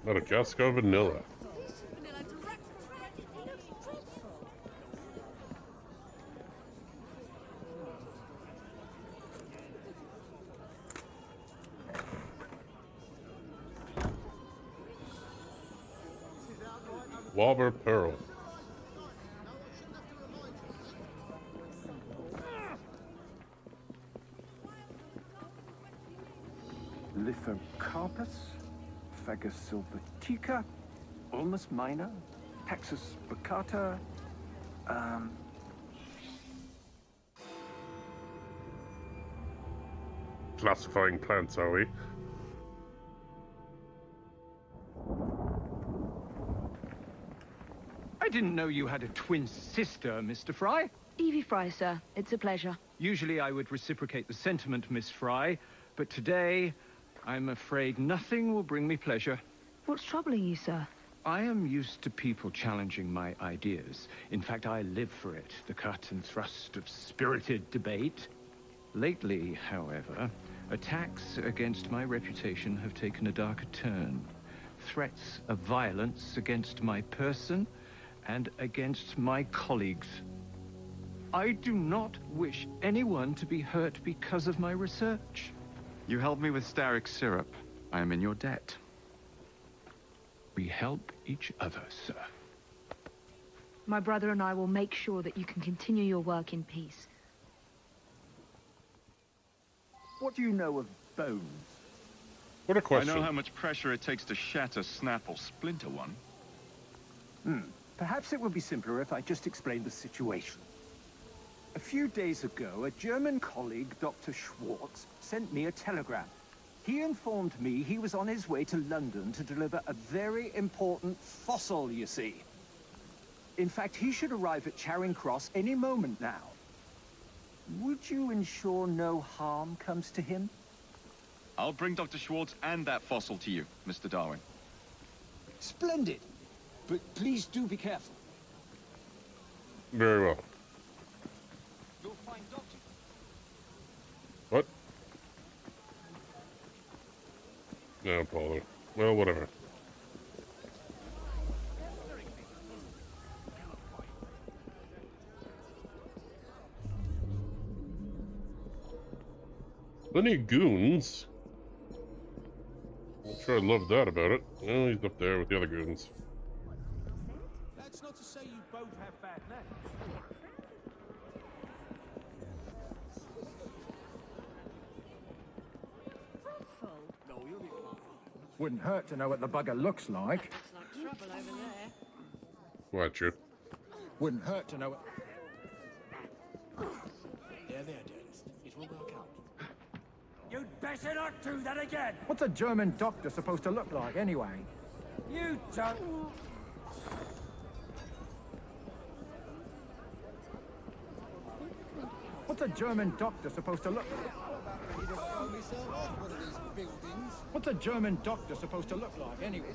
Madagascar vanilla. Lava Pearl. Lithocarpus, Fagus silvatica, Ulmus minor, Hexus baccata, Classifying plants, are we? I didn't know you had a twin sister, Mr. Fry. Evie Fry, sir. It's a pleasure. Usually I would reciprocate the sentiment, Miss Fry, but today, I'm afraid nothing will bring me pleasure. What's troubling you, sir? I am used to people challenging my ideas. In fact, I live for it, the cut and thrust of spirited debate. Lately, however, attacks against my reputation have taken a darker turn. Threats of violence against my person and against my colleagues. I do not wish anyone to be hurt because of my research. You helped me with Staric syrup. I am in your debt. We help each other, sir. My brother and I will make sure that you can continue your work in peace. what do you know of bones? What a question. I know how much pressure it takes to shatter, snap, or splinter one. Perhaps it would be simpler if I just explained the situation. A few days ago, a German colleague, Dr. Schwartz, sent me a telegram. He informed me he was on his way to London to deliver a very important fossil, you see. In fact, he should arrive at Charing Cross any moment now. Would you ensure no harm comes to him? I'll bring Dr. Schwartz and that fossil to you, Mr. Darwin. Splendid. But please do be careful. Very well. You'll find Dr. What? No, Paulo. Well, whatever. Plenty of goons. I'm sure I love that about it. Well, he's up there with the other goons. That's not to say you both have bad names. Wouldn't hurt to know what the bugger looks like. Watch you. Wouldn't hurt to know what... There, dearest. It will work out. You'd better not do that again! What's a German doctor supposed to look like, anyway? You don't... What's a German doctor supposed to look like? What's a German doctor supposed to look like, anyway?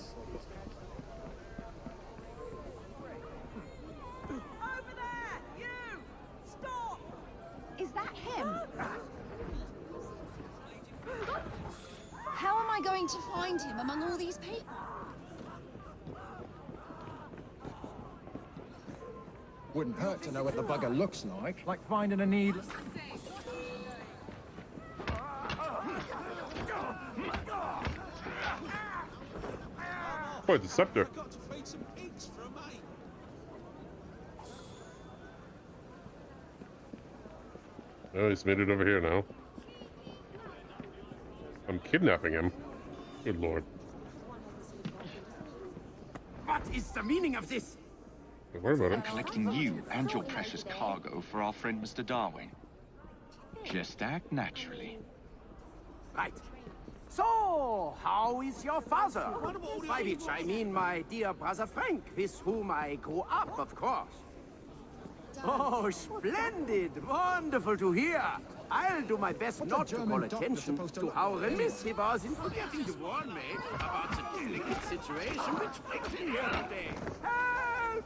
Over there! You! Stop! Is that him? How am I going to find him among all these people? Wouldn't hurt to know what the bugger looks like finding a needle. Quite the scepter. I've got to feed some pigs for a mate. Oh, he's made it over here now. I'm kidnapping him. Good lord. What is the meaning of this? Don't worry about him. Collecting you and your precious cargo for our friend Mr. Darwin. Just act naturally. Right. So, how is your father? By which I mean my dear brother Frank, with whom I grew up, of course. Oh, splendid! Wonderful to hear! I'll do my best not to call attention to how remiss he was in forgetting to warn me about the delicate situation which brings him here today. Help!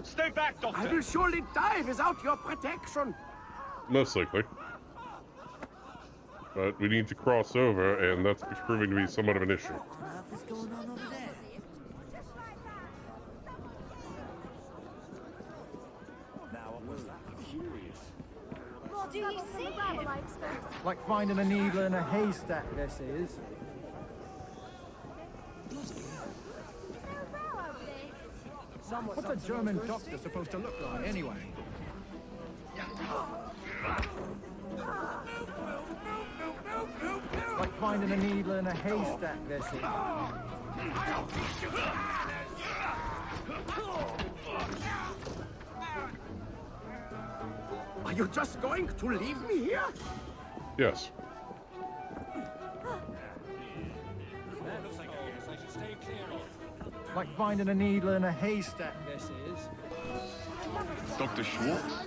Stay back, Doctor! I will surely die without your protection. Most likely. But we need to cross over, and that's proving to be somewhat of an issue. What's going on over there? Now, what was that? I'm curious. What do you see him? Like finding a needle in a haystack, this is. What's a German doctor supposed to look like, anyway? Like finding a needle in a haystack, this is. Are you just going to leave me here? Yes. Like finding a needle in a haystack, this is. Dr. Schwartz?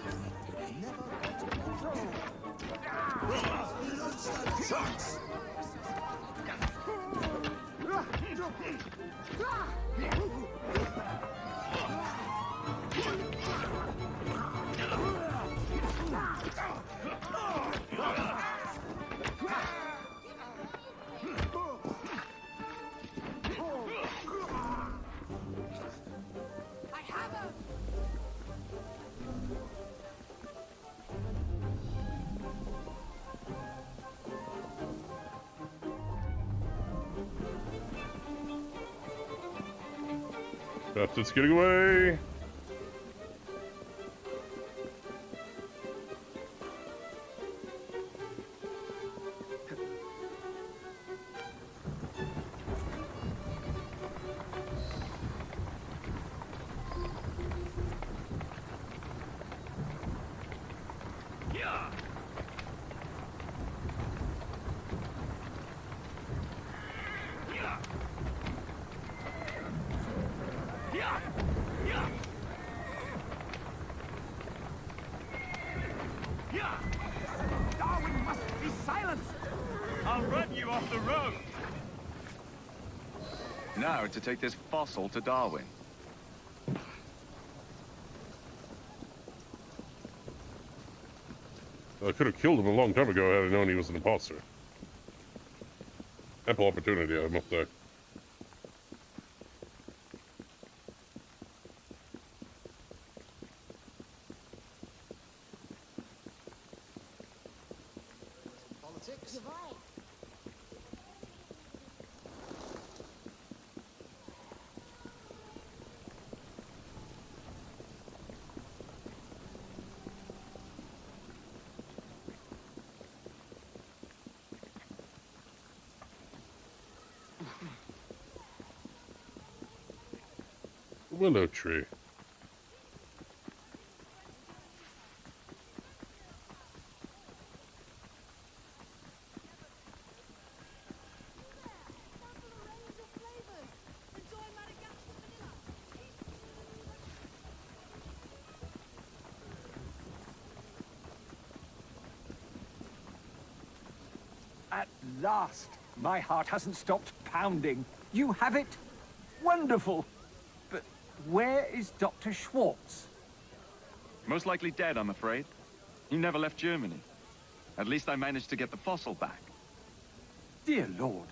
Bastards getting away! Darwin must be silenced! I'll run you off the road! Now to take this fossil to Darwin. I could have killed him a long time ago had I known he was an imposter. Ample opportunity, I must say. Politics? Willow tree. At last! My heart hasn't stopped pounding. You have it? Wonderful! But where is Dr. Schwartz? Most likely dead, I'm afraid. He never left Germany. At least I managed to get the fossil back. Dear Lord.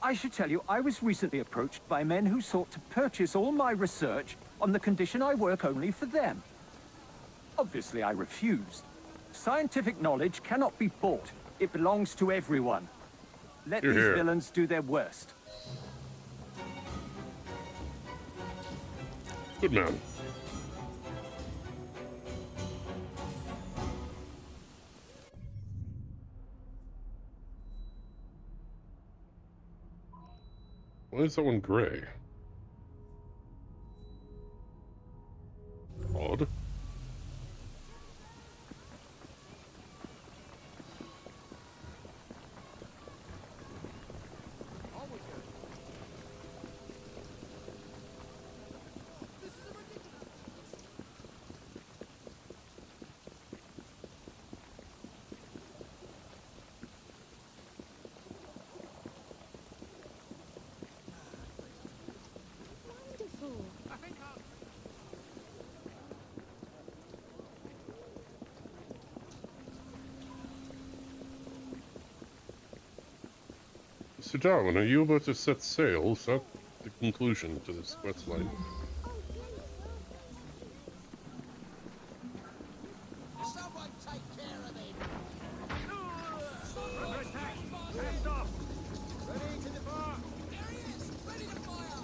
I should tell you, I was recently approached by men who sought to purchase all my research on the condition I work only for them. Obviously, I refused. Scientific knowledge cannot be bought. It belongs to everyone. Let these villains do their worst. Good man. Why is that one gray? Odd. Mr. Darwin, are you about to set sail? Is that the conclusion to this quest line? Someone take care of him! Hands off! Ready to depart! There he is! Ready to fire!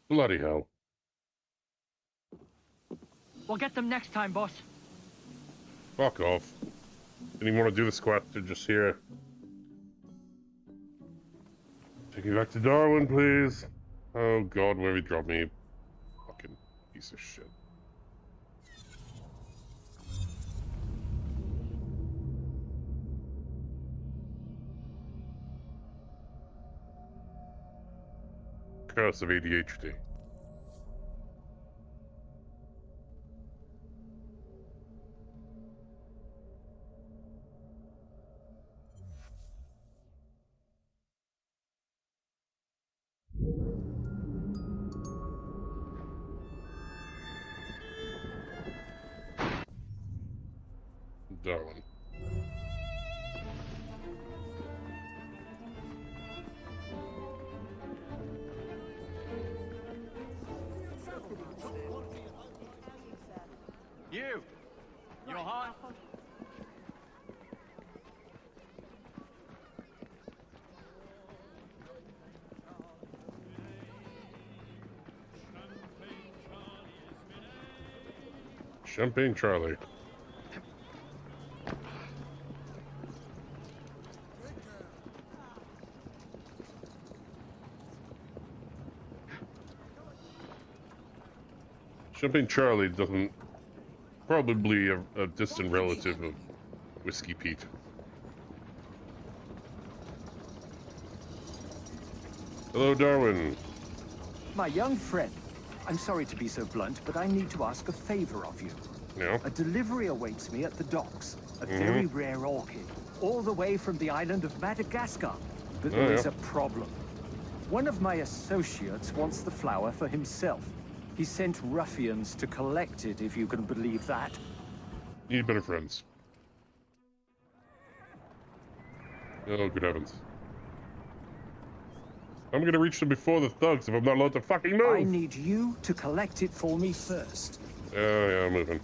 Bloody hell. We'll get them next time, boss. Fuck off. Didn't even want to do the squat, they're just here. Take me back to Darwin, please. Oh god, where he dropped me. Fucking piece of shit. Curse of ADHD. Darwin. You're hot? Champagne Charlie. Champagne Charlie doesn't... Probably a distant relative of Whiskey Pete. Hello, Darwin. My young friend, I'm sorry to be so blunt, but I need to ask a favor of you. Yeah? A delivery awaits me at the docks. A very rare orchid, all the way from the island of Madagascar. But there is a problem. One of my associates wants the flower for himself. He sent ruffians to collect it, if you can believe that. Need better friends. Oh, good heavens. I'm gonna reach them before the thugs if I'm not allowed to fucking move! I need you to collect it for me first. Yeah, I'm moving.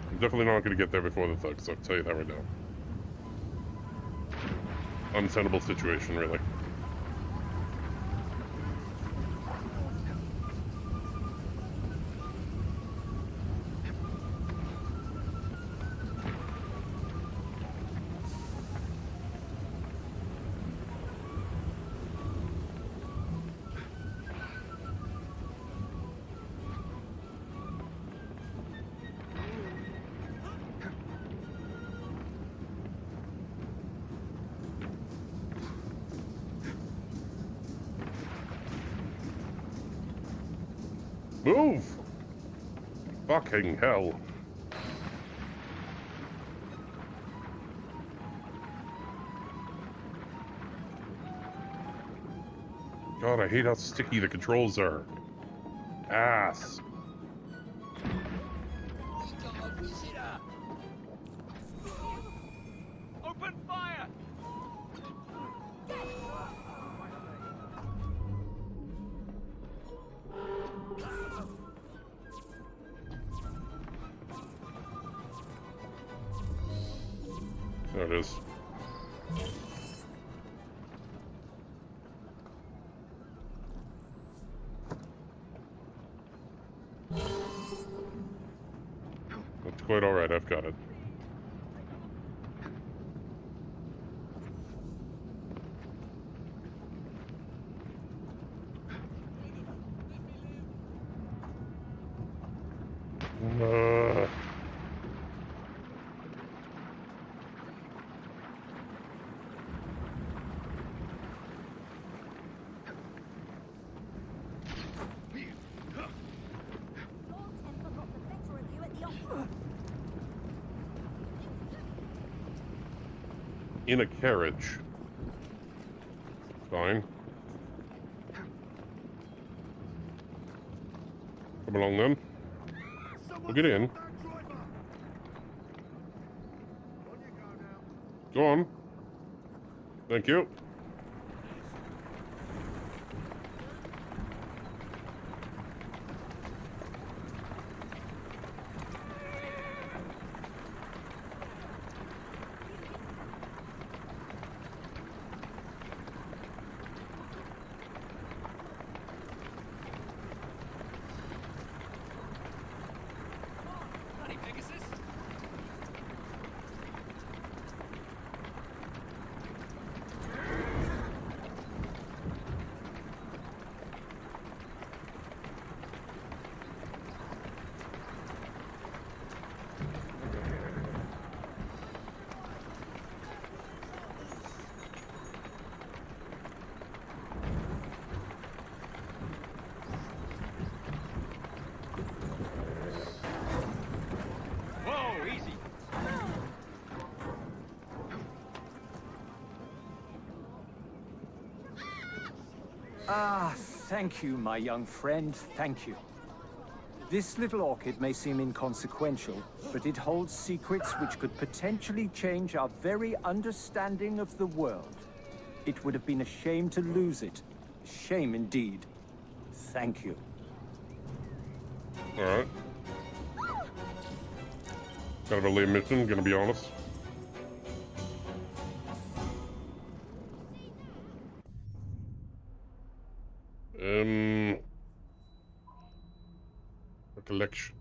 I'm definitely not gonna get there before the thugs, I'll tell you that right now. Untenable situation, really. Move! Fucking hell. God, I hate how sticky the controls are. Ass. Open fire! There it is. That's quite alright, I've got it. In a carriage. Fine. Come along then. We'll get in. Go on. Thank you. Ah, thank you, my young friend, thank you. This little orchid may seem inconsequential, but it holds secrets which could potentially change our very understanding of the world. It would have been a shame to lose it. Shame indeed. Thank you. Alright. Kind of a lame mission, gonna be honest. Recollection.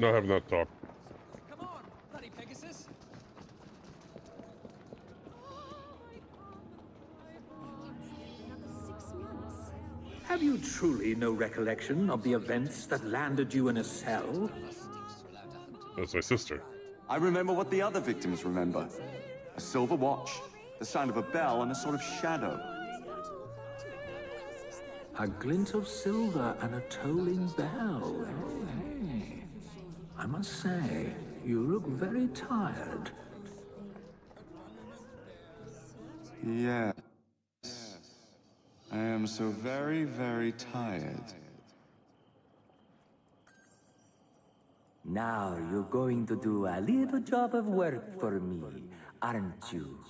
Not having that talk. Come on, bloody Pegasus. Have you truly no recollection of the events that landed you in a cell? That's my sister. I remember what the other victims remember. A silver watch, the sound of a bell, and a sort of shadow. A glint of silver and a tolling bell. Hey. I must say, you look very tired. Yes. I am so very, very tired. Now you're going to do a little job of work for me, aren't you?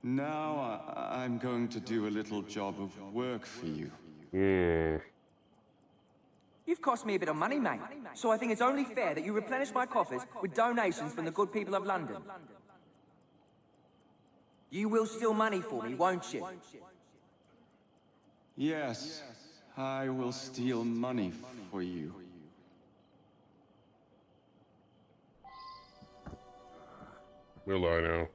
Now I'm going to do a little job of work for you. You've cost me a bit of money, mate. So I think it's only fair that you replenish my coffers with donations from the good people of London. You will steal money for me, won't you? Yes, I will steal money for you. Will I now?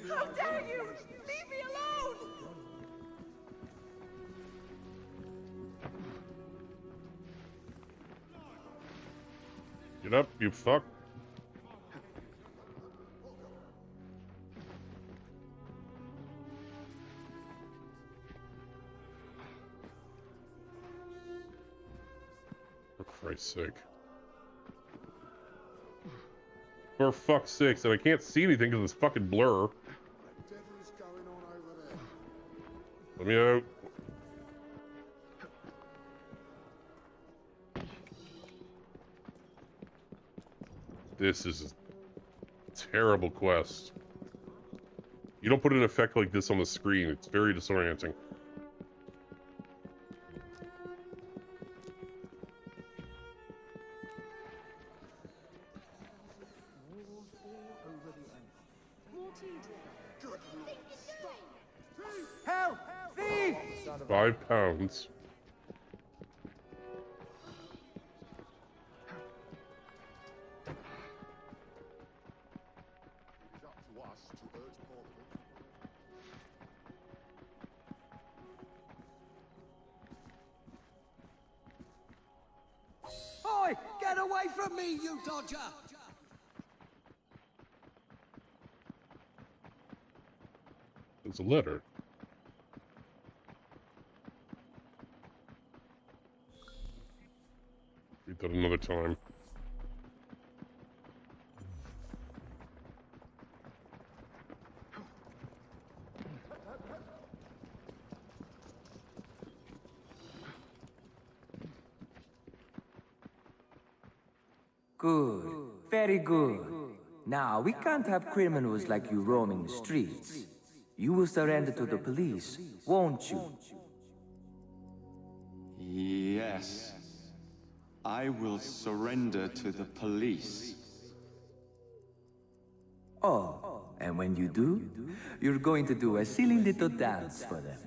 How dare you! Leave me alone! Get up, you fuck. For Christ's sake. For fuck's sakes, and I can't see anything because it's fucking blur. Let me out. This is a terrible quest. You don't put an effect like this on the screen. It's very disorienting. Help! Thief! £5. away from me, you dodger! It's a letter. Read that another time. Good. Very good. Now, we can't have criminals like you roaming the streets. You will surrender to the police, won't you? Yes. I will surrender to the police. Oh, and when you do, you're going to do a silly little dance for them.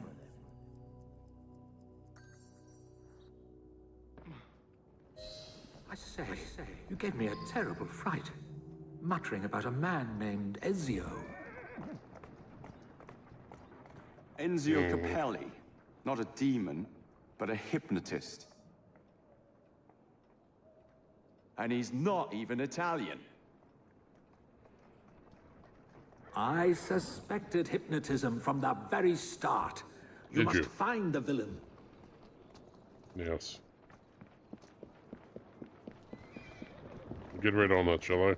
I say, you gave me a terrible fright. Muttering about a man named Ezio. Enzio Capelli. Not a demon, but a hypnotist. And he's not even Italian. I suspected hypnotism from the very start. You must find the villain. Yes. Get right on that, shall I?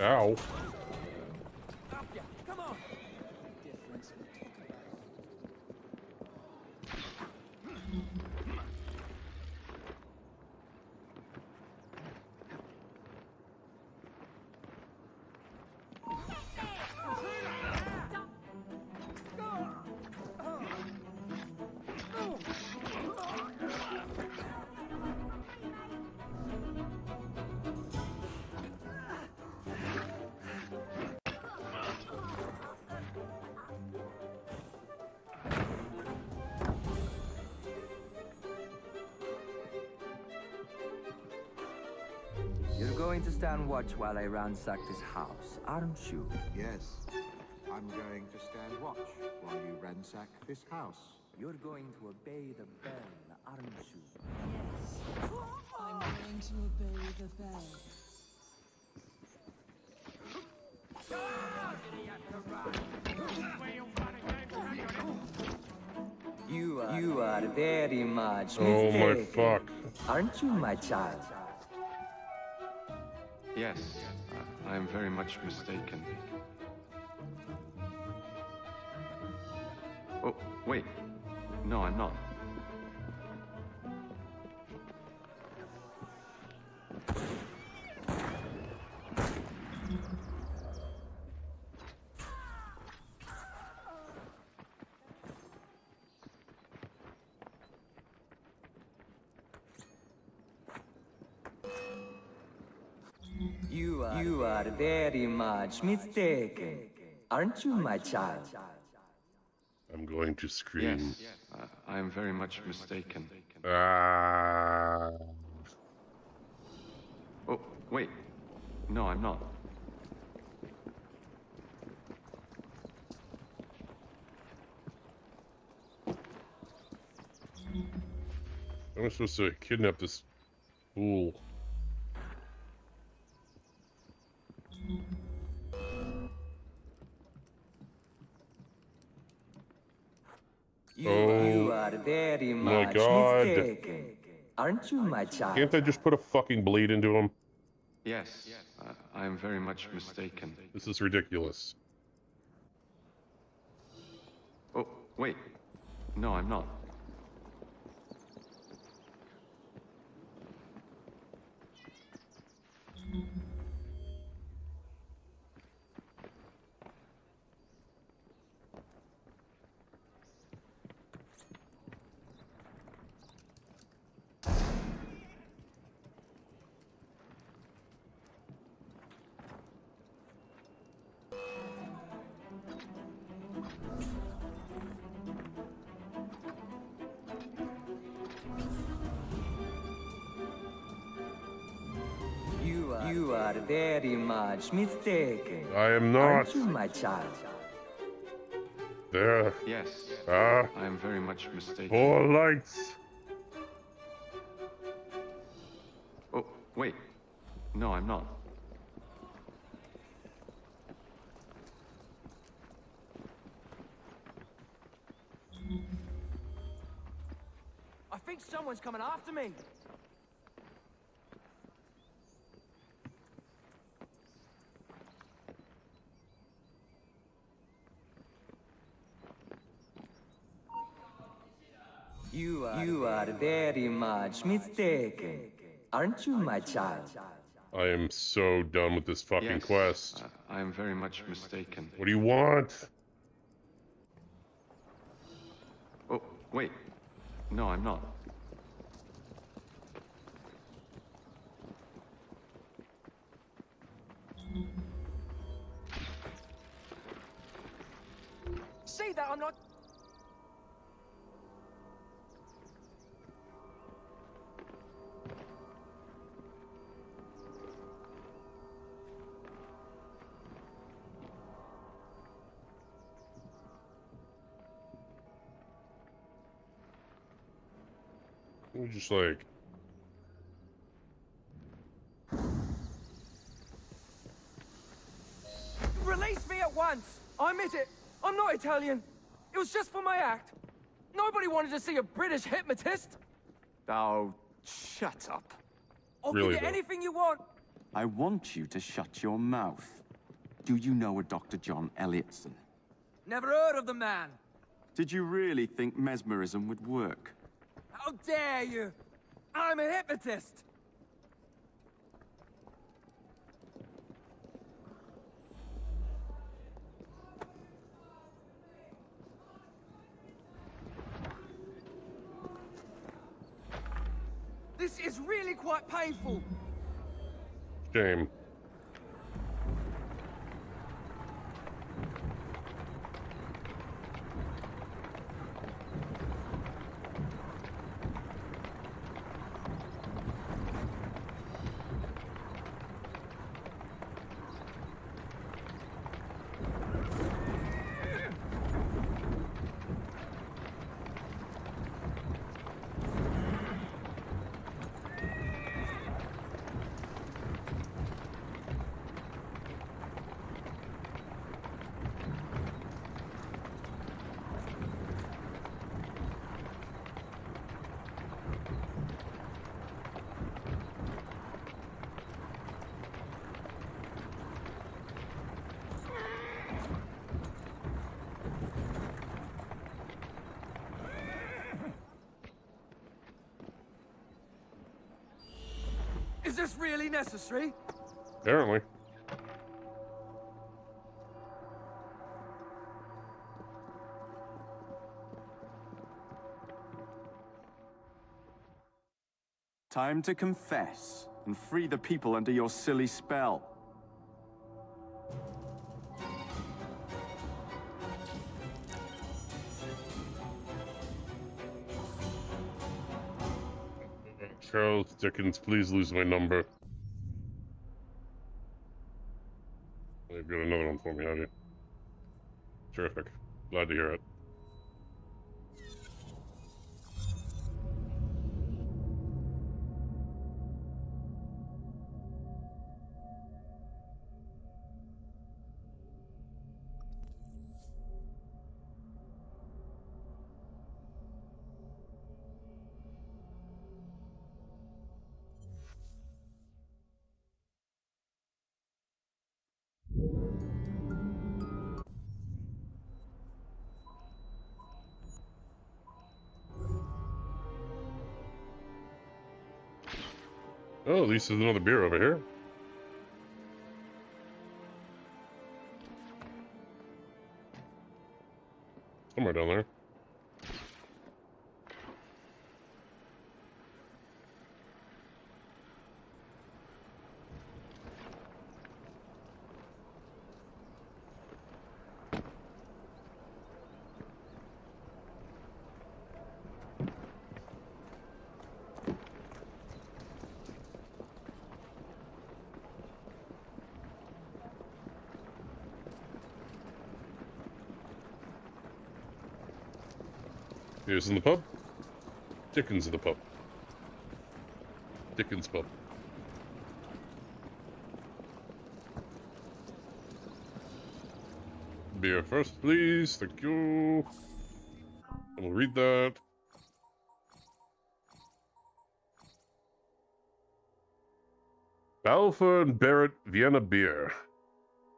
Ow. Come on! You're going to stand watch while I ransack this house, aren't you? Yes. I'm going to stand watch while you ransack this house. You're going to obey the bell, aren't you? Yes. I'm going to obey the bell. You are very much Oh my mistaken, fuck. aren't you, my child? Yes, I am very much mistaken. Oh, wait. No, I'm not. You are very much mistaken, aren't you, my child? I'm going to scream. Yes, I am very much mistaken. Ah. Oh, wait. No, I'm not. Am I supposed to kidnap this fool? You are very my much God. mistaken. Aren't you, my child? Can't I just put a fucking bleed into him? Yes, I am very much mistaken. This is ridiculous. Oh, wait. No, I'm not. You are very much mistaken. I am not. Aren't you, my child? There. Yes. Ah. I am very much mistaken. 4 lights. Oh, wait. No, I'm not. I think someone's coming after me. You are very much mistaken. Aren't you, my child? I am so done with this fucking quest. I am very much mistaken. What do you want? Oh, wait. No, I'm not. See that I'm not... We're just like... Release me at once! I admit it! I'm not Italian! It was just for my act! Nobody wanted to see a British hypnotist! Oh, shut up. I'll give you anything you want! I want you to shut your mouth. Do you know a Dr. John Elliotson? Never heard of the man! Did you really think mesmerism would work? How dare you! I'm a hypnotist! This is really quite painful! Shame. Is this really necessary? Apparently. Time to confess and free the people under your silly spell. Charles Dickens, please lose my number. You've got another one for me, have you? Terrific. Glad to hear it. Oh, at least there's another beer over here. Somewhere down there. Here's in the pub. Dickens in the pub. Dickens pub. Beer first, please. Thank you. And we'll read that. Balfour and Barrett Vienna beer.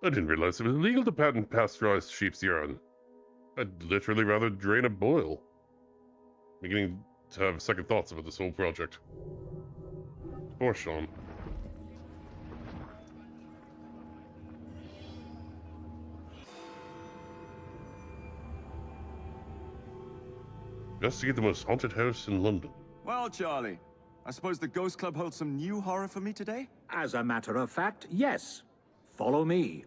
I didn't realize it was illegal to patent pasteurized sheep's urine. I'd literally rather drain a boil. Beginning to have second thoughts about this whole project. Poor Sean. Investigate the most haunted house in London. Well, Charlie, I suppose the Ghost Club holds some new horror for me today? As a matter of fact, yes. Follow me.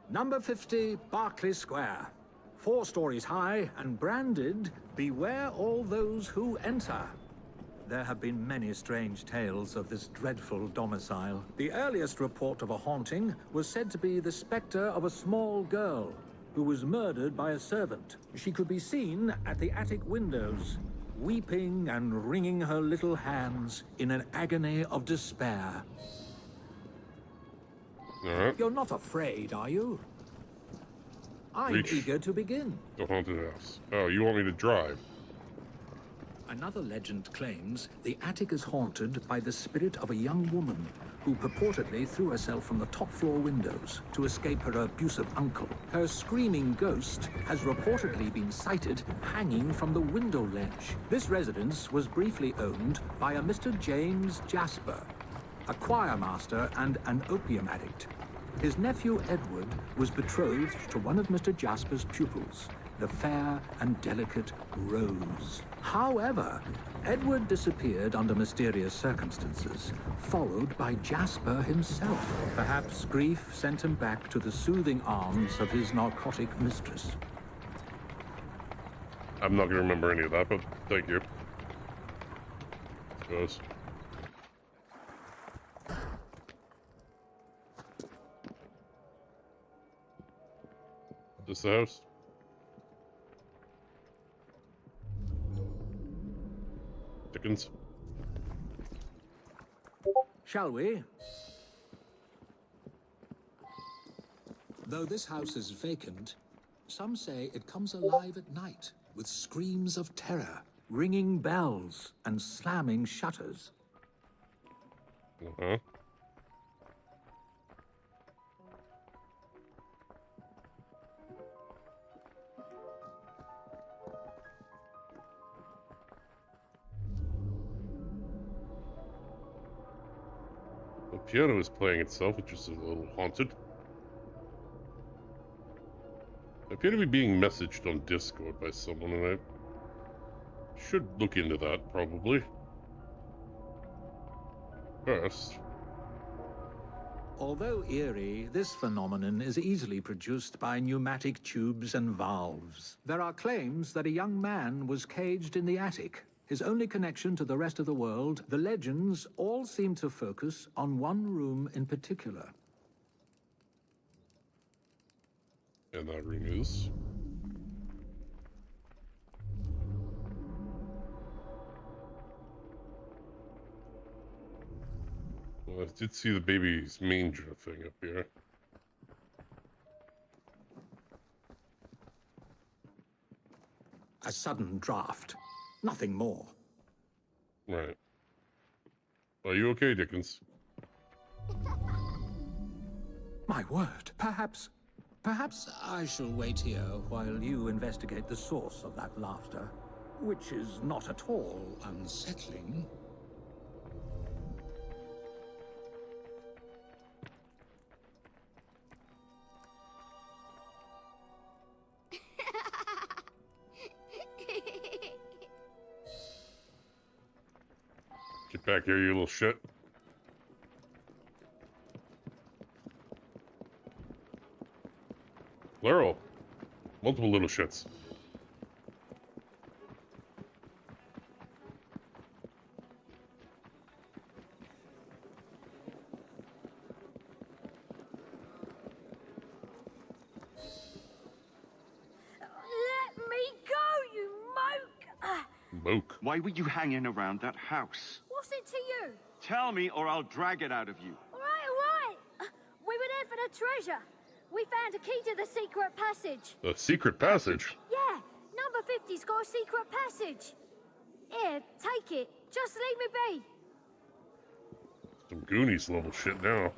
Number 50, Berkeley Square. 4 stories high and branded, "Beware all those who enter." There have been many strange tales of this dreadful domicile. The earliest report of a haunting was said to be the spectre of a small girl who was murdered by a servant. She could be seen at the attic windows, weeping and wringing her little hands in an agony of despair. You're not afraid, are you? I'm eager to begin. The haunted house. Oh, you want me to drive? Another legend claims the attic is haunted by the spirit of a young woman who purportedly threw herself from the top floor windows to escape her abusive uncle. Her screaming ghost has reportedly been sighted hanging from the window ledge. This residence was briefly owned by a Mr. James Jasper, a choir master and an opium addict. His nephew Edward was betrothed to one of Mr. Jasper's pupils, the fair and delicate Rose. However, Edward disappeared under mysterious circumstances, followed by Jasper himself. Perhaps grief sent him back to the soothing arms of his narcotic mistress. I'm not gonna remember any of that, but thank you. Suppose. This the house? Dickens. Shall we? Though this house is vacant, some say it comes alive at night with screams of terror, ringing bells and slamming shutters. Uh-huh. The piano is playing itself, which is a little haunted. I appear to be being messaged on Discord by someone, and I should look into that, probably. First. Although eerie, this phenomenon is easily produced by pneumatic tubes and valves. There are claims that a young man was caged in the attic. His only connection to the rest of the world, the legends all seem to focus on one room in particular. And that room is... Well, I did see the baby's manger thing up here. A sudden draft. Nothing more. Right. Are you okay, Dickens? My word. Perhaps I shall wait here while you investigate the source of that laughter, which is not at all unsettling. Back here, you little shit. Plural. Multiple little shits. Let me go, you moke! Moke. Why were you hanging around that house? What's it to you? Tell me or I'll drag it out of you. All right. We were there for the treasure. We found a key to the secret passage. The secret passage? Yeah, number 50's got a secret passage. Here, take it. Just leave me be. Some Goonies level shit now.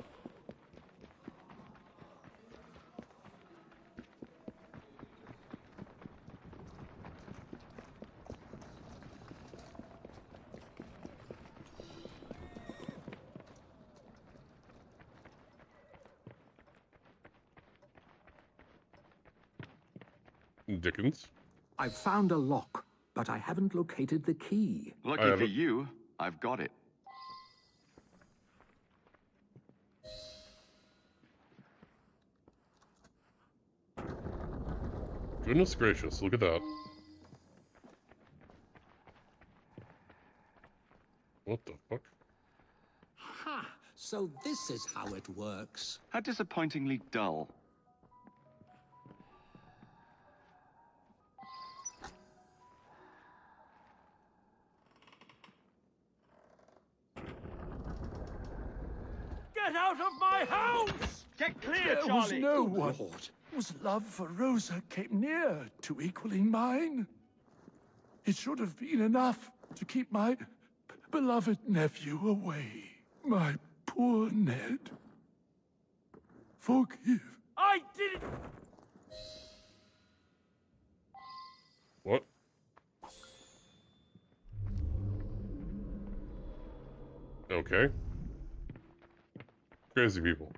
Dickens. I've found a lock, but I haven't located the key. Lucky for you, I've got it. Goodness gracious, look at that. What the fuck? Ha! So this is how it works. How disappointingly dull. Get out of my house! Get clear, There was no one whose love for Rosa came near to equaling mine. It should have been enough to keep my beloved nephew away. My poor Ned. Forgive. I didn't... What? Okay. Crazy people.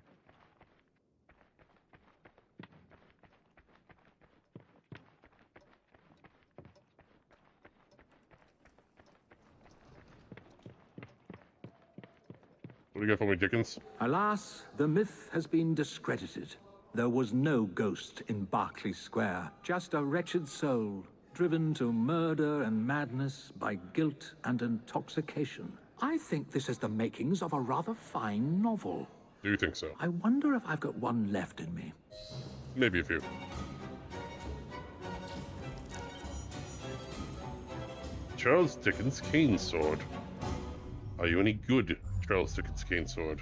What do you got for me, Dickens? Alas, the myth has been discredited. There was no ghost in Berkeley Square, just a wretched soul, driven to murder and madness by guilt and intoxication. I think this is the makings of a rather fine novel. Do you think so? I wonder if I've got one left in me. Maybe a few. Charles Dickens' cane sword. Are you any good, Charles Dickens' cane sword?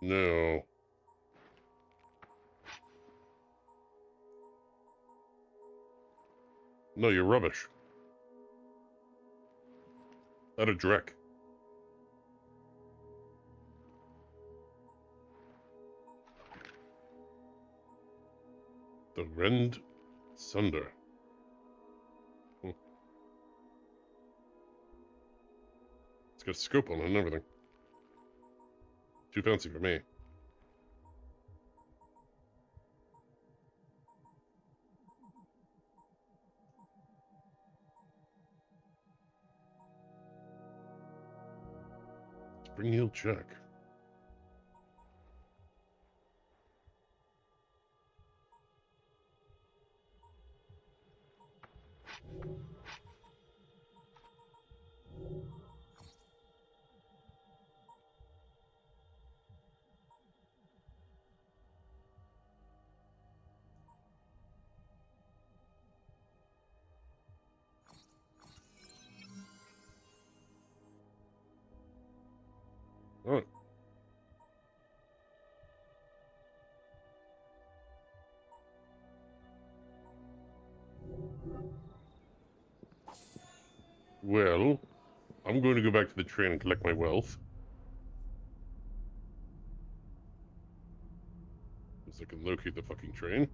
No. No, you're rubbish. Not a Drek. The Rend Sunder. It's got a scope on it and everything. Too fancy for me. Spring Heel check. Oh. Well, I'm going to go back to the train and collect my wealth. Because I can locate the fucking train.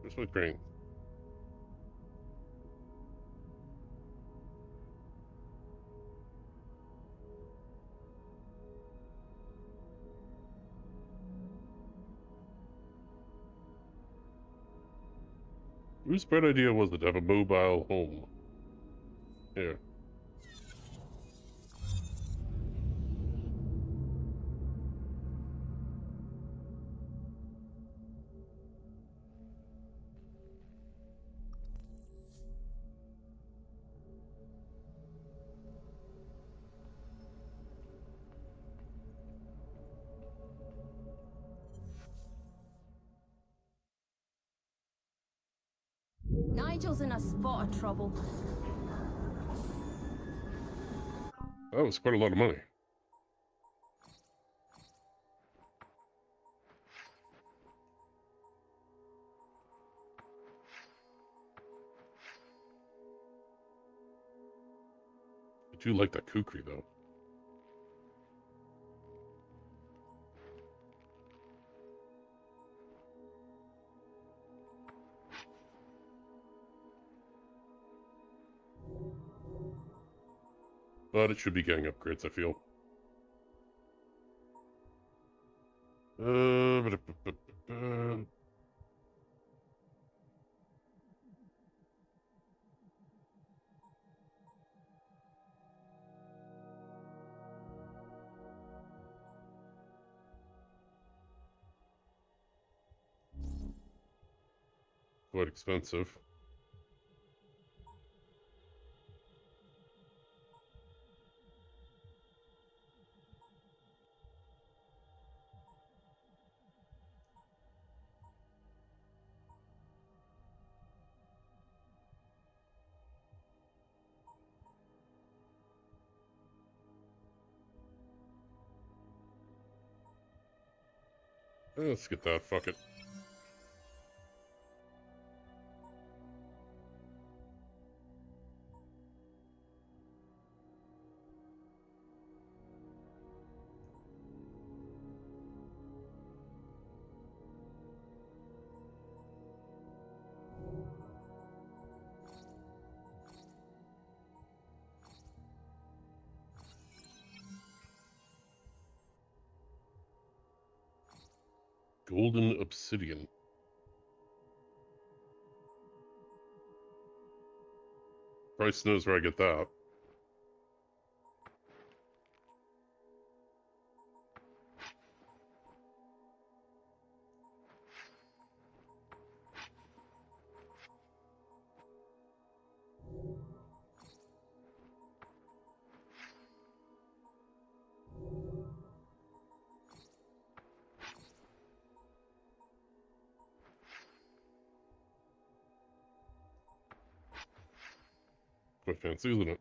Where's my train? Whose bright idea was it to have a mobile home? Here. Nigel's in a spot of trouble. That was quite a lot of money. I do like that kukri, though. But it should be getting upgrades, I feel. Quite expensive. Let's get that, fuck it. Golden obsidian. Bryce knows where I get that. Quite fancy, isn't it?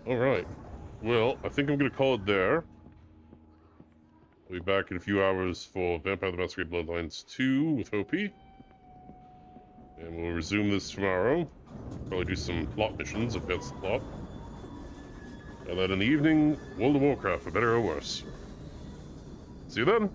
Alright. Well, I think I'm going to call it there. I'll be back in a few hours for Vampire the Masquerade Bloodlines 2 with Hopi. And we'll resume this tomorrow. Probably do some plot missions if that's the plot. And then in the evening, World of Warcraft, for better or worse. See you then!